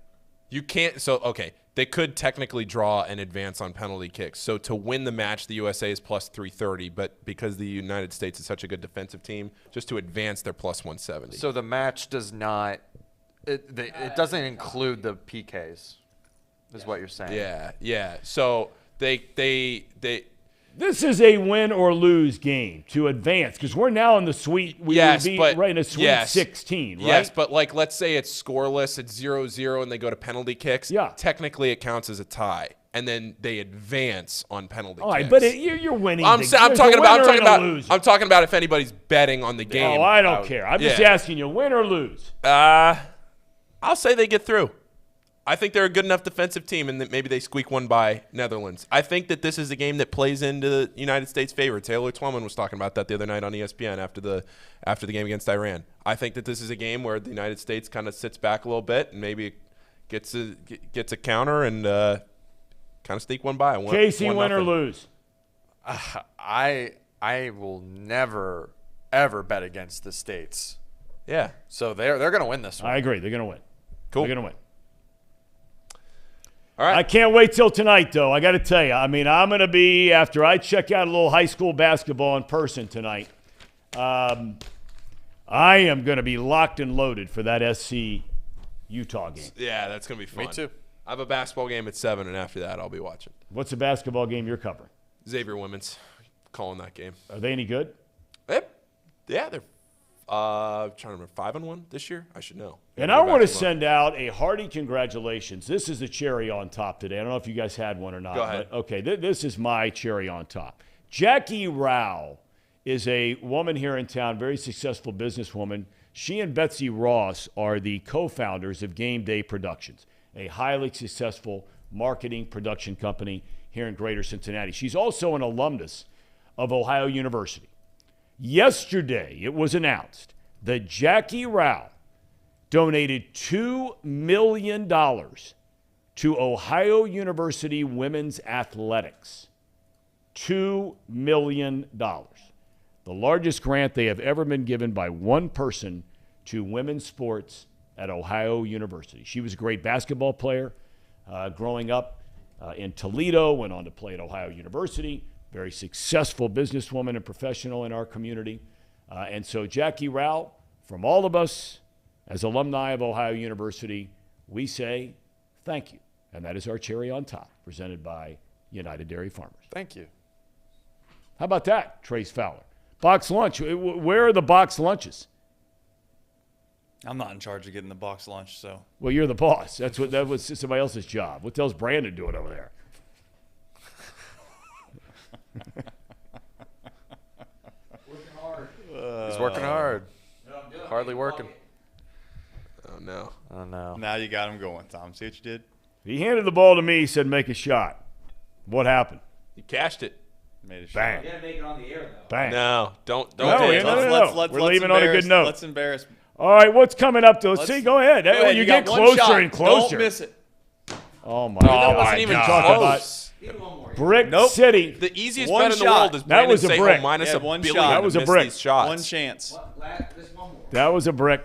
You can't. So, okay. They could technically draw and advance on penalty kicks. So to win the match, the USA is plus 330. But because the United States is such a good defensive team, just to advance, they're plus 170. So the match does not it doesn't include the PKs, is what you're saying. Yeah. So They This is a win or lose game to advance because we're now in the Sweet. We would be right in a Sweet 16, right? Yes, but like let's say it's scoreless, it's 0-0, and they go to penalty kicks. Yeah. Technically, it counts as a tie, and then they advance on penalty. All right, kicks. but you're winning. I'm talking about if anybody's betting on the game. Oh, I don't care. I'm just asking you, win or lose. I'll say they get through. I think they're a good enough defensive team, and that maybe they squeak one by Netherlands. I think that this is a game that plays into the United States' favor. Taylor Twellman was talking about that the other night on ESPN after the game against Iran. I think that this is a game where the United States kind of sits back a little bit and maybe gets a counter and kind of sneak one by. Casey, win or lose? I will never ever bet against the States. Yeah. So they're going to win this one. I agree. They're going to win. Cool. They're going to win. All right. I can't wait till tonight, though. I got to tell you. I mean, I'm going to be, after I check out a little high school basketball in person tonight, I am going to be locked and loaded for that SC Utah game. Yeah, that's going to be fun. Me too. I have a basketball game at 7, and after that I'll be watching. What's the basketball game you're covering? Xavier Women's. Calling that game. Are they any good? Yeah, they're trying to remember 5-1 this year. I should know. And I want to send out a hearty congratulations. This is the cherry on top today. I don't know if you guys had one or not. Go ahead. But okay, this is my cherry on top. Jackie Rao is a woman here in town, very successful businesswoman. She and Betsy Ross are the co-founders of Game Day Productions, a highly successful marketing production company here in Greater Cincinnati. She's also an alumnus of Ohio University. Yesterday, it was announced that Jackie Rao donated $2 million to Ohio University Women's Athletics. $2 million. The largest grant they have ever been given by one person to women's sports at Ohio University. She was a great basketball player growing up in Toledo, went on to play at Ohio University. Very successful businesswoman and professional in our community. And so Jackie Rao, from all of us as alumni of Ohio University, we say thank you. And that is our cherry on top, presented by United Dairy Farmers. Thank you. How about that, Trace Fowler? Box lunch. Where are the box lunches? I'm not in charge of getting the box lunch, so. Well, you're the boss. That was somebody else's job. What the hell's Brandon doing over there? Working hard. He's working hard. Hardly working. Oh, no. Oh, no. Now you got him going, Tom. See what you did? He handed the ball to me, said make a shot. What happened? You cashed it. Made a shot. Bang. You gotta make it on the air, though. Bang. No, don't. No, Let's we're leaving on a good note. Let's embarrass. All right, what's coming up? Let's see. Go ahead. Hey, you get closer and closer. Don't miss it. Oh, my That God. wasn't even Talk close. about Brick City. The easiest One bet in the shot. world is That Brandon was a say, brick. oh, minus Yeah, a one billion shot. That was to a miss brick. these shots. One chance. Just one more. That was a brick.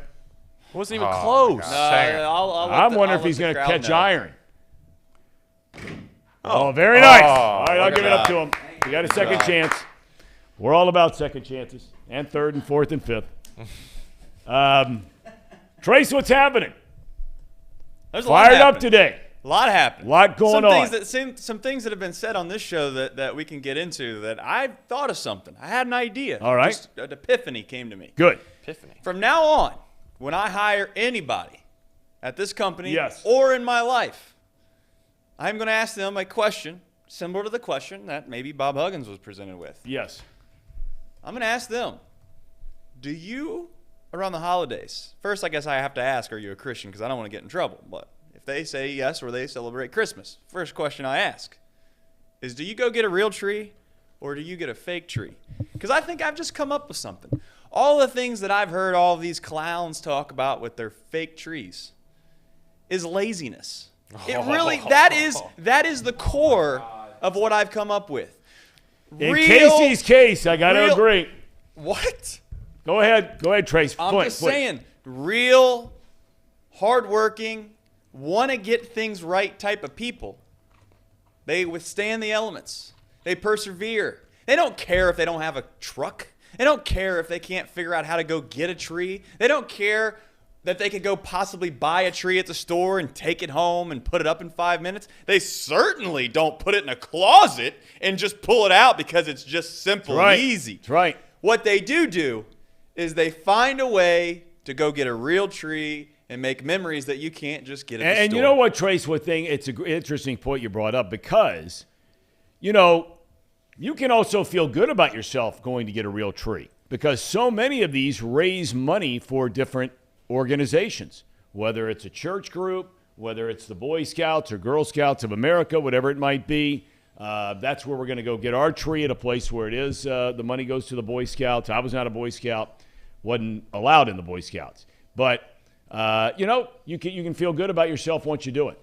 It wasn't even close. I'm wondering if he's going to catch iron. Oh, very nice. All right, I'll give it up to him. We got a second chance. We're all about second chances and third and fourth and fifth. Trace, what's happening? There's a lot Fired up happening. today. A lot happened. A lot going on. Some things that have been said on this show that we can get into that I thought of something. I had an idea. All right. Just an epiphany came to me. Good. Epiphany. From now on, when I hire anybody at this company Yes. or in my life, I'm going to ask them a question similar to the question that maybe Bob Huggins was presented with. Yes. I'm going to ask them, do you, around the holidays, first I guess I have to ask, are you a Christian? Because I don't want to get in trouble. But if they say yes or they celebrate Christmas, first question I ask is, do you go get a real tree or do you get a fake tree? Because I think I've just come up with something. All the things that I've heard all these clowns talk about with their fake trees is laziness. It really, that is the core of what I've come up with. In Casey's case, I got to agree. What? Go ahead, Trace. I'm just saying, real, hardworking, want to get things right type of people. They withstand the elements. They persevere. They don't care if they don't have a truck. They don't care if they can't figure out how to go get a tree. They don't care that they could go possibly buy a tree at the store and take it home and put it up in 5 minutes. They certainly don't put it in a closet and just pull it out because it's just simple and easy. That's right. What they do is they find a way to go get a real tree and make memories that you can't just get at the store. And you know what, Trace, one thing, it's an interesting point you brought up because, you know, you can also feel good about yourself going to get a real tree because so many of these raise money for different organizations, whether it's a church group, whether it's the Boy Scouts or Girl Scouts of America, whatever it might be. That's where we're going to go get our tree at a place where it is. The money goes to the Boy Scouts. I was not a Boy Scout, wasn't allowed in the Boy Scouts. But, you know, you can feel good about yourself once you do it.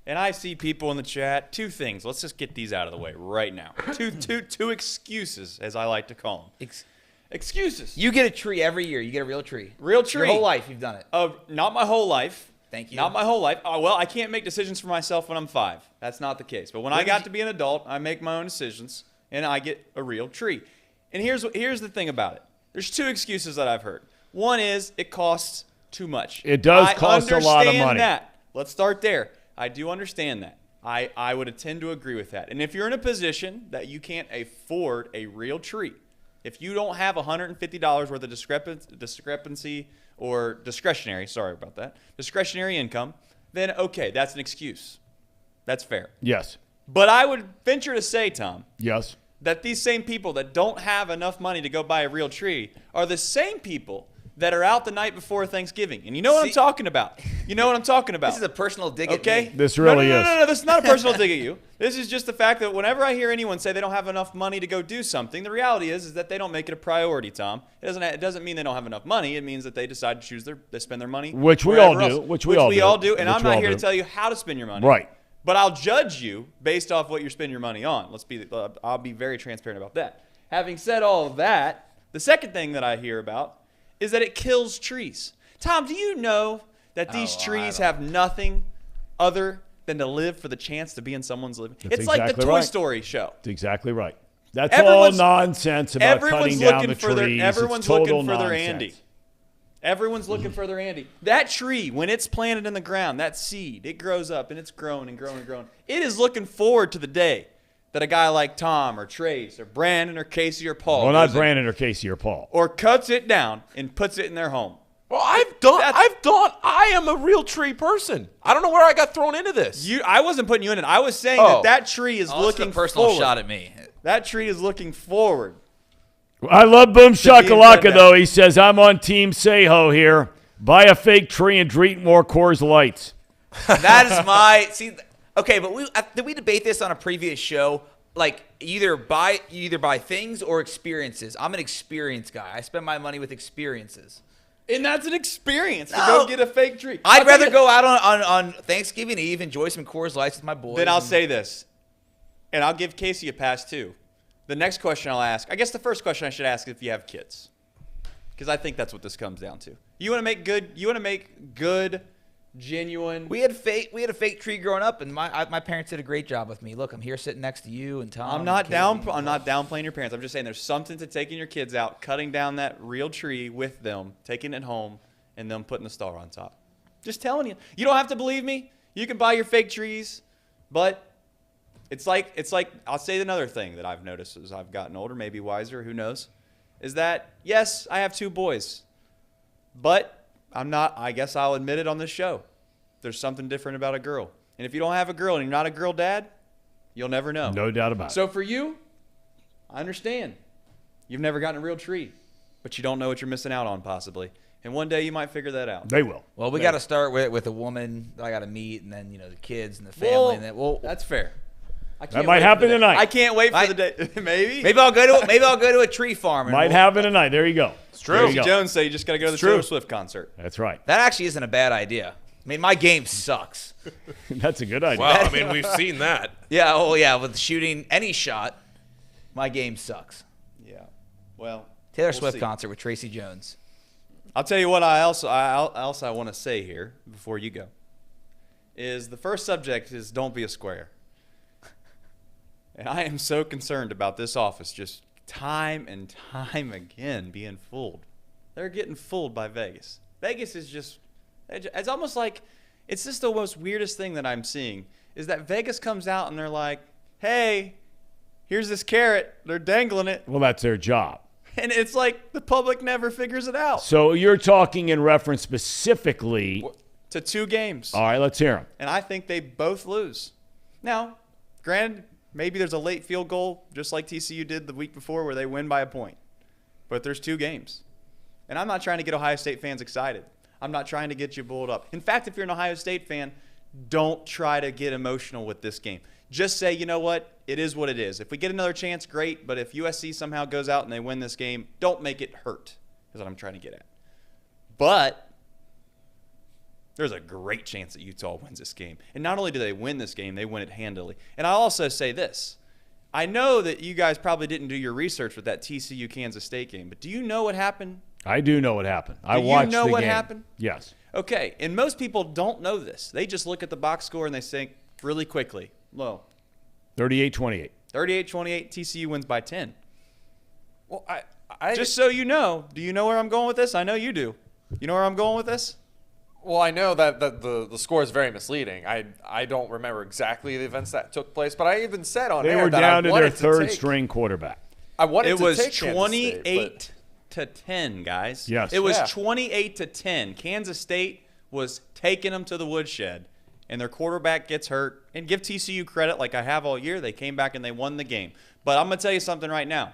And I see people in the chat. Two things. Let's just get these out of the way right now. Two excuses, as I like to call them. Excuses. You get a tree every year. You get a real tree. Real tree. Your whole life you've done it. Not my whole life. Thank you. Not my whole life. Well, I can't make decisions for myself when I'm 5. That's not the case. But when I got to be an adult, I make my own decisions, and I get a real tree. And here's the thing about it. There's 2 excuses that I've heard. One is it costs too much. It does cost a lot of money. I understand that. Let's start there. I do understand that. I would tend to agree with that. And if you're in a position that you can't afford a real tree, if you don't have $150 worth of discrepancy or discretionary, sorry about that, discretionary income, then okay, that's an excuse. That's fair. Yes. But I would venture to say, Tom, yes, that these same people that don't have enough money to go buy a real tree are the same people that are out the night before Thanksgiving. And you know what I'm talking about. You know what I'm talking about. This is a personal dig at me. This really is. No, this is not a personal dig at you. This is just the fact that whenever I hear anyone say they don't have enough money to go do something, the reality is that they don't make it a priority, Tom. It doesn't mean they don't have enough money. It means that they decide to they spend their money which we all else. do. Which we all do. And I'm not here to tell you how to spend your money. Right. But I'll judge you based off what you're spending your money on. I'll be very transparent about that. Having said all of that, the second thing that I hear about is that it kills trees. Tom, do you know that these trees have nothing other than to live for the chance to be in someone's living? It's like the Toy Story show. That's exactly right. That's all nonsense about cutting down the trees. Everyone's looking for their Andy. Everyone's looking for their Andy. That tree, when it's planted in the ground, that seed, it grows up and it's growing and growing and growing. It is looking forward to the day that a guy like Tom or Trace or Brandon or Casey or Paul. Well, not Brandon or Casey or Paul. Or cuts it down and puts it in their home. Well, I am a real tree person. I don't know where I got thrown into this. I wasn't putting you in it. I was saying that tree is looking forward. Personal shot at me. That tree is looking forward. I love Boom Shakalaka, though. He says, I'm on Team Seho here. Buy a fake tree and drink more Coors Lights. That is my – see – okay, but did we debate this on a previous show? Like, you either buy things or experiences. I'm an experience guy. I spend my money with experiences. And that's an experience to go get a fake tree. I'd rather go out on Thanksgiving Eve, enjoy some Coors Lights with my boys. Then I'll say this, and I'll give Casey a pass too. The next question I'll ask, I guess the first question I should ask if you have kids, because I think that's what this comes down to. You want to make good, genuine. We had a fake tree growing up, and my parents did a great job with me. Look, I'm here sitting next to you and Tom. I'm not downplaying your parents. I'm just saying there's something to taking your kids out, cutting down that real tree with them, taking it home, and them putting the star on top. Just telling you. You don't have to believe me. You can buy your fake trees, but it's like I'll say another thing that I've noticed as I've gotten older, maybe wiser, who knows, is that yes, I have 2 boys, but I'm not, I guess I'll admit it on this show. There's something different about a girl. And if you don't have a girl and you're not a girl dad, you'll never know. No doubt about it. So for you, I understand. You've never gotten a real tree, but you don't know what you're missing out on possibly. And one day you might figure that out. They will. Well, we got to start with a woman that I got to meet, and then, the kids and the family. That's fair. That might happen tonight. I can't wait for the day. Maybe I'll go to a tree farm. Might happen tonight. There you go. It's true. Jones say you just got to go to the Taylor Swift concert. That's right. That actually isn't a bad idea. I mean, my game sucks. That's a good idea. Wow, I mean, we've seen that. Yeah, oh yeah, with shooting any shot, my game sucks. Yeah. Well, Taylor Swift concert with Tracy Jones. I'll tell you what I want to say here before you go. Is the first subject is don't be a square. And I am so concerned about this office just time and time again being fooled. They're getting fooled by Vegas. Vegas is just It's almost like it's just the most weirdest thing that I'm seeing is that Vegas comes out and they're like, hey, here's this carrot. They're dangling it. Well, that's their job. And it's like the public never figures it out. So you're talking in reference specifically to 2 games. All right, let's hear them. And I think they both lose. Now, granted, maybe there's a late field goal, just like TCU did the week before, where they win by a point. But there's 2 games. And I'm not trying to get Ohio State fans excited. I'm not trying to get you bulled up. In fact, if you're an Ohio State fan, don't try to get emotional with this game. Just say, you know what? It is what it is. If we get another chance, great. But if USC somehow goes out and they win this game, don't make it hurt, is what I'm trying to get at. But there's a great chance that Utah wins this game. And not only do they win this game, they win it handily. And I'll also say this. I know that you guys probably didn't do your research with that TCU-Kansas State game, but do you know what happened? I do know what happened. I Do watched the game. you know what happened? Yes. Okay, and most people don't know this. They just look at the box score and they think really quickly, 38-28. 38-28, TCU wins by 10. Well, I just so you know, do you know where I'm going with this? I know you do. You know where I'm going with this? Well, I know that the score is very misleading. I don't remember exactly the events that took place, but I even said on They air were that down I to wanted their to third-string quarterback. I wanted it to was take Kansas State, 28 to 10, guys. Yes. It was Yeah. 28 to 10. Kansas State was taking them to the woodshed, and their quarterback gets hurt. And give TCU credit, like I have all year. They came back and they won the game. But I'm going to tell you something right now.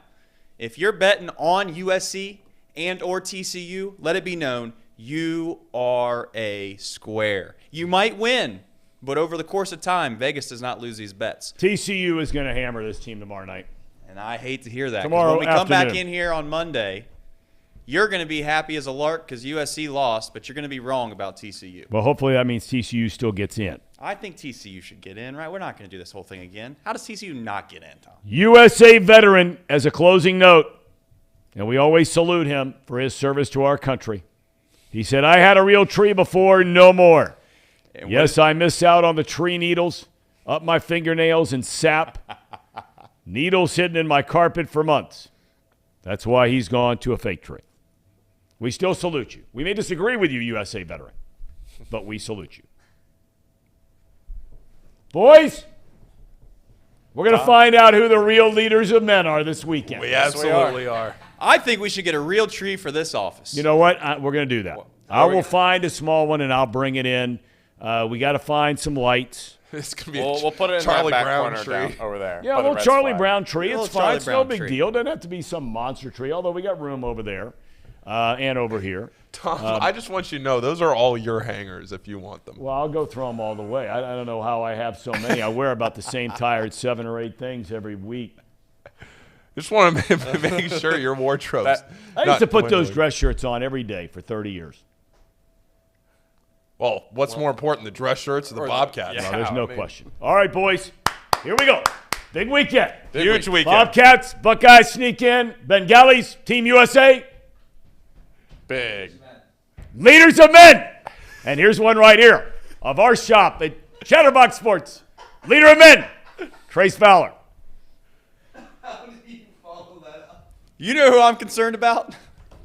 If you're betting on USC and or TCU, let it be known you are a square. You might win, but over the course of time, Vegas does not lose these bets. TCU is going to hammer this team tomorrow night. And I hate to hear that. 'Cause Tomorrow when we come back afternoon. in here on Monday, you're going to be happy as a lark because USC lost, but you're going to be wrong about TCU. Well, hopefully that means TCU still gets in. I think TCU should get in, right? We're not going to do this whole thing again. How does TCU not get in, Tom? USA veteran, as a closing note, and we always salute him for his service to our country. He said, I had a real tree before, no more. Yes, I miss out on the tree needles, up my fingernails and sap. Needles hidden in my carpet for months. That's why he's gone to a fake tree. We still salute you. We may disagree with you, USA veteran, but we salute you. Boys, we're going to find out who the real leaders of men are this weekend. We absolutely are. I think we should get a real tree for this office. You know what? We're going to do that. I will find a small one, and I'll bring it in. We got to find some lights. It's going to be We'll put it in Charlie that back Brown corner tree. down over there. Yeah, by a the little Reds Charlie flag. Brown tree. It's fine. Charlie It's no Brown big tree. deal. It doesn't have to be some monster tree, although we got room over there and over here. Tom, I just want you to know those are all your hangers if you want them. Well, I'll go throw them all the way. I don't know how I have so many. I wear about the same tired 7 or 8 things every week. Just want to make sure your wardrobe's I used not to put those dwindling. dress shirts on every day for 30 years. Well, what's more important, the dress shirts or the Bobcats? No, there's no question. All right, boys. Here we go. Big weekend. Huge weekend. Bobcats, Buckeyes sneak in. Bengalis, Team USA. Big. Leaders of men. And here's one right here of our shop at Chatterbox Sports. Leader of men, Trace Fowler. You know who I'm concerned about?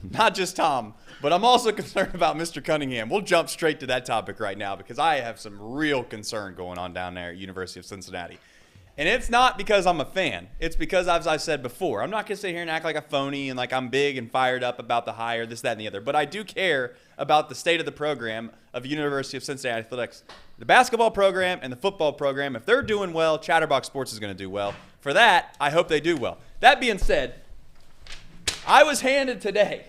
Not just Tom, but I'm also concerned about Mr. Cunningham. We'll jump straight to that topic right now because I have some real concern going on down there at University of Cincinnati. And it's not because I'm a fan. It's because, as I said before, I'm not going to sit here and act like a phony and like I'm big and fired up about the hire, this, that, and the other. But I do care about the state of the program of University of Cincinnati Athletics. The basketball program and the football program, if they're doing well, Chatterbox Sports is going to do well. For that, I hope they do well. That being said, I was handed today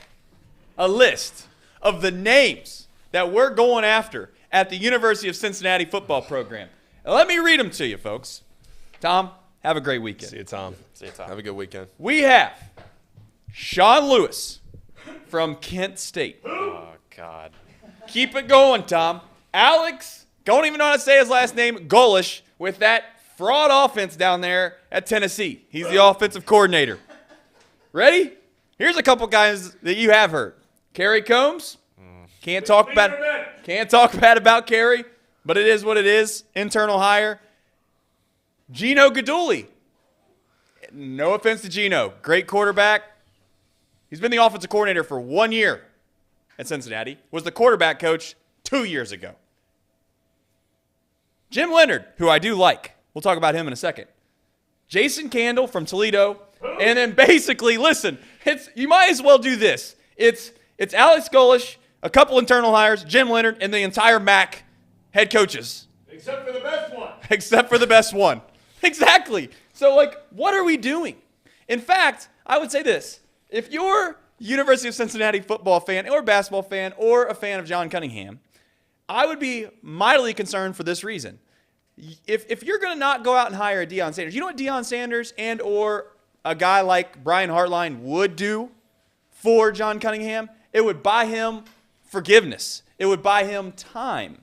a list of the names that we're going after at the University of Cincinnati football program. Now, let me read them to you, folks. Tom, have a great weekend. See you, Tom. Have a good weekend. We have Sean Lewis from Kent State. Oh, God. Keep it going, Tom. Alex, don't even know how to say his last name, Golish, with that fraud offense down there at Tennessee. He's the offensive coordinator. Ready? Here's a couple guys that you have heard. Kerry Combs. Can't talk bad about Kerry, but it is what it is. Internal hire. Gino Gaduli. No offense to Gino. Great quarterback. He's been the offensive coordinator for 1 year at Cincinnati. Was the quarterback coach 2 years ago. Jim Leonard, who I do like. We'll talk about him in a second. Jason Candle from Toledo. And then basically, listen, you might as well do this. It's Alex Golish, a couple internal hires, Jim Leonard, and the entire MAC head coaches. Except for the best one. Except for the best one. Exactly. So, what are we doing? In fact, I would say this. If you're University of Cincinnati football fan or basketball fan or a fan of John Cunningham, I would be mightily concerned for this reason. If you're going to not go out and hire a Deion Sanders, you know what Deion Sanders and or a guy like Brian Hartline would do for John Cunningham? It would buy him forgiveness. It would buy him time.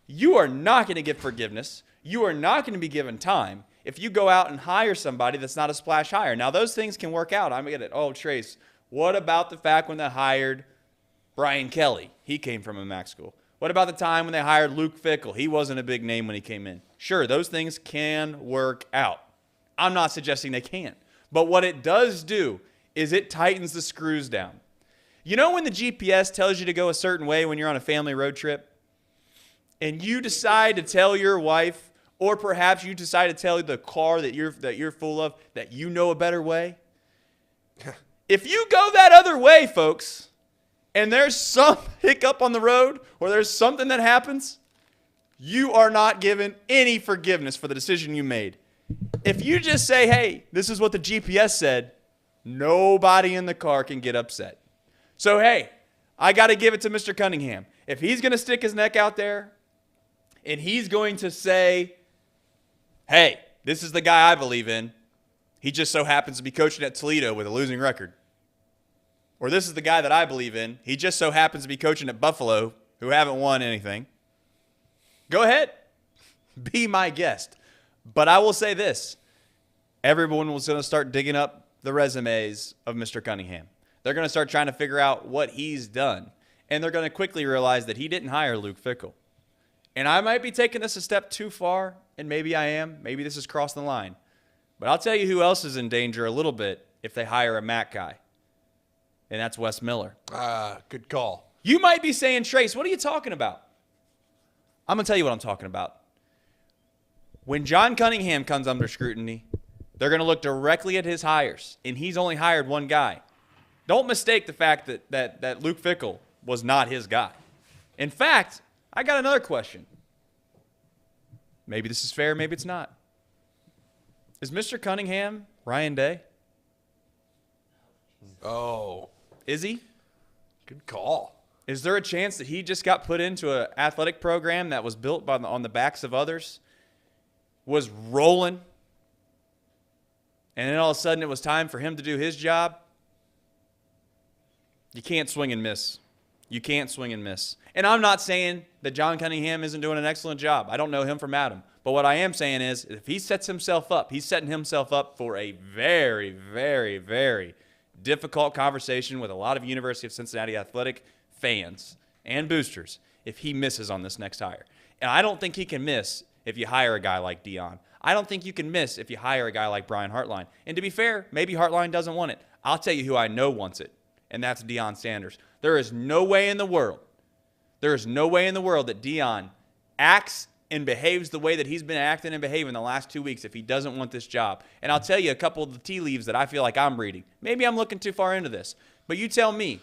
You are not going to get forgiveness. You are not going to be given time if you go out and hire somebody that's not a splash hire. Now, those things can work out. I'm going to get it. Oh, Trace, what about the fact when they hired Brian Kelly? He came from a MAC school. What about the time when they hired Luke Fickell? He wasn't a big name when he came in. Sure, those things can work out. I'm not suggesting they can't. But what it does do is it tightens the screws down. You know when the GPS tells you to go a certain way when you're on a family road trip? And you decide to tell your wife, or perhaps you decide to tell the car that you're full of that you know a better way? If you go that other way, folks, and there's some hiccup on the road or there's something that happens, you are not given any forgiveness for the decision you made. If you just say, hey, this is what the GPS said, nobody in the car can get upset. So, hey, I got to give it to Mr. Cunningham. If he's going to stick his neck out there and he's going to say, hey, this is the guy I believe in, he just so happens to be coaching at Toledo with a losing record. Or this is the guy that I believe in. He just so happens to be coaching at Buffalo, who haven't won anything. Go ahead. Be my guest. But I will say this. Everyone was going to start digging up the resumes of Mr. Cunningham. They're going to start trying to figure out what he's done. And they're going to quickly realize that he didn't hire Luke Fickell. And I might be taking this a step too far, and maybe I am. Maybe this is crossing the line. But I'll tell you who else is in danger a little bit if they hire a MAC guy. And that's Wes Miller. Good call. You might be saying, Trace, what are you talking about? I'm going to tell you what I'm talking about. When John Cunningham comes under scrutiny, they're going to look directly at his hires, and he's only hired one guy. Don't mistake the fact that Luke Fickell was not his guy. In fact, I got another question. Maybe this is fair, maybe it's not. Is Mr. Cunningham Ryan Day? Oh. Is he? Good call. Is there a chance that he just got put into an athletic program that was built on the backs of others, was rolling, and then all of a sudden it was time for him to do his job? You can't swing and miss. You can't swing and miss. And I'm not saying that John Cunningham isn't doing an excellent job. I don't know him from Adam. But what I am saying is if he sets himself up, he's setting himself up for a very, very, very difficult conversation with a lot of University of Cincinnati athletic fans and boosters if he misses on this next hire. And I don't think he can miss if you hire a guy like Deion. I don't think you can miss if you hire a guy like Brian Hartline. And to be fair, maybe Hartline doesn't want it. I'll tell you who I know wants it, and that's Deion Sanders. There is no way in the world that Deion acts and behaves the way that he's been acting and behaving the last 2 weeks if he doesn't want this job. And I'll tell you a couple of the tea leaves that I feel like I'm reading. Maybe I'm looking too far into this. But you tell me,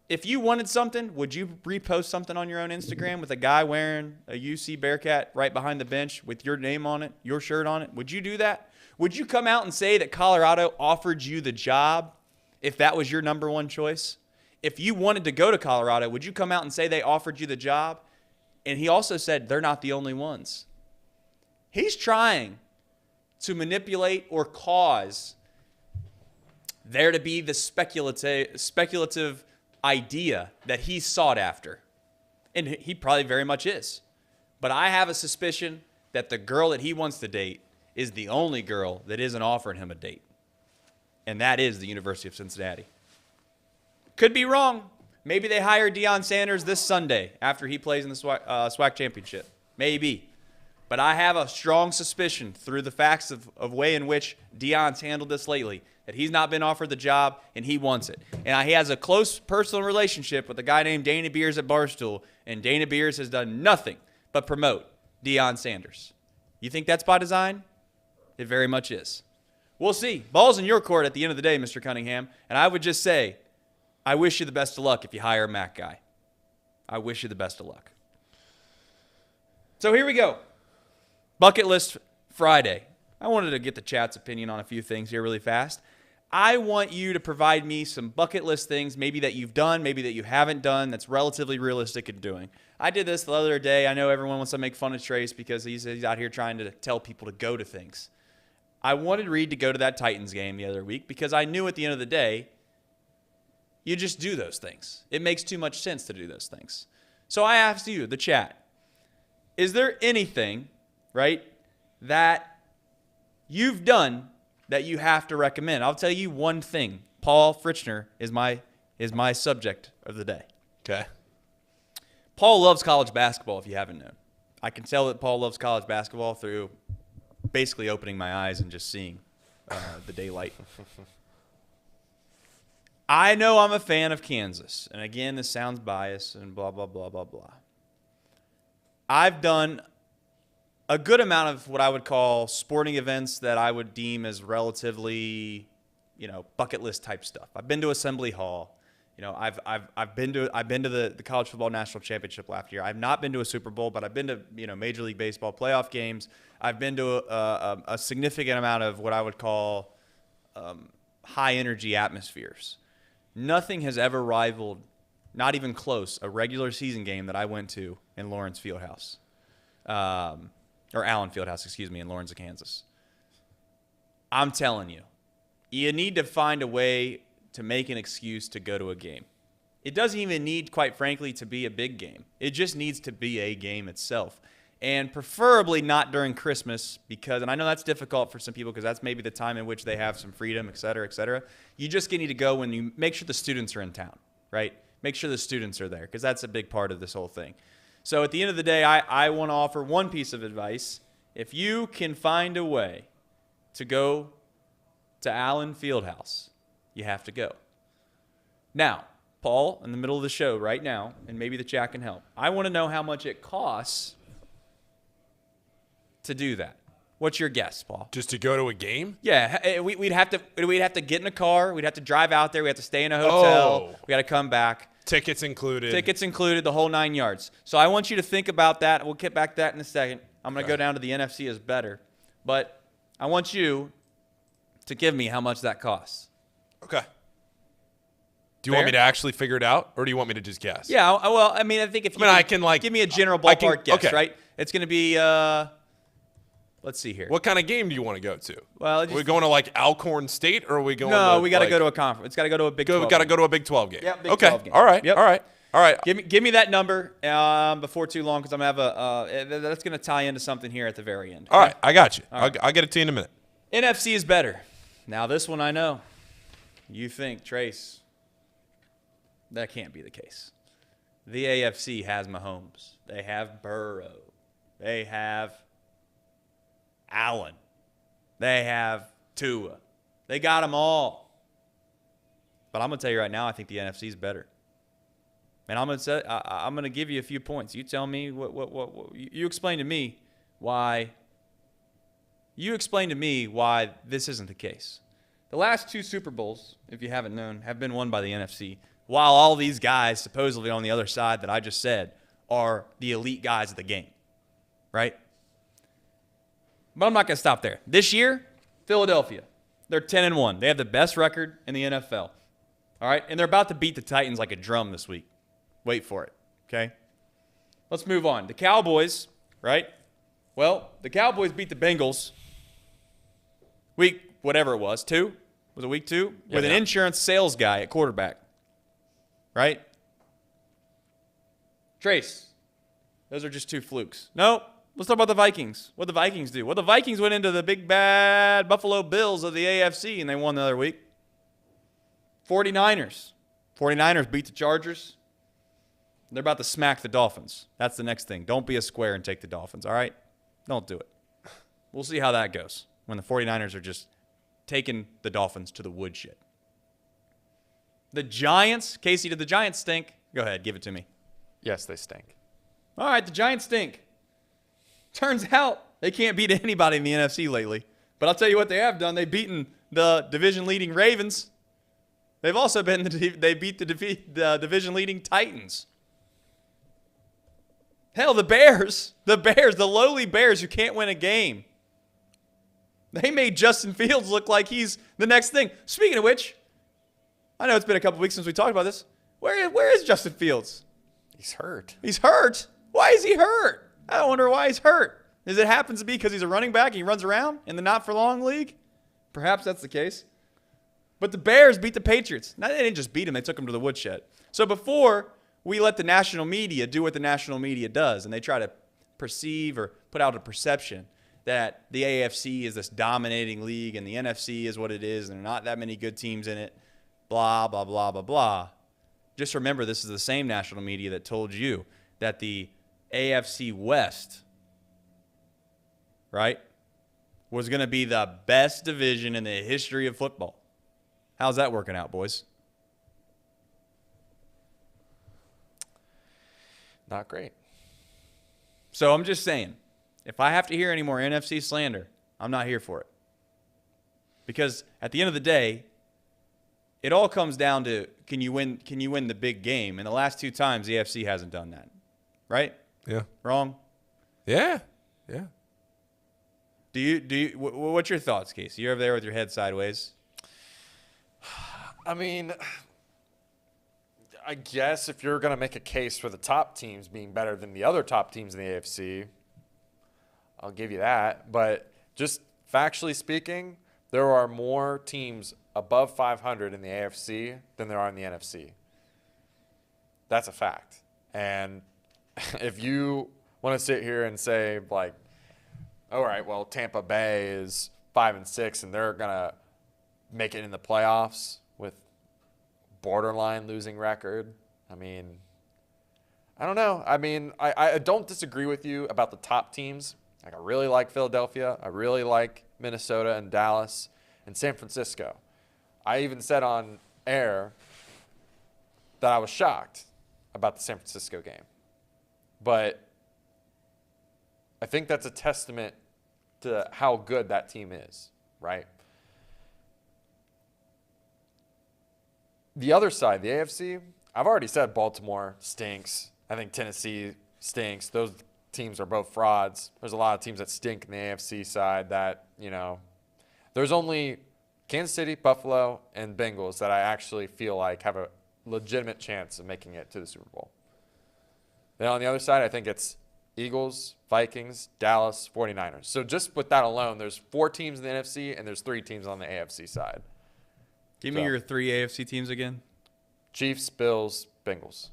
if you wanted something, would you repost something on your own Instagram with a guy wearing a UC Bearcat right behind the bench with your name on it, your shirt on it? Would you do that? Would you come out and say that Colorado offered you the job if that was your number one choice? If you wanted to go to Colorado, would you come out and say they offered you the job? And he also said they're not the only ones. He's trying to manipulate or cause there to be the speculative idea that he's sought after. And he probably very much is. But I have a suspicion that the girl that he wants to date is the only girl that isn't offering him a date. And that is the University of Cincinnati. Could be wrong. Maybe they hire Deion Sanders this Sunday after he plays in the SWAC championship. Maybe. But I have a strong suspicion through the facts of way in which Deion's handled this lately that he's not been offered the job and he wants it. And he has a close personal relationship with a guy named Dana Beers at Barstool, and Dana Beers has done nothing but promote Deion Sanders. You think that's by design? It very much is. We'll see. Ball's in your court at the end of the day, Mr. Cunningham. And I would just say, I wish you the best of luck if you hire a Mac guy. I wish you the best of luck. So here we go. Bucket List Friday. I wanted to get the chat's opinion on a few things here really fast. I want you to provide me some bucket list things, maybe that you've done, maybe that you haven't done, that's relatively realistic in doing. I did this the other day. I know everyone wants to make fun of Trace because he's out here trying to tell people to go to things. I wanted Reed to go to that Titans game the other week because I knew at the end of the day, you just do those things. It makes too much sense to do those things. So I asked you, the chat, is there anything, right, that you've done that you have to recommend? I'll tell you one thing. Paul Fritchner is my subject of the day. Okay. Paul loves college basketball, if you haven't known. I can tell that Paul loves college basketball through basically opening my eyes and just seeing the daylight. I know I'm a fan of Kansas. And again, this sounds biased and blah, blah, blah, blah, blah. I've done a good amount of what I would call sporting events that I would deem as relatively, bucket list type stuff. I've been to Assembly Hall. I've been to the College Football National Championship last year. I've not been to a Super Bowl, but I've been to Major League Baseball playoff games. I've been to a significant amount of what I would call high energy atmospheres. Nothing has ever rivaled, not even close, a regular season game that I went to in Lawrence Fieldhouse. Or Allen Fieldhouse, in Lawrence, Kansas. I'm telling you, you need to find a way to make an excuse to go to a game. It doesn't even need, quite frankly, to be a big game. It just needs to be a game itself. And preferably not during Christmas because, and I know that's difficult for some people because that's maybe the time in which they have some freedom, et cetera, et cetera. You just need to go when you make sure the students are in town, right? Make sure the students are there because that's a big part of this whole thing. So at the end of the day, I want to offer one piece of advice. If you can find a way to go to Allen Fieldhouse, you have to go. Now, Paul, in the middle of the show right now, and maybe the chat can help, I want to know how much it costs to do that. What's your guess, Paul? Just to go to a game? Yeah, we'd have to get in a car. We'd have to drive out there. We have to stay in a hotel. We got to come back. Tickets included. Tickets included, the whole 9 yards. So I want you to think about that. We'll get back to that in a second. I'm going to go down to the NFC is better. But I want you to give me how much that costs. Okay. Do you want me to actually figure it out, or do you want me to just guess? Yeah, well, I mean, I think if you I can give me a general ballpark guess, okay. Right? It's going to be, let's see here. What kind of game do you want to go to? Well, are we going to like Alcorn State, or are we going? No, we got to go to a conference. It's got to go to a Big 12. Got to go to a Big 12 game. Yeah, Big 12 game. All right. Yep. All right. Give me that number before too long because I'm gonna have that's gonna tie into something here at the very end. All right, I got you. Right. I'll get it to you in a minute. NFC is better. Now this one I know. You think, Trace, that can't be the case. The AFC has Mahomes. They have Burrow. They have Allen. They have Tua. They got them all. But I'm going to tell you right now, I think the NFC is better. And I'm going to give you a few points. You tell me what you explain to me why this isn't the case. The last two Super Bowls, if you haven't known, have been won by the NFC, while all these guys supposedly on the other side that I just said are the elite guys of the game, right? But I'm not going to stop there. This year, Philadelphia, they're 10-1. They have the best record in the NFL, all right? And they're about to beat the Titans like a drum this week. Wait for it, okay? Let's move on. The Cowboys, right? Well, the Cowboys beat the Bengals week, whatever it was, 2? Was it week 2? Yeah, with an insurance sales guy at quarterback, right? Trace, those are just 2 flukes. No, let's talk about the Vikings. What the Vikings do? Well, the Vikings went into the big, bad Buffalo Bills of the AFC, and they won the other week. 49ers beat the Chargers. They're about to smack the Dolphins. That's the next thing. Don't be a square and take the Dolphins, all right? Don't do it. We'll see how that goes when the 49ers are just taking the Dolphins to the woodshed. The Giants, Casey, did the Giants stink? Go ahead, give it to me. Yes, they stink. All right, the Giants stink. Turns out they can't beat anybody in the NFC lately. But I'll tell you what they have done. They've beaten the division-leading Ravens. They've also they beat the division-leading Titans. Hell, the Bears, the lowly Bears who can't win a game. They made Justin Fields look like he's the next thing. Speaking of which, I know it's been a couple weeks since we talked about this. Where is Justin Fields? He's hurt. He's hurt? Why is he hurt? I wonder why he's hurt. Does it happen to be because he's a running back and he runs around in the not-for-long league? Perhaps that's the case. But the Bears beat the Patriots. Now, they didn't just beat them. They took them to the woodshed. So before we let the national media do what the national media does, and they try to perceive or put out a perception that the AFC is this dominating league and the NFC is what it is and there are not that many good teams in it, blah, blah, blah, blah, blah. Just remember, this is the same national media that told you that the AFC West, right, was going to be the best division in the history of football. How's that working out, boys? Not great. So I'm just saying, if I have to hear any more NFC slander, I'm not here for it. Because at the end of the day, it all comes down to can you win the big game? And the last two times, the AFC hasn't done that. Right? Yeah. Wrong? Yeah. Yeah. What's your thoughts, Casey? You're over there with your head sideways. I mean, I guess if you're going to make a case for the top teams being better than the other top teams in the AFC, I'll give you that. But just factually speaking, there are more teams above 500 in the AFC than there are in the NFC. That's a fact. And if you want to sit here and say, like, all right, well, Tampa Bay is 5-6 and they're going to make it in the playoffs with borderline losing record. I mean, I don't know. I mean, I don't disagree with you about the top teams. Like, I really like Philadelphia. I really like Minnesota and Dallas and San Francisco. I even said on air that I was shocked about the San Francisco game. But I think that's a testament to how good that team is, right? The other side, the AFC, I've already said Baltimore stinks. I think Tennessee stinks. Those teams are both frauds. There's a lot of teams that stink in the AFC side that, you know, there's only Kansas City, Buffalo, and Bengals that I actually feel like have a legitimate chance of making it to the Super Bowl. Then on the other side, I think it's Eagles, Vikings, Dallas, 49ers. So just with that alone, there's 4 teams in the NFC and there's 3 teams on the AFC side. Give me your 3 AFC teams again. Chiefs, Bills, Bengals.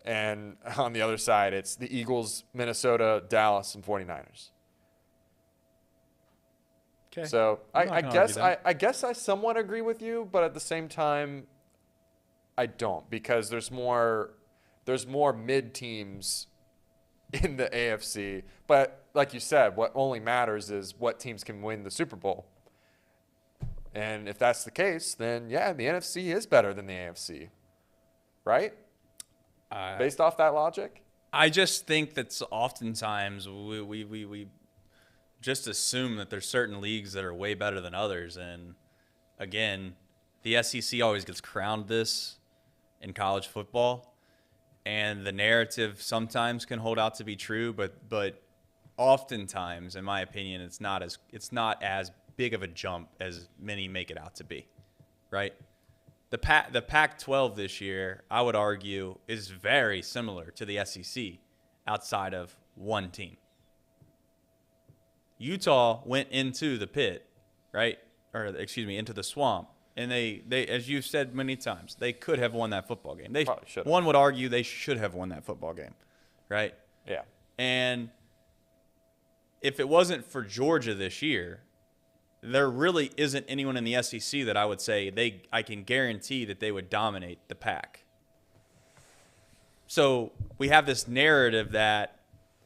And on the other side, it's the Eagles, Minnesota, Dallas, and 49ers. Okay. So I guess I somewhat agree with you, but at the same time, I don't, because there's more mid teams in the AFC. But like you said, what only matters is what teams can win the Super Bowl. And if that's the case, then yeah, the NFC is better than the AFC, right? Based off that logic? I just think that oftentimes we just assume that there's certain leagues that are way better than others. And again, the SEC always gets crowned this in college football. And the narrative sometimes can hold out to be true, but oftentimes, in my opinion, it's not as big of a jump as many make it out to be, right? The Pac-12 this year, I would argue, is very similar to the SEC outside of one team. Utah went into the pit, right? Or excuse me, into the swamp. And they, as you've said many times, they could have won that football game. They probably should have. One would argue they should have won that football game, right? Yeah. And if it wasn't for Georgia this year, there really isn't anyone in the SEC that I would say I can guarantee that they would dominate the pack. So we have this narrative that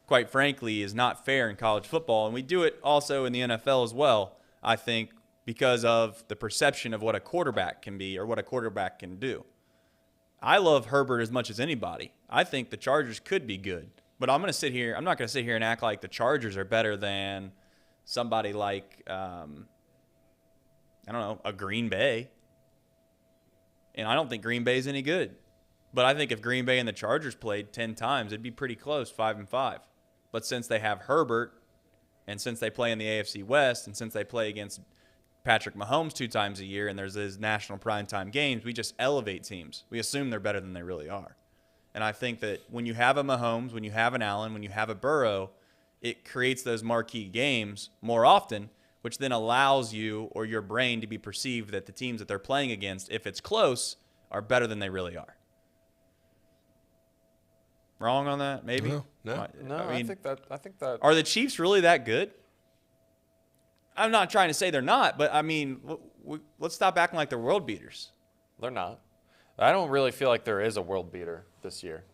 quite frankly, is not fair in college football. And we do it also in the NFL as well, I think, because of the perception of what a quarterback can be or what a quarterback can do. I love Herbert as much as anybody. I think the Chargers could be good. But I'm not going to sit here and act like the Chargers are better than somebody like, I don't know, a Green Bay. And I don't think Green Bay is any good. But I think if Green Bay and the Chargers played 10 times, it'd be pretty close, 5-5. But since they have Herbert, and since they play in the AFC West, and since they play against Patrick Mahomes 2 times a year, and there's his national primetime games, we just elevate teams. We assume they're better than they really are. And I think that when you have a Mahomes, when you have an Allen, when you have a Burrow, it creates those marquee games more often, which then allows you or your brain to be perceived that the teams that they're playing against, if it's close, are better than they really are. Wrong on that? Maybe? No, I think that. Are the Chiefs really that good? I'm not trying to say they're not, but I mean, let's stop acting like they're world beaters. They're not. I don't really feel like there is a world beater this year.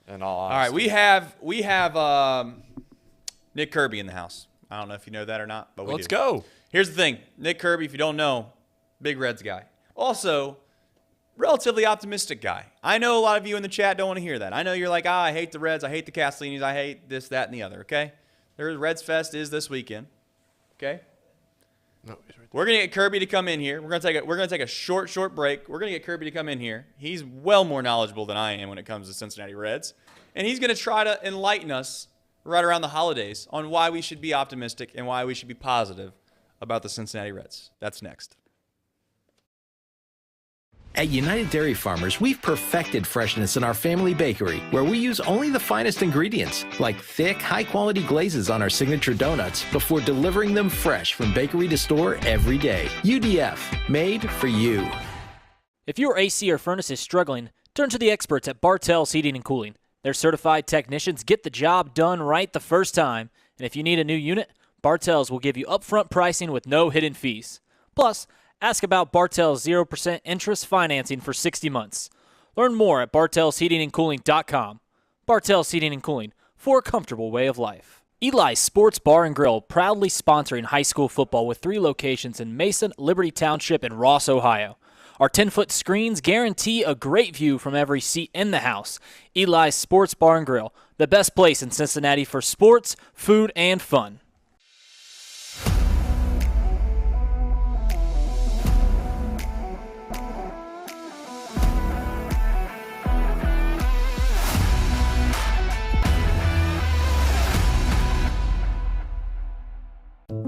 In all honesty. All right, we have Nick Kirby in the house. I don't know if you know that or not, but Let's go. Here's the thing. Nick Kirby, if you don't know, big Reds guy. Also, relatively optimistic guy. I know a lot of you in the chat don't want to hear that. I know you're like, I hate the Reds. I hate the Castellinis. I hate this, that, and the other, okay? There's Reds Fest is this weekend, okay? No, we're going to get Kirby to come in here. We're going to take a short break. We're going to get Kirby to come in here. He's well more knowledgeable than I am when it comes to Cincinnati Reds. And he's going to try to enlighten us right around the holidays on why we should be optimistic and why we should be positive about the Cincinnati Reds. That's next. At United Dairy Farmers, we've perfected freshness in our family bakery, where we use only the finest ingredients, like thick, high-quality glazes on our signature donuts, before delivering them fresh from bakery to store every day. UDF, made for you. If your AC or furnace is struggling, turn to the experts at Bartell's Heating and Cooling. Their certified technicians get the job done right the first time, and if you need a new unit, Bartell's will give you upfront pricing with no hidden fees. Plus, ask about Bartell's 0% interest financing for 60 months. Learn more at bartellsheatingandcooling.com. Bartell's Heating and Cooling, for a comfortable way of life. Eli's Sports Bar and Grill, proudly sponsoring high school football with 3 locations in Mason, Liberty Township, and Ross, Ohio. Our 10-foot screens guarantee a great view from every seat in the house. Eli's Sports Bar and Grill, the best place in Cincinnati for sports, food, and fun.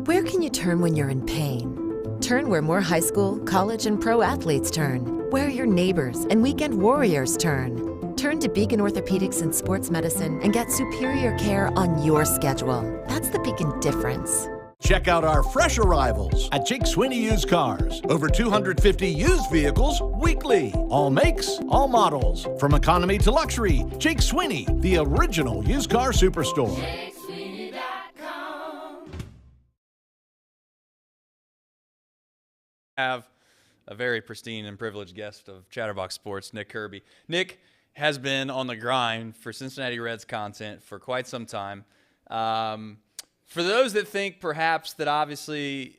Where can you turn when you're in pain? Turn where more high school, college, and pro athletes turn. Where your neighbors and weekend warriors turn. Turn to Beacon Orthopedics and Sports Medicine and get superior care on your schedule. That's the Beacon difference. Check out our fresh arrivals at Jake Sweeney Used Cars. Over 250 used vehicles weekly. All makes, all models. From economy to luxury, Jake Sweeney, the original used car superstore. Have a very pristine and privileged guest of Chatterbox Sports, Nick Kirby. Nick has been on the grind for Cincinnati Reds content for quite some time. For those that think perhaps that obviously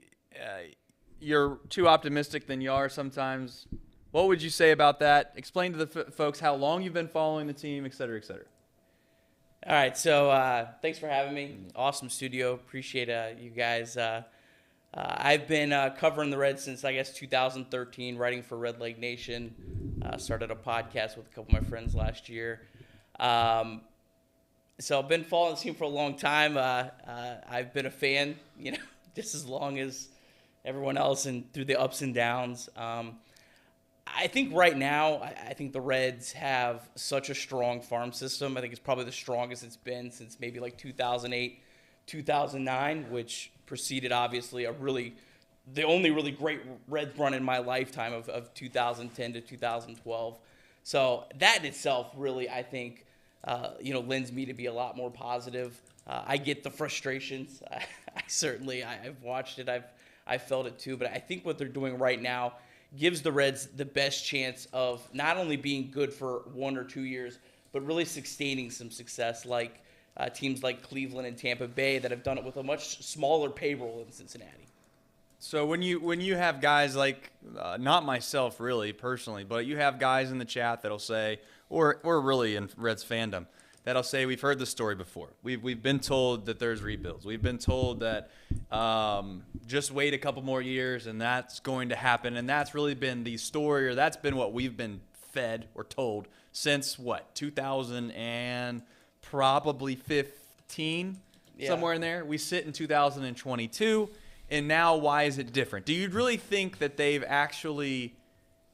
you're too optimistic than you are sometimes, what would you say about that? Explain to the folks how long you've been following the team, et cetera, et cetera. All right, so thanks for having me. Awesome studio. Appreciate you guys. I've been covering the Reds since, I guess, 2013, writing for Red Leg Nation. Started a podcast with a couple of my friends last year. So I've been following the team for a long time. I've been a fan, just as long as everyone else and through the ups and downs. I think right now, I think the Reds have such a strong farm system. I think it's probably the strongest it's been since maybe like 2008, 2009, which preceded obviously the only really great Reds run in my lifetime of 2010 to 2012. So that in itself really, I think, lends me to be a lot more positive. I get the frustrations. I've watched it. I've felt it too. But I think what they're doing right now gives the Reds the best chance of not only being good for 1 or 2 years, but really sustaining some success like teams like Cleveland and Tampa Bay that have done it with a much smaller payroll than Cincinnati. So when you have guys like, not myself really personally, but you have guys in the chat that'll say, or really in Reds fandom, that'll say we've heard the story before. We've been told that there's rebuilds. We've been told that just wait a couple more years and that's going to happen. And that's really been the story, or that's been what we've been fed or told since 2000 and probably 15, somewhere in there. We sit in 2022. And now, why is it different? Do you really think that they've actually,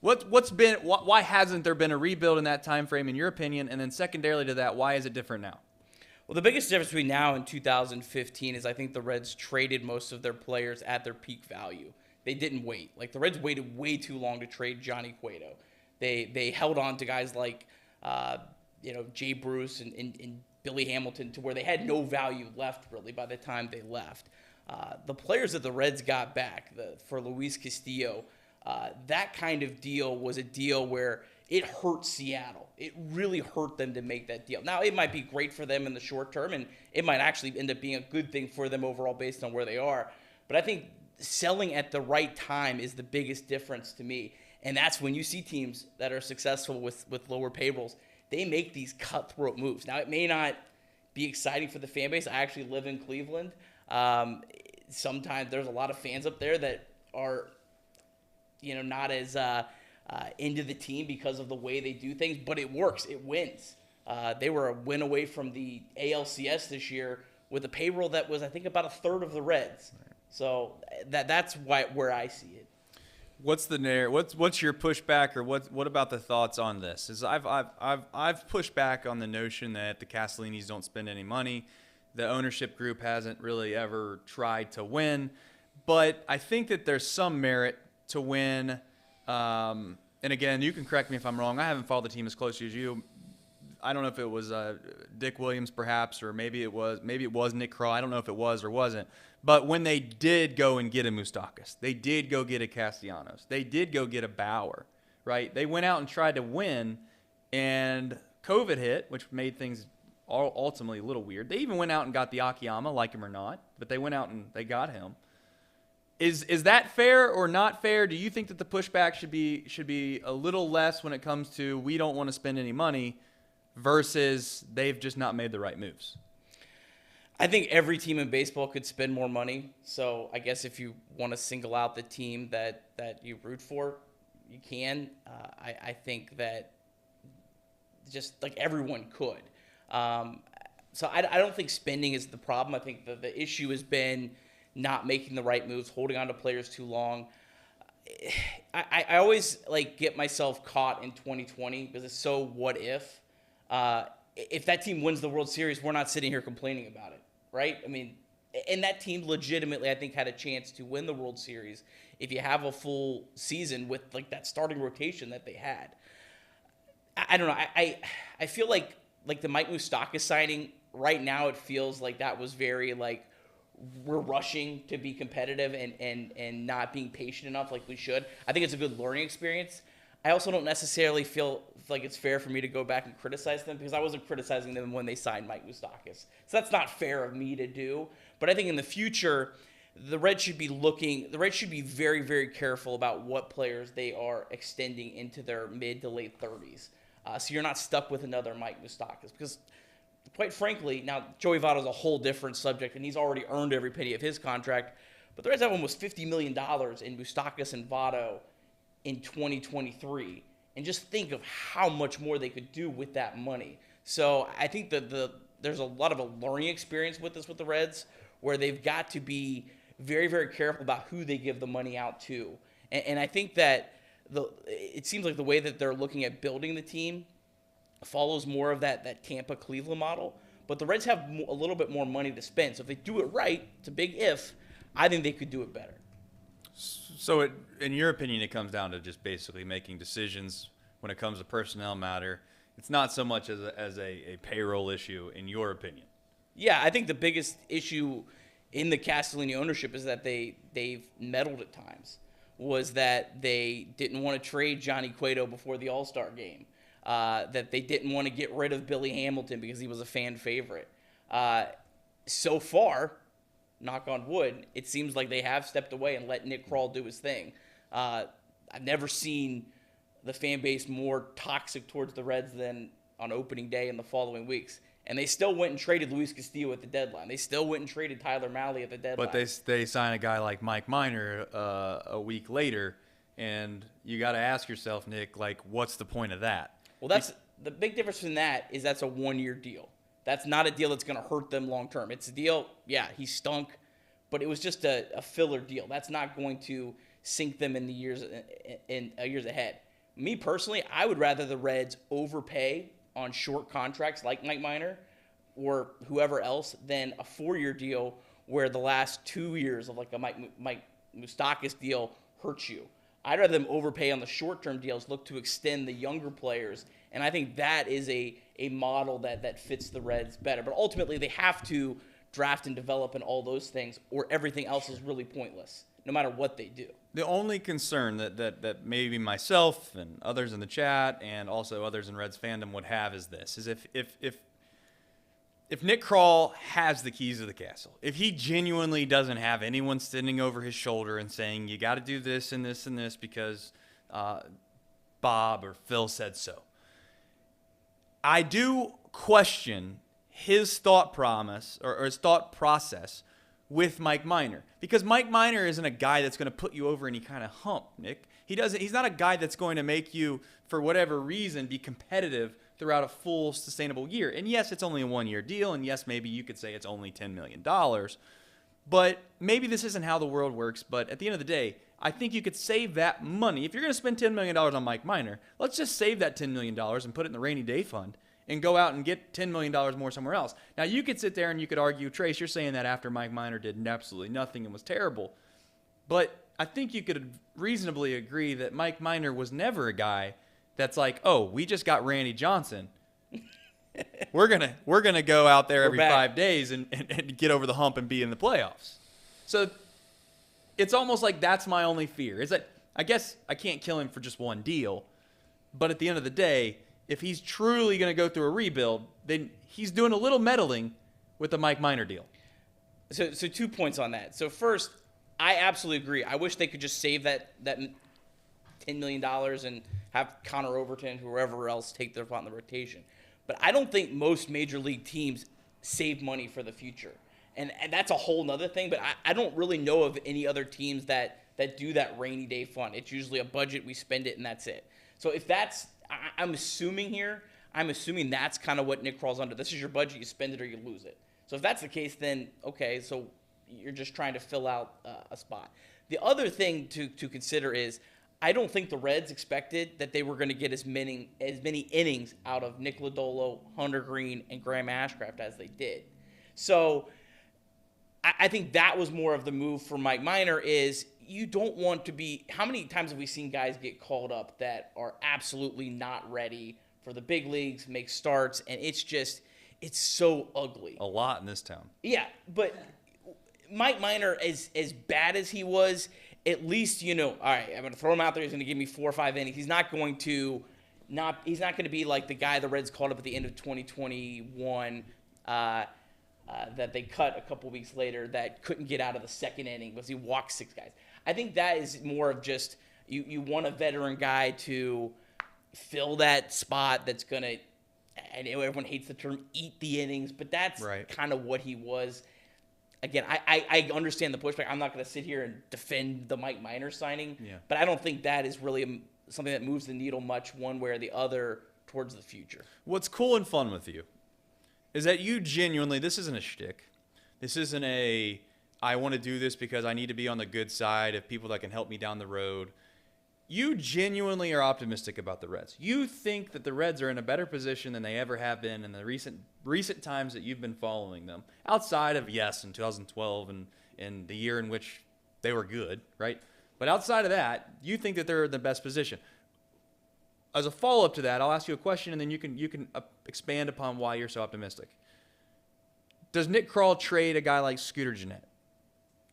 why hasn't there been a rebuild in that time frame, in your opinion? And then secondarily to that, why is it different now? Well, the biggest difference between now and 2015 is I think the Reds traded most of their players at their peak value. They didn't wait. Like, the Reds waited way too long to trade Johnny Cueto. They held on to guys like, Jay Bruce and Billy Hamilton to where they had no value left, really, by the time they left. The players that the Reds got back for Luis Castillo, that kind of deal was a deal where it hurt Seattle. It really hurt them to make that deal. Now, it might be great for them in the short term, and it might actually end up being a good thing for them overall based on where they are. But I think selling at the right time is the biggest difference to me. And that's when you see teams that are successful with lower payrolls, they make these cutthroat moves. Now, it may not be exciting for the fan base. I actually live in Cleveland. Sometimes there's a lot of fans up there that are, not as into the team because of the way they do things, but it works. It wins. They were a win away from the ALCS this year with a payroll that was, I think, about a third of the Reds. So that's where I see it. What's the what's your pushback, or what about the thoughts on this? Is I've pushed back on the notion that the Castellinis don't spend any money. The ownership group hasn't really ever tried to win, but I think that there's some merit to win. And again, you can correct me if I'm wrong. I haven't followed the team as closely as you. I don't know if it was Dick Williams perhaps, or maybe it was Nick Kroll. I don't know if it was or wasn't. But when they did go and get a Moustakas, they did go get a Castellanos, they did go get a Bauer, right? They went out and tried to win, and COVID hit, which made things ultimately a little weird. They even went out and got the Akiyama, like him or not, but they went out and they got him. Is that fair or not fair? Do you think that the pushback should be a little less when it comes to we don't want to spend any money versus they've just not made the right moves? I think every team in baseball could spend more money. So I guess if you want to single out the team that you root for, you can. I think that just like everyone could. So I don't think spending is the problem. I think the issue has been not making the right moves, holding on to players too long. I always get myself caught in 2020 because it's so what if. If that team wins the World Series, we're not sitting here complaining about it, right? I mean, and that team legitimately, I think, had a chance to win the World Series if you have a full season with that starting rotation that they had. I don't know. I feel like the Mike Moustakas signing right now, it feels like that was very we're rushing to be competitive and not being patient enough like we should. I think it's a good learning experience. I also don't necessarily feel like it's fair for me to go back and criticize them because I wasn't criticizing them when they signed Mike Moustakas. So that's not fair of me to do. But I think in the future, the Reds should be very, very careful about what players they are extending into their mid to late 30s. So you're not stuck with another Mike Moustakas because, quite frankly, now Joey Votto's a whole different subject, and he's already earned every penny of his contract. But the Reds have almost $50 million in Moustakas and Votto in 2023, and just think of how much more they could do with that money. So I think that there's a lot of a learning experience with this with the Reds, where they've got to be very, very careful about who they give the money out to. And I think that it seems like the way that they're looking at building the team follows more of that Tampa-Cleveland model. But the Reds have a little bit more money to spend. So if they do it right, it's a big if, I think they could do it better. So in your opinion, it comes down to just basically making decisions when it comes to personnel matter. It's not so much as a payroll issue, in your opinion. Yeah, I think the biggest issue in the Castellini ownership is that they've meddled at times. Was that they didn't want to trade Johnny Cueto before the All-Star game. That they didn't want to get rid of Billy Hamilton because he was a fan favorite. So far, knock on wood, it seems like they have stepped away and let Nick Krall do his thing. I've never seen the fan base more toxic towards the Reds than on opening day and the following weeks. And they still went and traded Luis Castillo at the deadline. They still went and traded Tyler Mahle at the deadline. But they sign a guy like Mike Minor a week later, and you got to ask yourself, Nick, like, what's the point of that? Well, that's the big difference in that is that's a one-year deal. That's not a deal that's going to hurt them long term. It's a deal, yeah, he stunk, but it was just a filler deal. That's not going to sink them in the years ahead. Me personally, I would rather the Reds overpay on short contracts like Mike Minor or whoever else than a 4-year deal where the last 2 years of like a Mike Moustakas deal hurts you. I'd rather them overpay on the short-term deals, look to extend the younger players, and I think that is a model that fits the Reds better. But ultimately, they have to draft and develop and all those things, or everything else is really pointless, no matter what they do. The only concern that maybe myself and others in the chat and also others in Reds fandom would have is this: is if Nick Krall has the keys to the castle, if he genuinely doesn't have anyone standing over his shoulder and saying, you got to do this and this and this because Bob or Phil said so, I do question his thought promise or his thought process with Mike Minor, because Mike Minor isn't a guy that's going to put you over any kind of hump, Nick. He's not a guy that's going to make you, for whatever reason, be competitive throughout a full sustainable year. And yes, it's only a 1-year deal, and yes, maybe you could say it's only $10 million. But maybe this isn't how the world works. But at the end of the day, I think you could save that money. If you're going to spend $10 million on Mike Minor, let's just save that $10 million and put it in the rainy day fund and go out and get $10 million more somewhere else. Now, you could sit there and you could argue, Trace, you're saying that after Mike Minor did absolutely nothing and was terrible. But I think you could reasonably agree that Mike Minor was never a guy that's like, oh, we just got Randy Johnson. We're gonna go out there every 5 days and get over the hump and be in the playoffs. So it's almost like that's my only fear, is that I guess I can't kill him for just one deal. But at the end of the day, if he's truly going to go through a rebuild, then he's doing a little meddling with the Mike Minor deal. So 2 points on that. So first, I absolutely agree. I wish they could just save that $10 million and have Connor Overton, whoever else, take their spot in the rotation. But I don't think most major league teams save money for the future. And that's a whole nother thing, but I don't really know of any other teams that do that rainy day fund. It's usually a budget, we spend it, and that's it. So if that's, I'm assuming that's kind of what Nick Krall's under. This is your budget, you spend it or you lose it. So if that's the case, then okay, so you're just trying to fill out a spot. The other thing to consider is I don't think the Reds expected that they were going to get as many innings out of Nick Lodolo, Hunter Green, and Graham Ashcraft as they did. So I think that was more of the move for Mike Minor is you don't want to be – how many times have we seen guys get called up that are absolutely not ready for the big leagues, make starts, and it's just – it's so ugly. A lot in this town. Yeah, but Mike Minor, as bad as he was, at least, all right, I'm going to throw him out there. He's going to give me 4 or 5 innings. He's not going to be like the guy the Reds called up at the end of 2021 that they cut a couple weeks later that couldn't get out of the second inning because he walked 6 guys. I think that is more of just you want a veteran guy to fill that spot that's going to, I know everyone hates the term eat the innings, but that's kind of what he was. Again, I understand the pushback. I'm not going to sit here and defend the Mike Minor signing, but I don't think that is really something that moves the needle much one way or the other towards the future. What's cool and fun with you is that you genuinely, this isn't a shtick. This isn't a, I want to do this because I need to be on the good side of people that can help me down the road. You genuinely are optimistic about the Reds. You think that the Reds are in a better position than they ever have been in the recent times that you've been following them. Outside of, yes, in 2012 and the year in which they were good, right? But outside of that, you think that they're in the best position. As a follow-up to that, I'll ask you a question, and then you can expand upon why you're so optimistic. Does Nick Krall trade a guy like Scooter Gennett?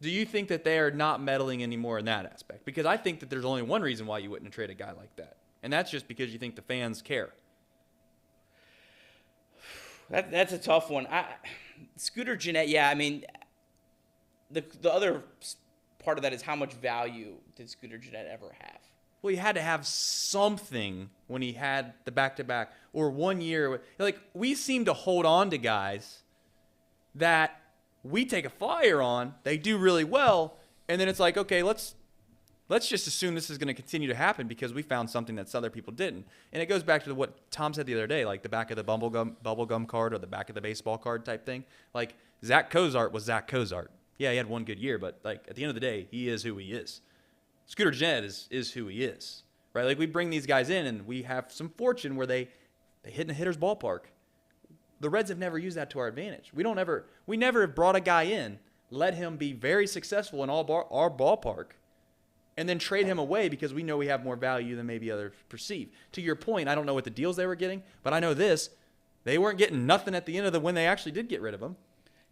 Do you think that they are not meddling anymore in that aspect? Because I think that there's only one reason why you wouldn't trade a guy like that, and that's just because you think the fans care. That's a tough one. Scooter Gennett, yeah, I mean, the other part of that is how much value did Scooter Gennett ever have? Well, he had to have something when he had the back-to-back, or 1 year. Like, we seem to hold on to guys that we take a flyer on, they do really well, and then it's like, okay, let's just assume this is going to continue to happen because we found something that other people didn't. And it goes back to what Tom said the other day, like the back of the bubblegum card or the back of the baseball card type thing. Like, Zach Cozart was Zach Cozart. Yeah, he had one good year, but like at the end of the day, he is who he is. Scooter Gennett is who he is, right? Like, we bring these guys in and we have some fortune where they hit in a hitter's ballpark. The Reds have never used that to our advantage. We never have brought a guy in, let him be very successful in our ballpark, and then trade him away because we know we have more value than maybe others perceive. To your point, I don't know what the deals they were getting, but I know this: they weren't getting nothing at the end of the when they actually did get rid of him.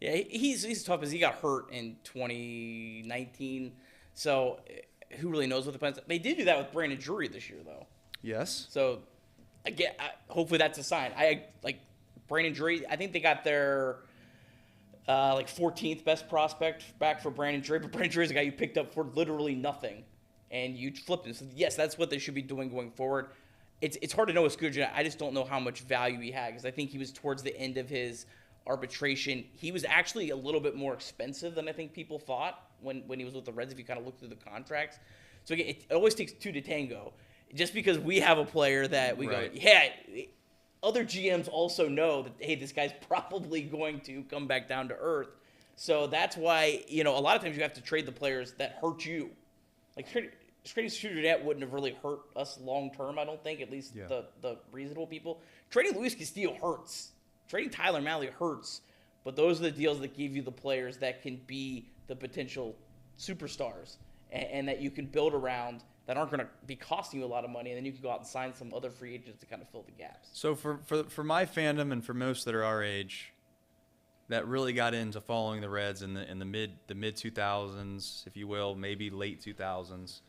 Yeah, he's tough as he got hurt in 2019, so who really knows what the plans? They did do that with Brandon Drury this year, though. Yes. So, again, hopefully that's a sign. I like Brandon Drury. I think they got their 14th best prospect back for Brandon Drury, but Brandon Drury is a guy you picked up for literally nothing, and you flipped him. So yes, that's what they should be doing going forward. It's hard to know with Scooter Gennett. I just don't know how much value he had because I think he was towards the end of his arbitration. He was actually a little bit more expensive than I think people thought when he was with the Reds, if you kind of look through the contracts. So again, it always takes two to tango. Just because we have a player that we go, yeah, other GMs also know that, hey, this guy's probably going to come back down to earth. So that's why, a lot of times you have to trade the players that hurt you. Like trading Scooter Gennett wouldn't have really hurt us long term, I don't think, at least the reasonable people. Trading Luis Castillo hurts. Trading Tyler Mahle hurts, but those are the deals that give you the players that can be the potential superstars and that you can build around that aren't going to be costing you a lot of money, and then you can go out and sign some other free agents to kind of fill the gaps. So for my fandom and for most that are our age that really got into following the Reds in the mid 2000s, if you will, maybe late 2000s,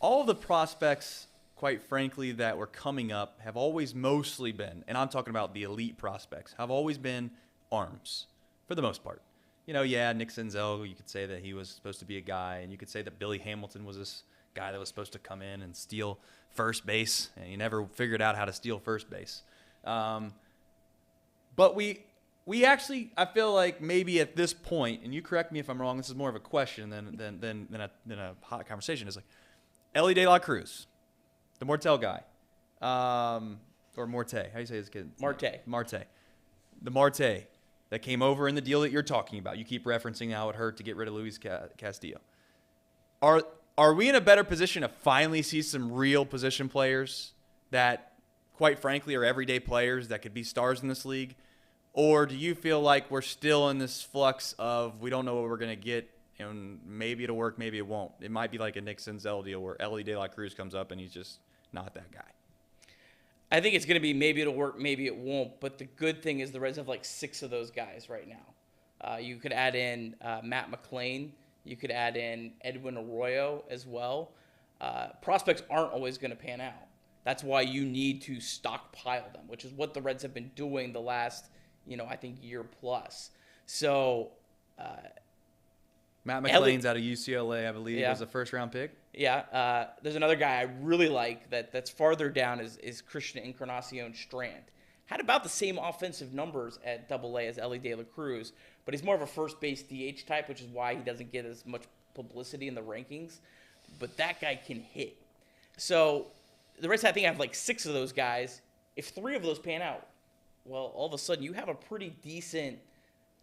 all of the prospects, quite frankly, that were coming up have always mostly been, and I'm talking about the elite prospects, have always been arms for the most part. Nick Senzel, you could say that he was supposed to be a guy, and you could say that Billy Hamilton was this guy that was supposed to come in and steal first base, and he never figured out how to steal first base. But we actually, I feel like maybe at this point, and you correct me if I'm wrong, this is more of a question than a hot conversation, is like Elly De La Cruz, the Mortel guy, or Morte. How do you say his kid? Marte. The Marte that came over in the deal that you're talking about. You keep referencing how it hurt to get rid of Luis Castillo. Are we in a better position to finally see some real position players that, quite frankly, are everyday players that could be stars in this league? Or do you feel like we're still in this flux of we don't know what we're going to get, and maybe it'll work, maybe it won't? It might be like a Nick Senzel deal where Elly De La Cruz comes up and he's just not that guy. I think it's going to be maybe it'll work, maybe it won't. But the good thing is the Reds have like 6 of those guys right now. You could add in Matt McClain. You could add in Edwin Arroyo as well. Prospects aren't always going to pan out. That's why you need to stockpile them, which is what the Reds have been doing the last, I think, year plus. So Matt McClain's out of UCLA, I believe, was a first-round pick. Yeah. There's another guy I really like that's farther down is Christian Encarnacion Strand. Had about the same offensive numbers at Double-A as Elly De La Cruz, but he's more of a first base DH type, which is why he doesn't get as much publicity in the rankings. But that guy can hit. So the Reds, I think, have like 6 of those guys. If 3 of those pan out, well, all of a sudden you have a pretty decent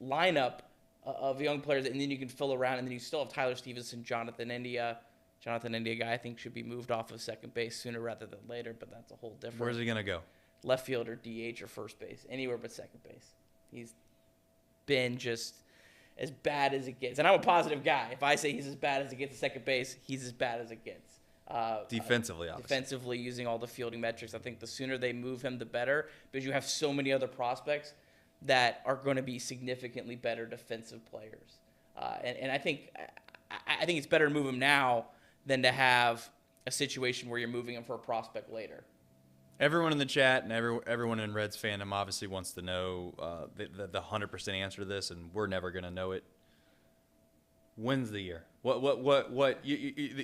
lineup of young players, and then you can fill around, and then you still have Tyler Stevenson, Jonathan India. Jonathan India, guy I think should be moved off of second base sooner rather than later, but that's a whole different. Where's he going to go? Left field or DH or first base, anywhere but second base. He's been just as bad as it gets. And I'm a positive guy. If I say he's as bad as it gets at second base, he's as bad as it gets. Defensively, obviously. Defensively, using all the fielding metrics. I think the sooner they move him, the better, because you have so many other prospects that are going to be significantly better defensive players. And I think it's better to move him now than to have a situation where you're moving him for a prospect later. Everyone in the chat and everyone in Reds fandom obviously wants to know the 100% answer to this, and we're never going to know it. When's the year? What?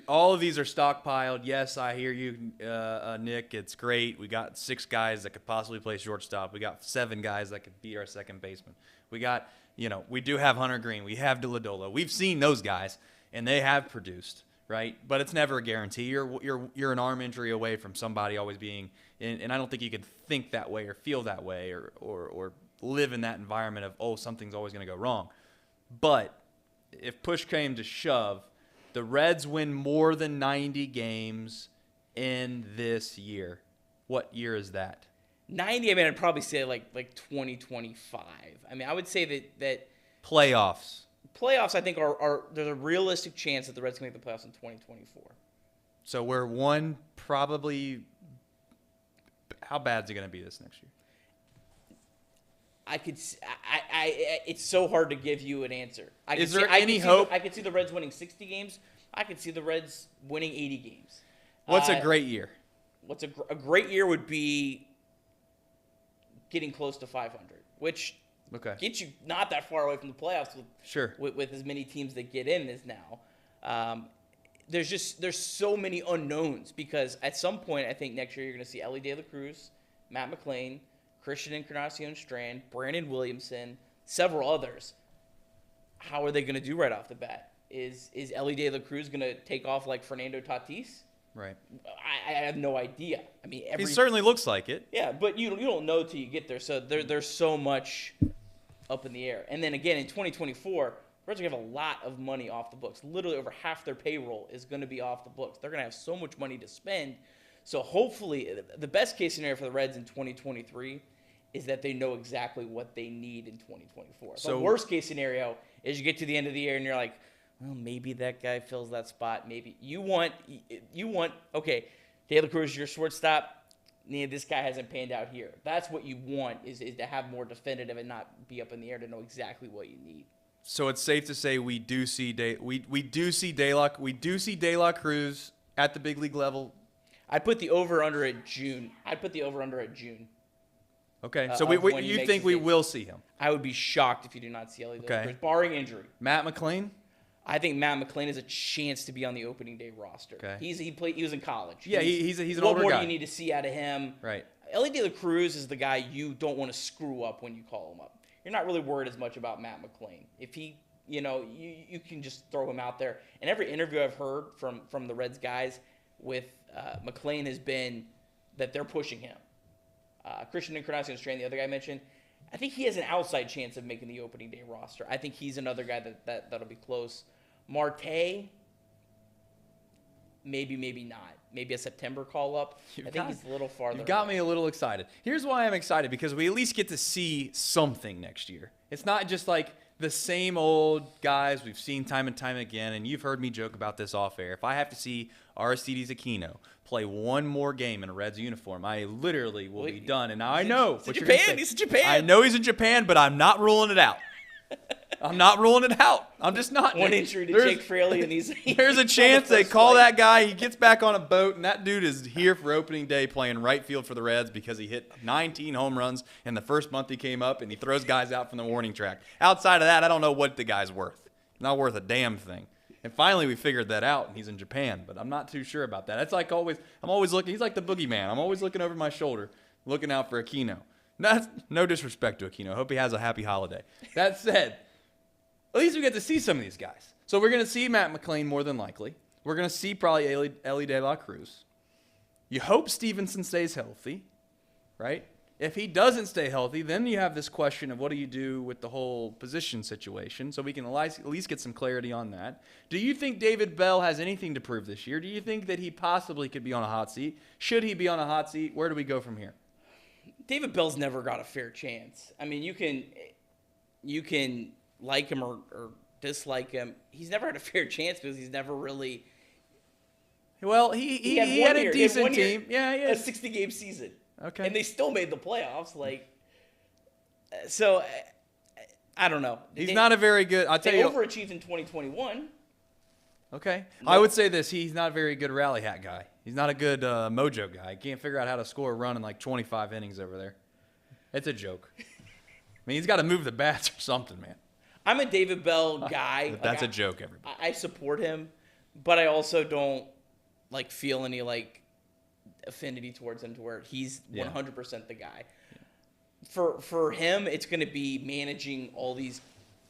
All of these are stockpiled. Yes, I hear you, Nick. It's great. We got 6 guys that could possibly play shortstop. We got 7 guys that could be our second baseman. We got, we do have Hunter Green. We have DeLadola. We've seen those guys, and they have produced, right? But it's never a guarantee. You're an arm injury away from somebody always being, and I don't think you could think that way or feel that way or live in that environment of, something's always going to go wrong. But if push came to shove, the Reds win more than 90 games in this year. What year is that? 90, I mean, I'd probably say like 2025. I mean, I would say that playoffs. Playoffs, I think, are there's a realistic chance that the Reds can make the playoffs in 2024. So we're one probably. How bad is it going to be this next year? It's so hard to give you an answer. Is there any hope? I could see the Reds winning 60 games. I could see the Reds winning 80 games. What's a great year? What's a great year would be getting close to 500, which gets you not that far away from the playoffs with as many teams that get in as now. There's so many unknowns because at some point I think next year you're going to see Elly De La Cruz, Matt McLain, Christian Encarnacion Strand, Brandon Williamson, several others. How are they going to do right off the bat? Is Elly De La Cruz going to take off like Fernando Tatis? Right. I have no idea. I mean, he certainly looks like it. Yeah, but you don't know till you get there. So there's so much up in the air. And then again in 2024, Reds are going to have a lot of money off the books. Literally over half their payroll is going to be off the books. They're going to have so much money to spend. So hopefully, the best case scenario for the Reds in 2023 is that they know exactly what they need in 2024. So the worst case scenario is you get to the end of the year and you're like, well, maybe that guy fills that spot. Maybe you want okay, De La Cruz, your shortstop. This guy hasn't panned out here. That's what you want is to have more definitive and not be up in the air to know exactly what you need. So it's safe to say we do see De La Cruz at the big league level. I'd put the over/under at June. Okay, so you think we will see him? I would be shocked if you do not see Elly De La Cruz, barring injury. Matt McLain? I think Matt McLain has a chance to be on the opening day roster. Okay. He was in college. Yeah, he's an older guy. What more do you need to see out of him? Right. Elly De La Cruz is the guy you don't want to screw up when you call him up. You're not really worried as much about Matt McLain. If he, you can just throw him out there. And every interview I've heard from the Reds guys with McLain has been that they're pushing him. Christian Encarnacion Strand, the other guy I mentioned, I think he has an outside chance of making the opening day roster. I think he's another guy that'll be close. Marte, maybe not. Maybe a September call up. I think he's a little farther. You got me a little excited. Here's why I'm excited, because we at least get to see something next year. It's not just like the same old guys we've seen time and time again, and you've heard me joke about this off air. If I have to see Aristides Aquino play one more game in a Reds uniform, I literally will be done. And now I know what you're going to say. He's in Japan. I know he's in Japan, but I'm not ruling it out. I'm not ruling it out. I'm just not. One injury to Jake Fraley, and there's a chance they call that guy. He gets back on a boat, and that dude is here for opening day playing right field for the Reds because he hit 19 home runs in the first month he came up, and he throws guys out from the warning track. Outside of that, I don't know what the guy's worth. Not worth a damn thing. And finally, we figured that out, and he's in Japan, but I'm not too sure about that. It's like always. I'm always looking. He's like the boogeyman. I'm always looking over my shoulder, looking out for Aquino. No disrespect to Aquino. Hope he has a happy holiday. That said, at least we get to see some of these guys. So we're going to see Matt McLain more than likely. We're going to see probably Elly De La Cruz. You hope Stevenson stays healthy, right? If he doesn't stay healthy, then you have this question of what do you do with the whole position situation, so we can at least get some clarity on that. Do you think David Bell has anything to prove this year? Do you think that he possibly could be on a hot seat? Should he be on a hot seat? Where do we go from here? David Bell's never got a fair chance. I mean, you can like him or dislike him. He's never had a fair chance because he's never really. Well, he had a decent team. Yeah, a 60-game season. Okay. And they still made the playoffs. So I don't know. He's not a very good. I'll tell you. They overachieved in 2021. Okay. I would say this: he's not a very good rally hat guy. He's not a good mojo guy. He can't figure out how to score a run in like 25 innings over there. It's a joke. I mean, he's got to move the bats or something, man. I'm a David Bell guy. That's a joke, everybody. I support him, but I also don't feel any affinity towards him to where he's 100% the guy. For him, it's going to be managing all these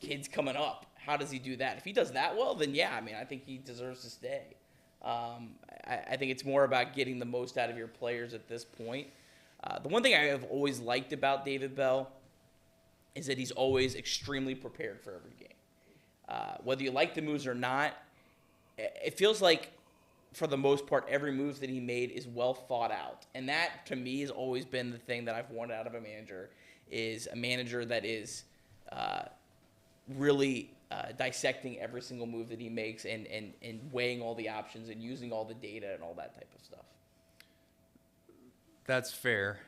kids coming up. How does he do that? If he does that well, then yeah, I mean, I think he deserves to stay. I think it's more about getting the most out of your players at this point. The one thing I have always liked about David Bell is that he's always extremely prepared for every game. Whether you like the moves or not, it feels like, for the most part, every move that he made is well thought out. And that, to me, has always been the thing that I've wanted out of a manager, is a manager that is really dissecting every single move that he makes and weighing all the options and using all the data and all that type of stuff. That's fair.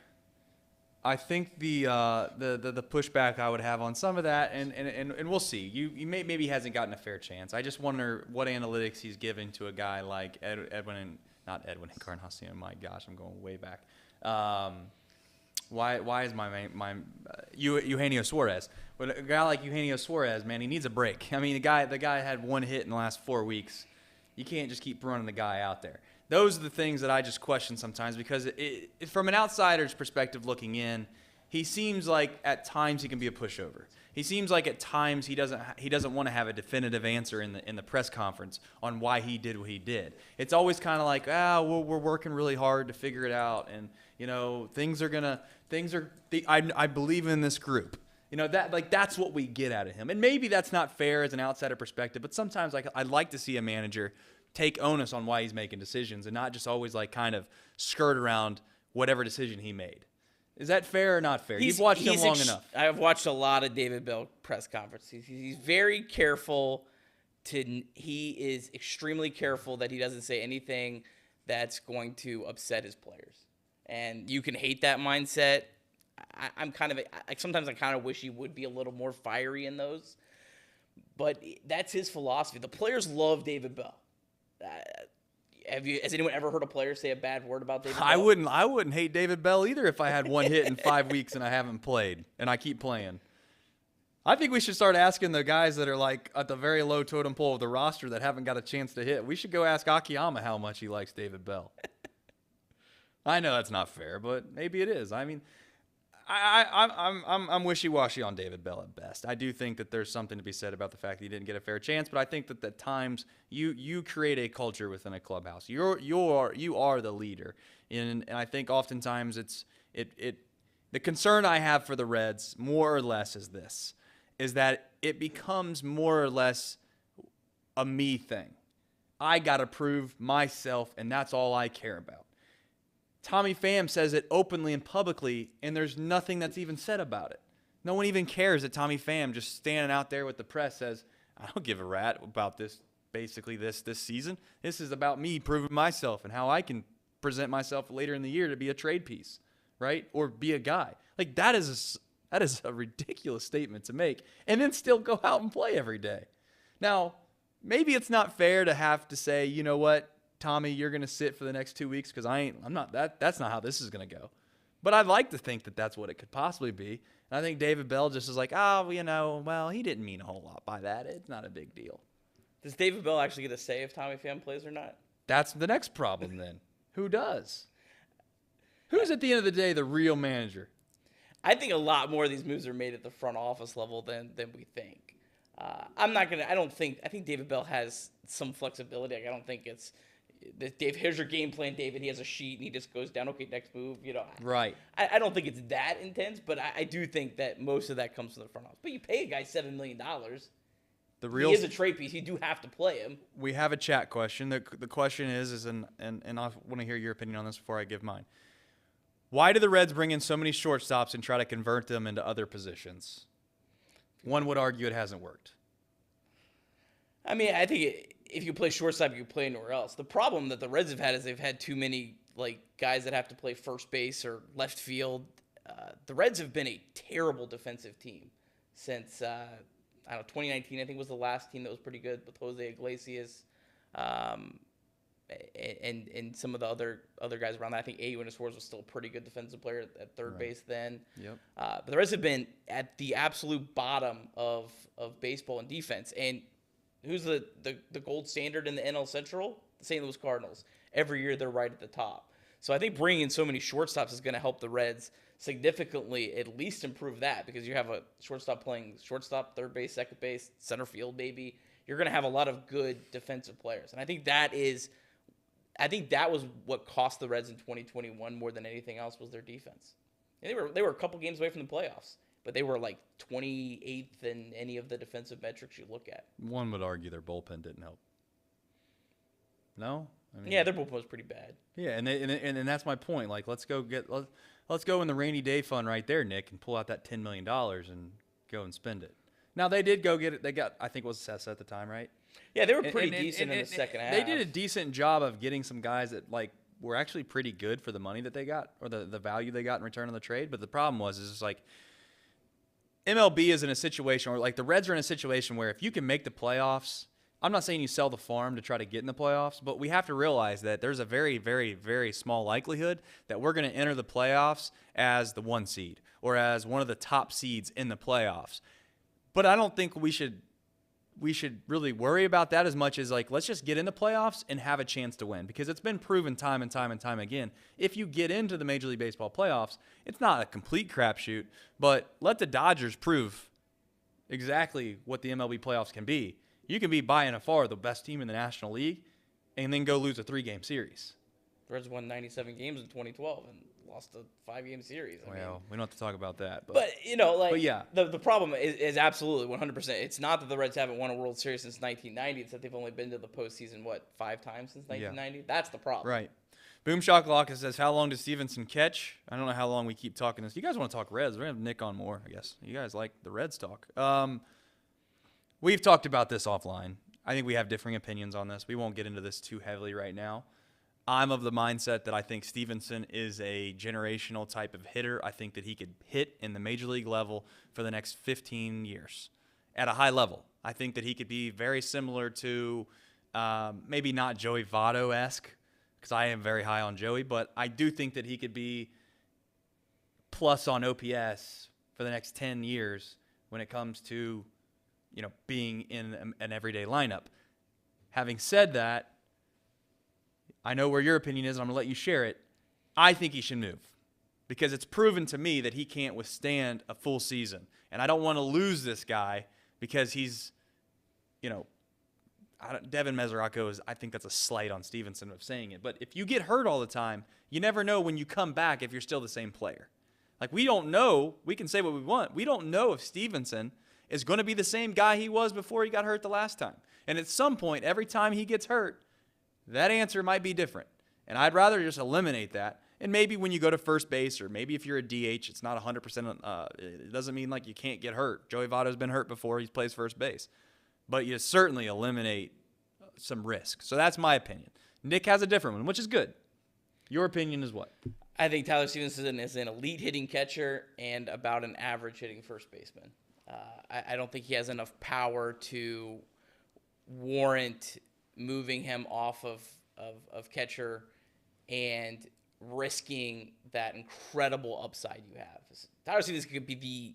I think the pushback I would have on some of that, and we'll see. You maybe he hasn't gotten a fair chance. I just wonder what analytics he's giving to a guy like Edwin Encarnacion. My gosh, I'm going way back. Why is my Eugenio Suarez? But a guy like Eugenio Suarez, man, he needs a break. I mean, the guy had one hit in the last 4 weeks. You can't just keep running the guy out there. Those are the things that I just question sometimes, because from an outsider's perspective looking in, he seems like at times he can be a pushover. He seems like at times he doesn't want to have a definitive answer in the press conference on why he did what he did. It's always kind of like, we're working really hard to figure it out, and I believe in this group. That's what we get out of him. And maybe that's not fair as an outsider perspective, but sometimes I'd like to see a manager take onus on why he's making decisions and not just always kind of skirt around whatever decision he made. Is that fair or not fair? You've watched him long enough. I've watched a lot of David Bell press conferences. He's very careful he is extremely careful that he doesn't say anything that's going to upset his players. And you can hate that mindset. Sometimes I kind of wish he would be a little more fiery in those. But that's his philosophy. The players love David Bell. Has anyone ever heard a player say a bad word about David Bell? I wouldn't hate David Bell either if I had one hit in 5 weeks and I haven't played and I keep playing. I think we should start asking the guys that are at the very low totem pole of the roster that haven't got a chance to hit. We should go ask Akiyama how much he likes David Bell. I know that's not fair, but maybe it is. I mean, I'm wishy-washy on David Bell at best. I do think that there's something to be said about the fact that he didn't get a fair chance, but I think that at times you create a culture within a clubhouse. You are the leader, and I think oftentimes the concern I have for the Reds more or less is that it becomes more or less a me thing. I got to prove myself, and that's all I care about. Tommy Pham says it openly and publicly, and there's nothing that's even said about it. No one even cares that Tommy Pham, just standing out there with the press, says, I don't give a rat about this season. This is about me proving myself and how I can present myself later in the year to be a trade piece, right? Or be a guy. That is a ridiculous statement to make, and then still go out and play every day. Now, maybe it's not fair to have to say, you know what, Tommy, you're going to sit for the next 2 weeks because that's not how this is going to go. But I'd like to think that that's what it could possibly be. And I think David Bell just is like, he didn't mean a whole lot by that. It's not a big deal. Does David Bell actually get a say if Tommy Pham plays or not? That's the next problem then. Who does? Who's at the end of the day the real manager? I think a lot more of these moves are made at the front office level than we think. I think David Bell has some flexibility. I don't think it's, Dave, here's your game plan, David. He has a sheet and he just goes down. Okay, next move. Right. I don't think it's that intense, but I do think that most of that comes from the front office. But you pay a guy $7 million. He is a trade piece. You do have to play him. We have a chat question. The question is and I want to hear your opinion on this before I give mine. Why do the Reds bring in so many shortstops and try to convert them into other positions? One would argue it hasn't worked. I mean, I think if you play shortstop, you can play anywhere else. The problem that the Reds have had is they've had too many guys that have to play first base or left field. The Reds have been a terrible defensive team since 2019. I think was the last team that was pretty good with Jose Iglesias. and some of the other guys around that. I think A.U. Suarez was still a pretty good defensive player at third base then. Yep. But the rest have been at the absolute bottom of baseball and defense. And who's the gold standard in the NL Central? The St. Louis Cardinals. Every year they're right at the top. So I think bringing in so many shortstops is going to help the Reds significantly at least improve that, because you have a shortstop playing shortstop, third base, second base, center field maybe. You're going to have a lot of good defensive players. And I think that was what cost the Reds in 2021 more than anything else, was their defense. And they were a couple games away from the playoffs, but they were like 28th in any of the defensive metrics you look at. One would argue their bullpen didn't help. No? I mean, yeah, their bullpen was pretty bad. Yeah, and that's my point. Like, let's go in the rainy day fund right there, Nick, and pull out that $10 million and go and spend it. Now, they did go get it. They got, I think it was Sessa at the time, right? Yeah, they were pretty decent in the second half. They did a decent job of getting some guys that, like, were actually pretty good for the money that they got, or the value they got in return on the trade. But the problem is it's like MLB is in a situation where, like, the Reds are in a situation where if you can make the playoffs, I'm not saying you sell the farm to try to get in the playoffs, but we have to realize that there's a very, very, very small likelihood that we're going to enter the playoffs as the 1 seed or as one of the top seeds in the playoffs. But I don't think we should really worry about that as much as, like, let's just get in the playoffs and have a chance to win, because it's been proven time and time and time again. If you get into the Major League Baseball playoffs, it's not a complete crapshoot, but let the Dodgers prove exactly what the MLB playoffs can be. You can be by and far the best team in the National League and then go lose a 3-game series. The Reds won 97 games in 2012 and lost a 5-game series. I mean, we don't have to talk about that. But you know, like, but yeah. the problem is absolutely 100%. It's not that the Reds haven't won a World Series since 1990. It's that they've only been to the postseason, 5 times since 1990? Yeah. That's the problem. Right. Boom Shakalaka says, how long does Stevenson catch? I don't know how long we keep talking this. You guys want to talk Reds? We're going to have Nick on more, I guess. You guys like the Reds talk. We've talked about this offline. I think we have differing opinions on this. We won't get into this too heavily right now. I'm of the mindset that I think Stevenson is a generational type of hitter. I think that he could hit in the major league level for the next 15 years at a high level. I think that he could be very similar to maybe not Joey Votto-esque, because I am very high on Joey, but I do think that he could be plus on OPS for the next 10 years when it comes to, you know, being in an everyday lineup. Having said that, I know where your opinion is, and I'm going to let you share it. I think he should move, because it's proven to me that he can't withstand a full season. And I don't want to lose this guy because he's, you know, Devin Mesoraco is, I think that's a slight on Stevenson of saying it. But if you get hurt all the time, you never know when you come back if you're still the same player. Like, we don't know. We can say what we want. We don't know if Stevenson is going to be the same guy he was before he got hurt the last time. And at some point, every time he gets hurt, that answer might be different. And I'd rather just eliminate that. And maybe when you go to first base, or maybe if you're a DH, it's not 100%. It doesn't mean like you can't get hurt. Joey Votto's been hurt before. He plays first base. But you certainly eliminate some risk. So that's my opinion. Nick has a different one, which is good. Your opinion is what? I think Tyler Stevenson is an elite hitting catcher and about an average hitting first baseman. I don't think he has enough power to warrant moving him off of catcher and risking that incredible upside you have. Tyler Stevenson could be the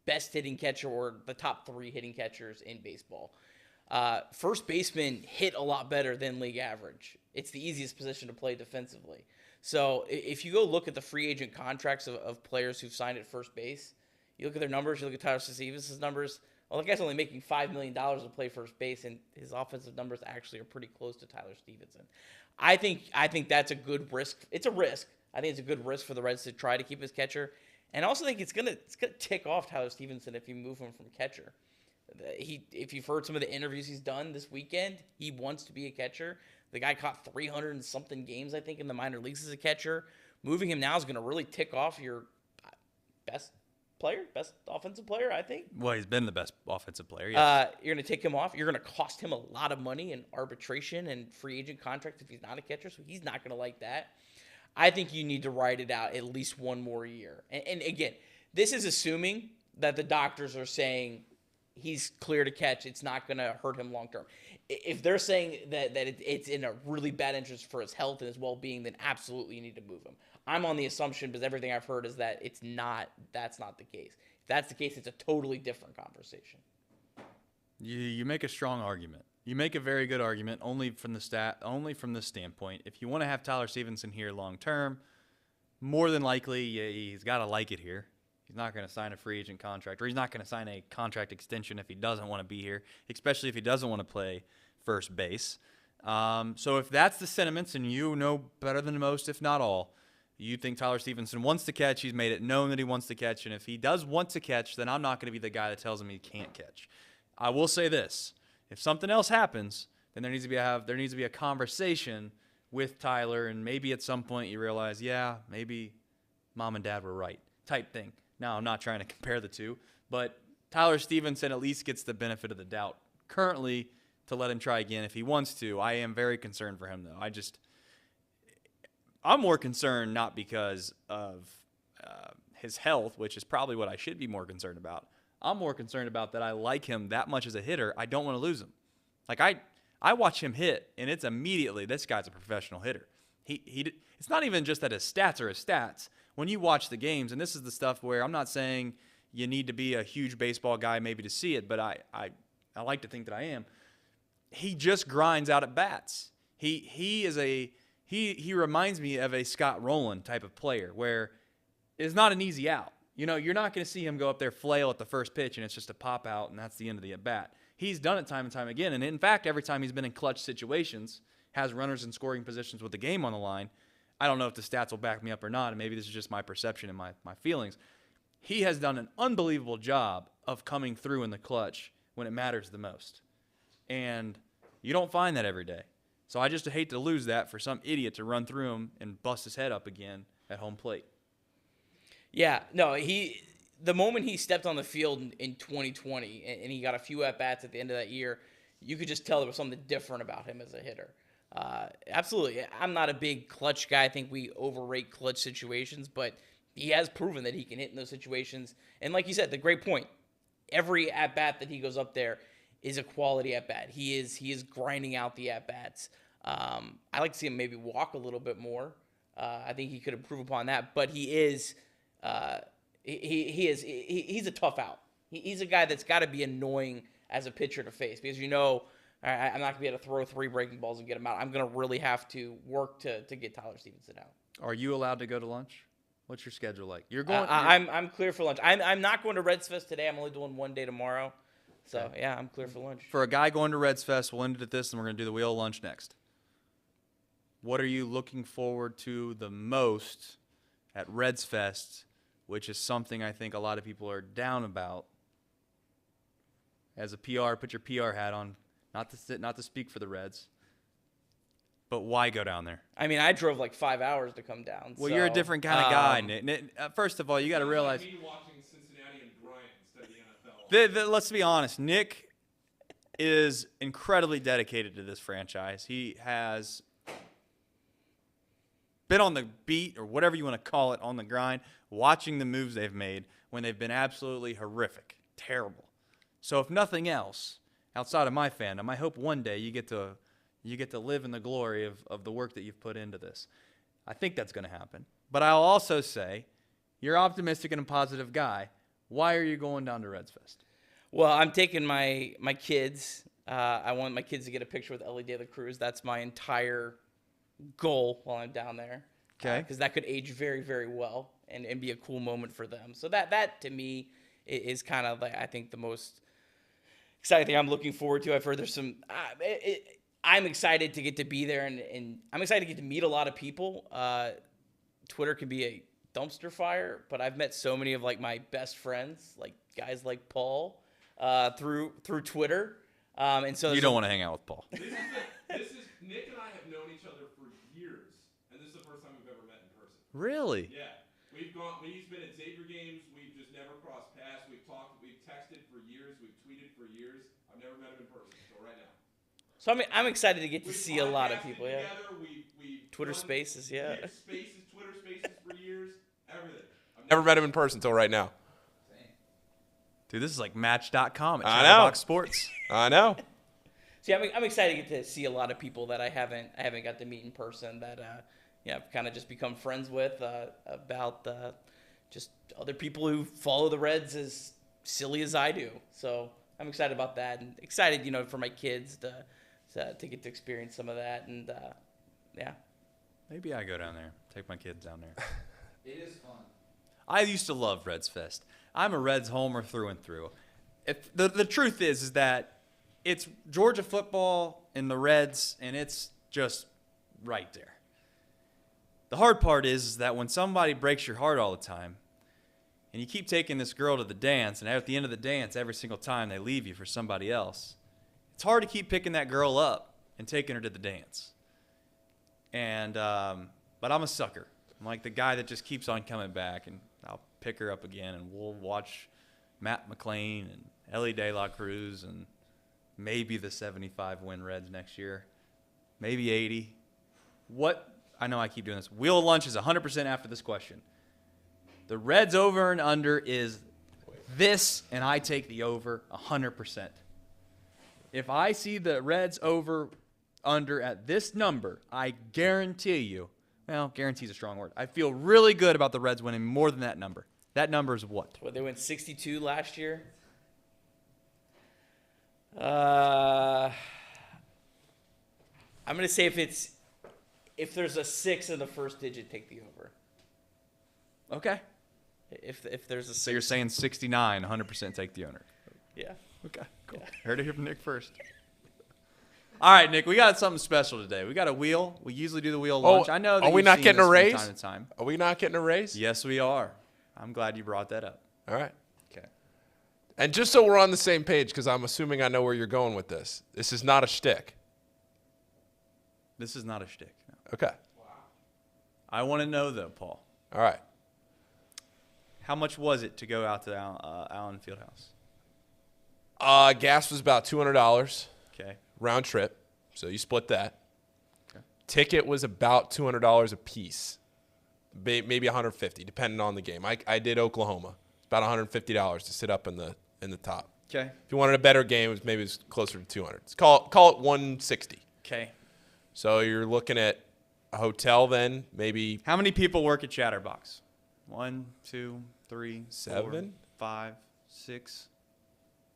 best hitting catcher or the top 3 hitting catchers in baseball. First baseman hit a lot better than league average. It's the easiest position to play defensively. So if you go look at the free agent contracts of players who've signed at first base, you look at their numbers, you look at Tyler Stevenson's numbers. Well, the guy's only making $5 million to play first base, and his offensive numbers actually are pretty close to Tyler Stevenson. I think that's a good risk. It's a risk. I think it's a good risk for the Reds to try to keep his catcher, and I also think it's gonna tick off Tyler Stevenson if you move him from catcher. If you've heard some of the interviews he's done this weekend, he wants to be a catcher. The guy caught 300 and something games, I think, in the minor leagues as a catcher. Moving him now is going to really tick off your best offensive player, I think. Well, he's been the best offensive player, yes. You're going to take him off. You're going to cost him a lot of money in arbitration and free agent contracts if he's not a catcher, so he's not going to like that. I think you need to ride it out at least one more year. And again, this is assuming that the doctors are saying he's clear to catch. It's not going to hurt him long term. if they're saying that it's in a really bad interest for his health and his well-being, then absolutely you need to move him. I'm on the assumption, because everything I've heard is that that's not the case. If that's the case, it's a totally different conversation. You make a strong argument. You make a very good argument, only from the standpoint. If you want to have Tyler Stevenson here long term, more than likely he's got to like it here. He's not going to sign a free agent contract, or he's not going to sign a contract extension if he doesn't want to be here, especially if he doesn't want to play first base. So if that's the sentiments, and you know better than most, if not all, you think Tyler Stevenson wants to catch, he's made it known that he wants to catch, and if he does want to catch, then I'm not going to be the guy that tells him he can't catch. I will say this. If something else happens, then there needs to be a conversation with Tyler, and maybe at some point you realize, yeah, maybe mom and dad were right type thing. Now, I'm not trying to compare the two, but Tyler Stevenson at least gets the benefit of the doubt currently to let him try again if he wants to. I am very concerned for him, though. I'm more concerned not because of his health, which is probably what I should be more concerned about. I'm more concerned about that I like him that much as a hitter. I don't want to lose him. Like, I watch him hit, and it's immediately, this guy's a professional hitter. It's not even just that his stats are his stats. When you watch the games, and this is the stuff where I'm not saying you need to be a huge baseball guy maybe to see it, but I like to think that I am. He just grinds out at bats. He reminds me of a Scott Rowland type of player where it's not an easy out. You know, you're not going to see him go up there, flail at the first pitch, and it's just a pop out, and that's the end of the at-bat. He's done it time and time again, and in fact, every time he's been in clutch situations, has runners in scoring positions with the game on the line. I don't know if the stats will back me up or not, and maybe this is just my perception and my feelings. He has done an unbelievable job of coming through in the clutch when it matters the most. And you don't find that every day. So I just hate to lose that for some idiot to run through him and bust his head up again at home plate. Yeah, no, the moment he stepped on the field in 2020 and he got a few at-bats at the end of that year, you could just tell there was something different about him as a hitter. Absolutely. I'm not a big clutch guy. I think we overrate clutch situations, but he has proven that he can hit in those situations. And like you said, the great point, every at-bat that he goes up there is a quality at-bat. He is grinding out the at-bats. I like to see him maybe walk a little bit more. I think he could improve upon that, but he is he's a tough out. He's a guy that's got to be annoying as a pitcher to face because I'm not going to be able to throw 3 breaking balls and get him out. I'm going to really have to work to get Tyler Stevenson out. Are you allowed to go to lunch? What's your schedule like? You're going. I'm clear for lunch. I'm not going to Reds Fest today. I'm only doing one day tomorrow. So yeah, I'm clear for lunch. For a guy going to Reds Fest, we'll end it at this, and we're going to do the wheel of lunch next. What are you looking forward to the most at Reds Fest, which is something I think a lot of people are down about? As a PR, put your PR hat on. Not to speak for the Reds, but why go down there? I mean, I drove like 5 hours to come down. Well, you're a different kind of guy, Nick. First of all, you got to realize. Like me watching Cincinnati and Bryant instead of the NFL. Let's be honest. Nick is incredibly dedicated to this franchise. He has been on the beat, or whatever you want to call it, on the grind, watching the moves they've made when they've been absolutely horrific, terrible. So if nothing else, outside of my fandom, I hope one day you get to live in the glory of the work that you've put into this. I think that's going to happen. But I'll also say, you're optimistic and a positive guy. Why are you going down to Reds Fest? Well, I'm taking my kids. I want my kids to get a picture with Ellie De La Cruz. That's my entire goal while I'm down there. Okay. Because that could age very, very well and be a cool moment for them. So that to me is kind of like, I think, the most exciting thing I'm looking forward to. I've heard there's some I'm excited to get to be there, and I'm excited to get to meet a lot of people. Twitter can be a dumpster fire, but I've met so many of like my best friends, like guys like Paul, through Twitter. And so you don't want to hang out with Paul. This is Nick and I have known each other for years, and this is the first time we've ever met in person. Really? Yeah. He's been at Xavier games. We've just never crossed paths. We've talked. We've texted for years. We've tweeted for years. I've never met him in person until right now. So I'm excited to get to see a lot of people. Yeah. We've Twitter Spaces. Yeah. Twitter Spaces for years. Everything. I've never met him in person until right now. Dude, this is like Match.com at I know. Chatterbox Sports. I know. So yeah, I'm excited to get to see a lot of people that I haven't got to meet in person that I've kind of just become friends with about just other people who follow the Reds as silly as I do. So I'm excited about that, and excited, for my kids to get to experience some of that, and yeah. Maybe I go down there, take my kids down there. It is fun. I used to love Reds Fest. I'm a Reds homer through and through. If the truth is that it's Georgia football and the Reds, and it's just right there. The hard part is that when somebody breaks your heart all the time, and you keep taking this girl to the dance, and at the end of the dance, every single time they leave you for somebody else, it's hard to keep picking that girl up and taking her to the dance. And but I'm a sucker. I'm like the guy that just keeps on coming back, and I'll pick her up again, and we'll watch Matt McClain and Ellie De La Cruz and maybe the 75-win Reds next year, maybe 80. I know I keep doing this. Wheel of Lunch is 100% after this question. The Reds over and under is this, and I take the over 100%. If I see the Reds over under at this number, I guarantee you, well, guarantee is a strong word. I feel really good about the Reds winning more than that number. That number is what? They went 62 last year. I'm gonna say if there's a 6 in the first digit, take the over. Okay. If there's a 6. So you're saying 69, 100% take the owner. Yeah. Okay, cool. Yeah. Heard it here from Nick first. All right, Nick, we got something special today. We got a wheel. We usually do the wheel lunch. I know that are we you've not seen getting this a raise? from time to time. Are we not getting a raise? Yes, we are. I'm glad you brought that up. All right. Okay. And just so we're on the same page, because I'm assuming I know where you're going with this, this is not a shtick. This is not a shtick. No. Okay. Wow. I want to know, though, Paul. All right. How much was it to go out to Allen Fieldhouse? Gas was about $200. Okay. Round trip. So you split that. Okay. Ticket was about $200 a piece. Maybe $150, depending on the game. I did Oklahoma. It's about $150 to sit up in the top. Okay. If you wanted a better game, maybe it was closer to $200. Call it $160. Okay. So you're looking at a hotel then, maybe. How many people work at Chatterbox? 1, 2, 3, 7, 4, 5, 6,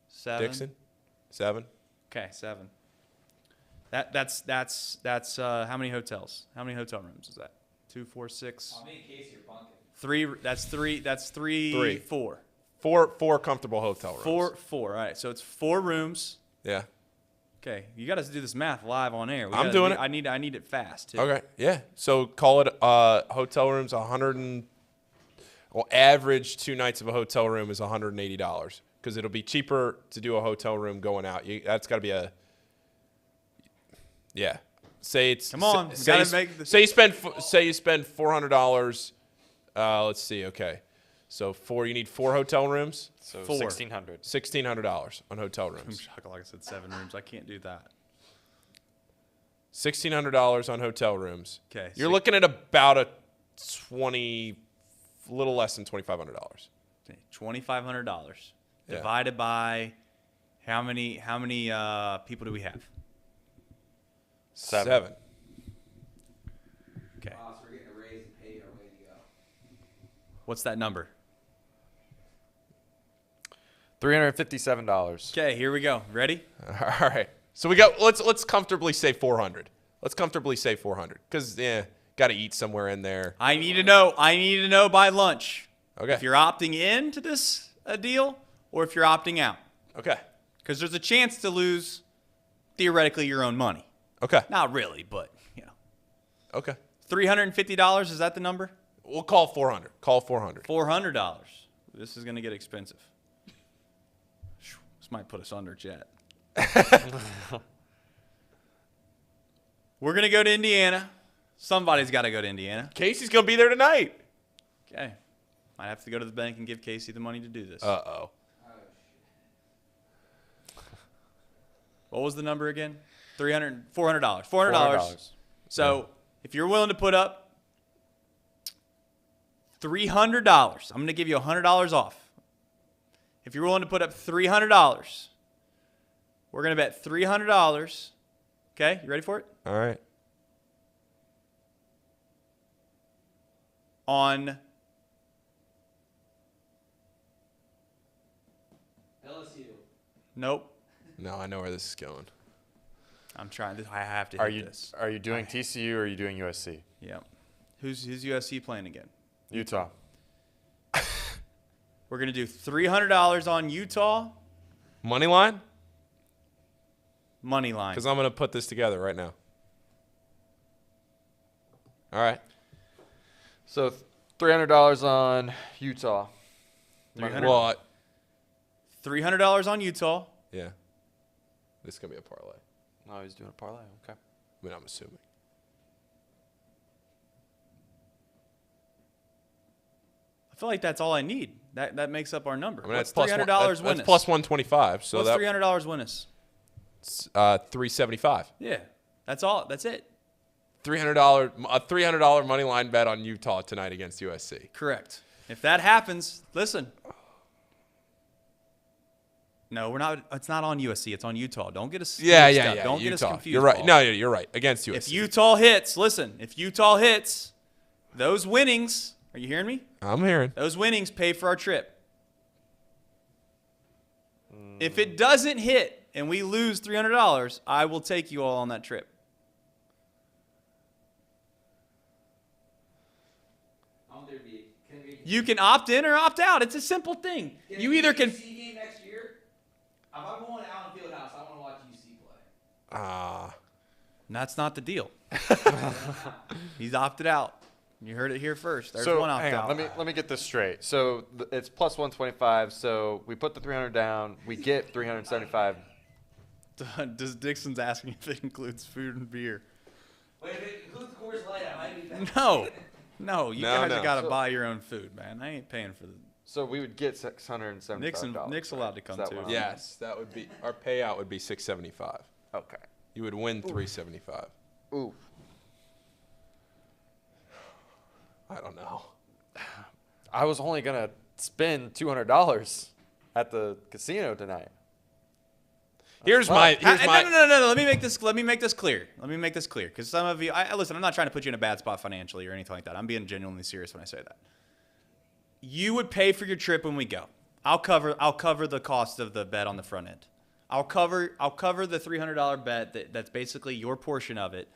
7. Dixon, 7. Okay, 7. That's how many hotels? How many hotel rooms is that? 2, 4, 6. Me and Casey are bunking. 3. That's 3. That's 3. 4. Four comfortable hotel rooms. 4. All right. So it's 4 rooms. Yeah. Okay. You got to do this math live on air. I'm doing it. I need it fast too. Okay. Yeah. So call it hotel rooms average 2 nights of a hotel room is $180 because it'll be cheaper to do a hotel room going out. That's got to be yeah. Say it's come on. Say you spend $400. Let's see. Okay. So you need 4 hotel rooms. So $1,600. $1,600 on hotel rooms. I'm shocked. Like I said, 7 rooms. I can't do that. $1,600 on hotel rooms. Okay. You're looking at about a little less than $2,500. $2,500 Yeah. divided by how many people do we have? 7. Okay. Wow, so we're getting a raise and paid our way to go. What's that number? $357. Okay, here we go. Ready? All right. So we got let's comfortably say 400. Let's comfortably say 400 because got to eat somewhere in there. I need to know by lunch. Okay. If you're opting into this deal or if you're opting out. Okay. Because there's a chance to lose theoretically your own money. Okay. Not really, but Okay. $350, is that the number? We'll call 400. Call 400. $400. This is going to get expensive. This might put us under, Chat. We're going to go to Indiana. Somebody's got to go to Indiana. Casey's going to be there tonight. Okay. Might have to go to the bank and give Casey the money to do this. Uh-oh. What was the number again? $400. $400. So if you're willing to put up $300, I'm going to give you $100 off. If you're willing to put up $300, We're going to bet $300. Okay, you ready for it? All right. On LSU. Nope. No, I know where this is going. I'm trying. I have to Are hit you this. are you doing TCU or are you doing USC? Yeah. Who's USC playing again? Utah. We're going to do $300 on Utah. Money line? Money line. Because I'm going to put this together right now. All right. So $300 on Utah. Well, $300 on Utah. yeah. This is going to be a parlay. Oh, he's doing a parlay. Okay. I mean, I'm assuming. I feel like that's all I need. That makes up our number. I mean, What's that's $300 plus win that's us? plus 125. So What's that $300 win us? $375. Yeah, that's all. That's it. $300 money line bet on Utah tonight against USC. Correct. If that happens, listen. No, we're not. It's not on USC. It's on Utah. Don't get us. Yeah. Don't get us Utah. confused. You're right. Paul. No, you're right. Against USC. If Utah hits, listen. If Utah hits, those winnings. Are you hearing me? I'm hearing. Those winnings pay for our trip. If it doesn't hit and we lose $300, I will take you all on that trip. You can opt in or opt out. It's a simple thing. You either can. UC game next year. If I'm going out on Fieldhouse, I want to watch UC play. That's not the deal. He's opted out. You heard it here first. There's So one opt hang on, out. let me get this straight. So it's plus 125. So we put the 300 down. We get 375. Does Dixon's asking if it includes food and beer? Wait, if it includes Coors Light, I might be back. No, you guys have got to buy your own food, man. I ain't paying for the. So we would get $675. Nick's allowed to come too. Yes, that would be our payout would be $675. Okay. You would win $375. Ooh. I don't know. I was only gonna spend $200 at the casino tonight. Here's my. No. Let me make this clear. Because some of you, listen. I'm not trying to put you in a bad spot financially or anything like that. I'm being genuinely serious when I say that. You would pay for your trip when we go. I'll cover the cost of the bet on the front end. I'll cover the $300 bet that's basically your portion of it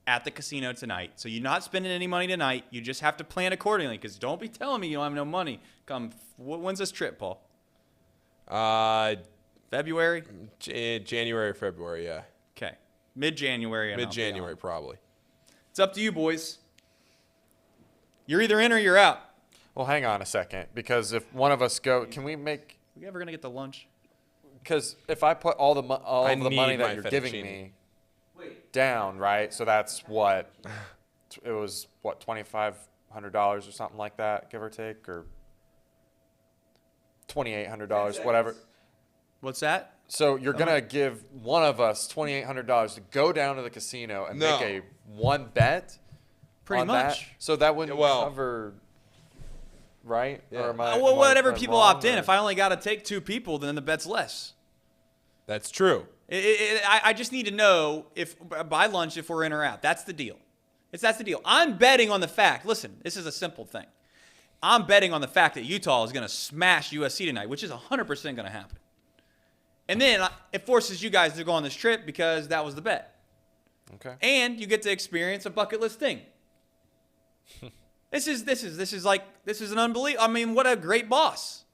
at the casino tonight. So you're not spending any money tonight. You just have to plan accordingly. Because don't be telling me you don't have no money. When's this trip, Paul? February? January or February, yeah. Okay. Mid-January. Mid-January, probably. It's up to you, boys. You're either in or you're out. Well, hang on a second, because if one of us go, can we make? We ever gonna get the lunch? Because if I put all the money that you're giving me down, right? So that's what it was. What, $2,500 or something like that, give or take, or $2,800, whatever. What's that? So you're gonna give one of us $2,800 to go down to the casino and make a one bet. Pretty on much. That? So that wouldn't cover. Right? Yeah. Or whatever people opt in. If I only got to take two people, then the bet's less. That's true. I just need to know if by lunch if we're in or out. That's the deal. That's the deal. I'm betting on the fact. Listen, this is a simple thing. I'm betting on the fact that Utah is going to smash USC tonight, which is 100% going to happen. And then it forces you guys to go on this trip because that was the bet. Okay. And you get to experience a bucket list thing. This is an unbelievable. I mean, what a great boss.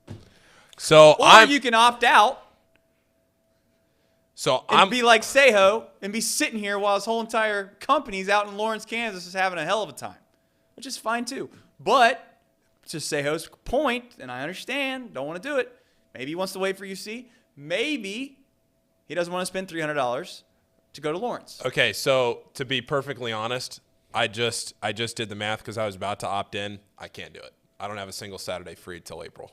So you can opt out. So and be like Seho and be sitting here while his whole entire company's out in Lawrence, Kansas, is having a hell of a time, which is fine too. But to Seho's point, and I understand, don't want to do it. Maybe he wants to wait for UC. Maybe he doesn't want to spend $300 to go to Lawrence. Okay, so to be perfectly honest, I just did the math because I was about to opt in. I can't do it. I don't have a single Saturday free till April.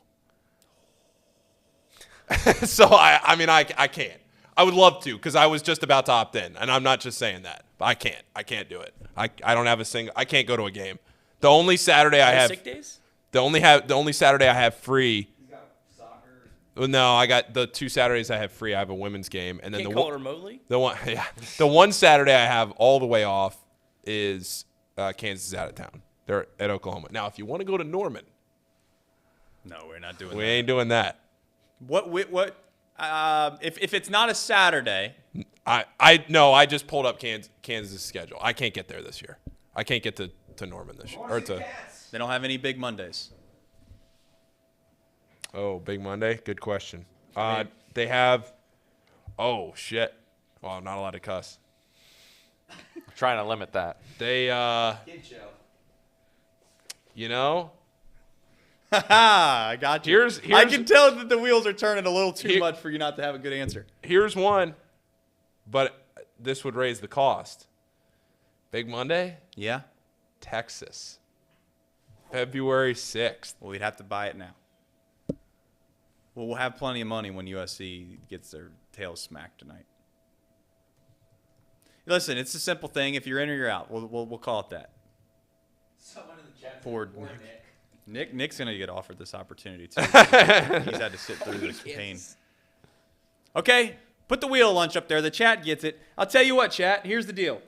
So I can't. I would love to because I was just about to opt in, and I'm not just saying that. But I can't. I can't do it. I don't have a single. I can't go to a game. The only Saturday I have. Sick days? The only Saturday I have free. He's got soccer. Well, no, I got the 2 Saturdays I have free. I have a women's game, and then Can't call it remotely? The one Saturday I have all the way off is Kansas is out of town. They're at Oklahoma. Now, if you want to go to Norman, No, we're not doing we that. ain't doing that. If it's not a Saturday, I just pulled up Kansas' schedule. I can't get there this year. I can't get to Norman this year. they don't have any big Mondays. Oh, Big Monday? Good question. They have – oh, shit. Well, I'm not allowed to cuss. Trying to limit that. They Kid show. you know – I got you. Here's I can tell that the wheels are turning a little too much for you not to have a good answer. Here's one, but this would raise the cost. Big Monday? Yeah. Texas. February 6th. Well, we'd have to buy it now. Well, we'll have plenty of money when USC gets their tails smacked tonight. Listen, it's a simple thing. If you're in or you're out, we'll call it that. Someone in the chat. Poor Nick. Nick's gonna get offered this opportunity too. He's had to sit through this pain. Okay, put the wheel of lunch up there. The chat gets it. I'll tell you what, chat. Here's the deal.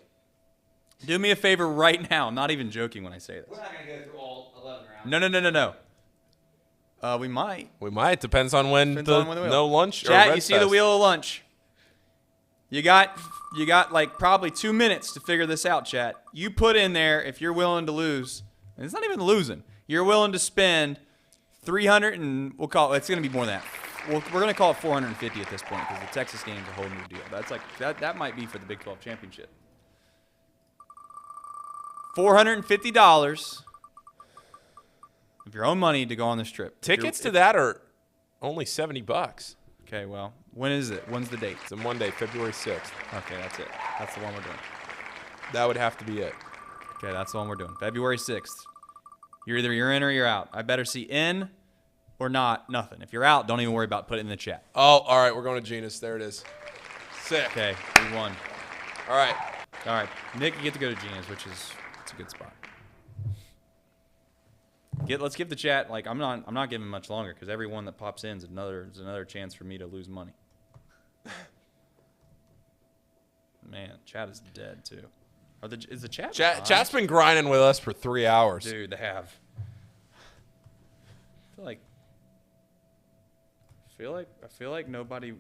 Do me a favor right now. I'm not even joking when I say this. We're not gonna go through all 11 rounds. No. We might. We might. Depends on when no lunch. Chat, or you see the wheel of lunch. You got like probably 2 minutes to figure this out, chat. You put in there if you're willing to lose, and it's not even losing. You're willing to spend 300 and we'll call it. It's going to be more than that. We're going to call it 450 at this point because the Texas game's a whole new deal. That's like that might be for the Big 12 championship. $450 of your own money to go on this trip. Tickets to that are only $70. Okay, well, when is it? When's the date? It's a Monday, February 6th. Okay, that's it. That's the one we're doing. That would have to be it. Okay, that's the one we're doing. February 6th. You're in or you're out. I better see in or not, nothing. If you're out, don't even worry about putting it in the chat. Oh, all right, we're going to Genus. There it is. Sick. Okay, we won. All right. Nick, you get to go to Gina's, which is it's a good spot. Let's give the chat I'm not giving much longer because every one that pops in is another chance for me to lose money. Man, chat is dead too. Is the chat? Chat's been grinding with us for 3 hours. Dude, they have. I feel like nobody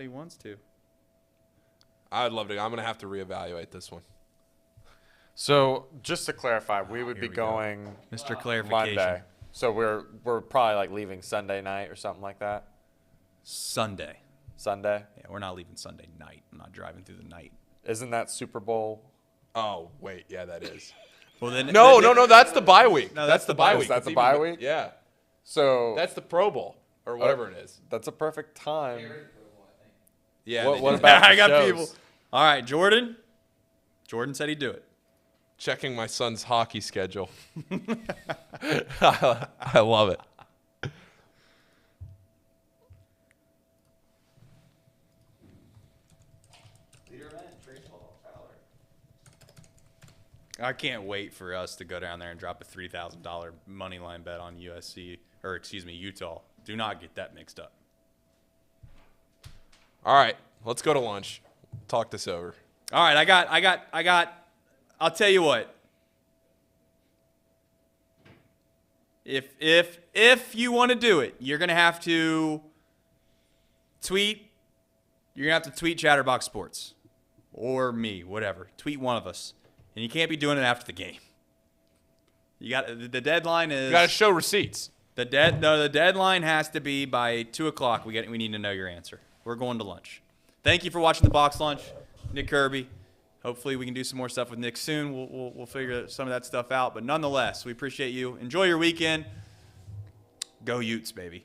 wants to. I'd love to. I'm gonna have to reevaluate this one. So just to clarify, we would be going Mr. Clarification. Monday. So we're probably leaving Sunday night or something like that. Sunday. Yeah, we're not leaving Sunday night. I'm not driving through the night. Isn't that Super Bowl? Oh wait, yeah, that is. Well then, no, that's the bye week. No, that's the bye week. That's the bye week. Yeah. So that's the Pro Bowl or whatever it is. That's a perfect time. Yeah. What about I the got shows? people. All right, Jordan. Jordan said he'd do it. Checking my son's hockey schedule. I love it. I can't wait for us to go down there and drop a $3,000 money line bet on Utah. Do not get that mixed up. All right, let's go to lunch. Talk this over. All right, I got. I'll tell you what. If you want to do it, you're gonna have to tweet. You're gonna have to tweet Chatterbox Sports or me, whatever. Tweet one of us, and you can't be doing it after the game. You got the deadline is. You got to show receipts. The deadline has to be by 2:00. We need to know your answer. We're going to lunch. Thank you for watching the box lunch, Nick Kirby. Hopefully we can do some more stuff with Nick soon. We'll figure some of that stuff out. But nonetheless, we appreciate you. Enjoy your weekend. Go Utes, baby.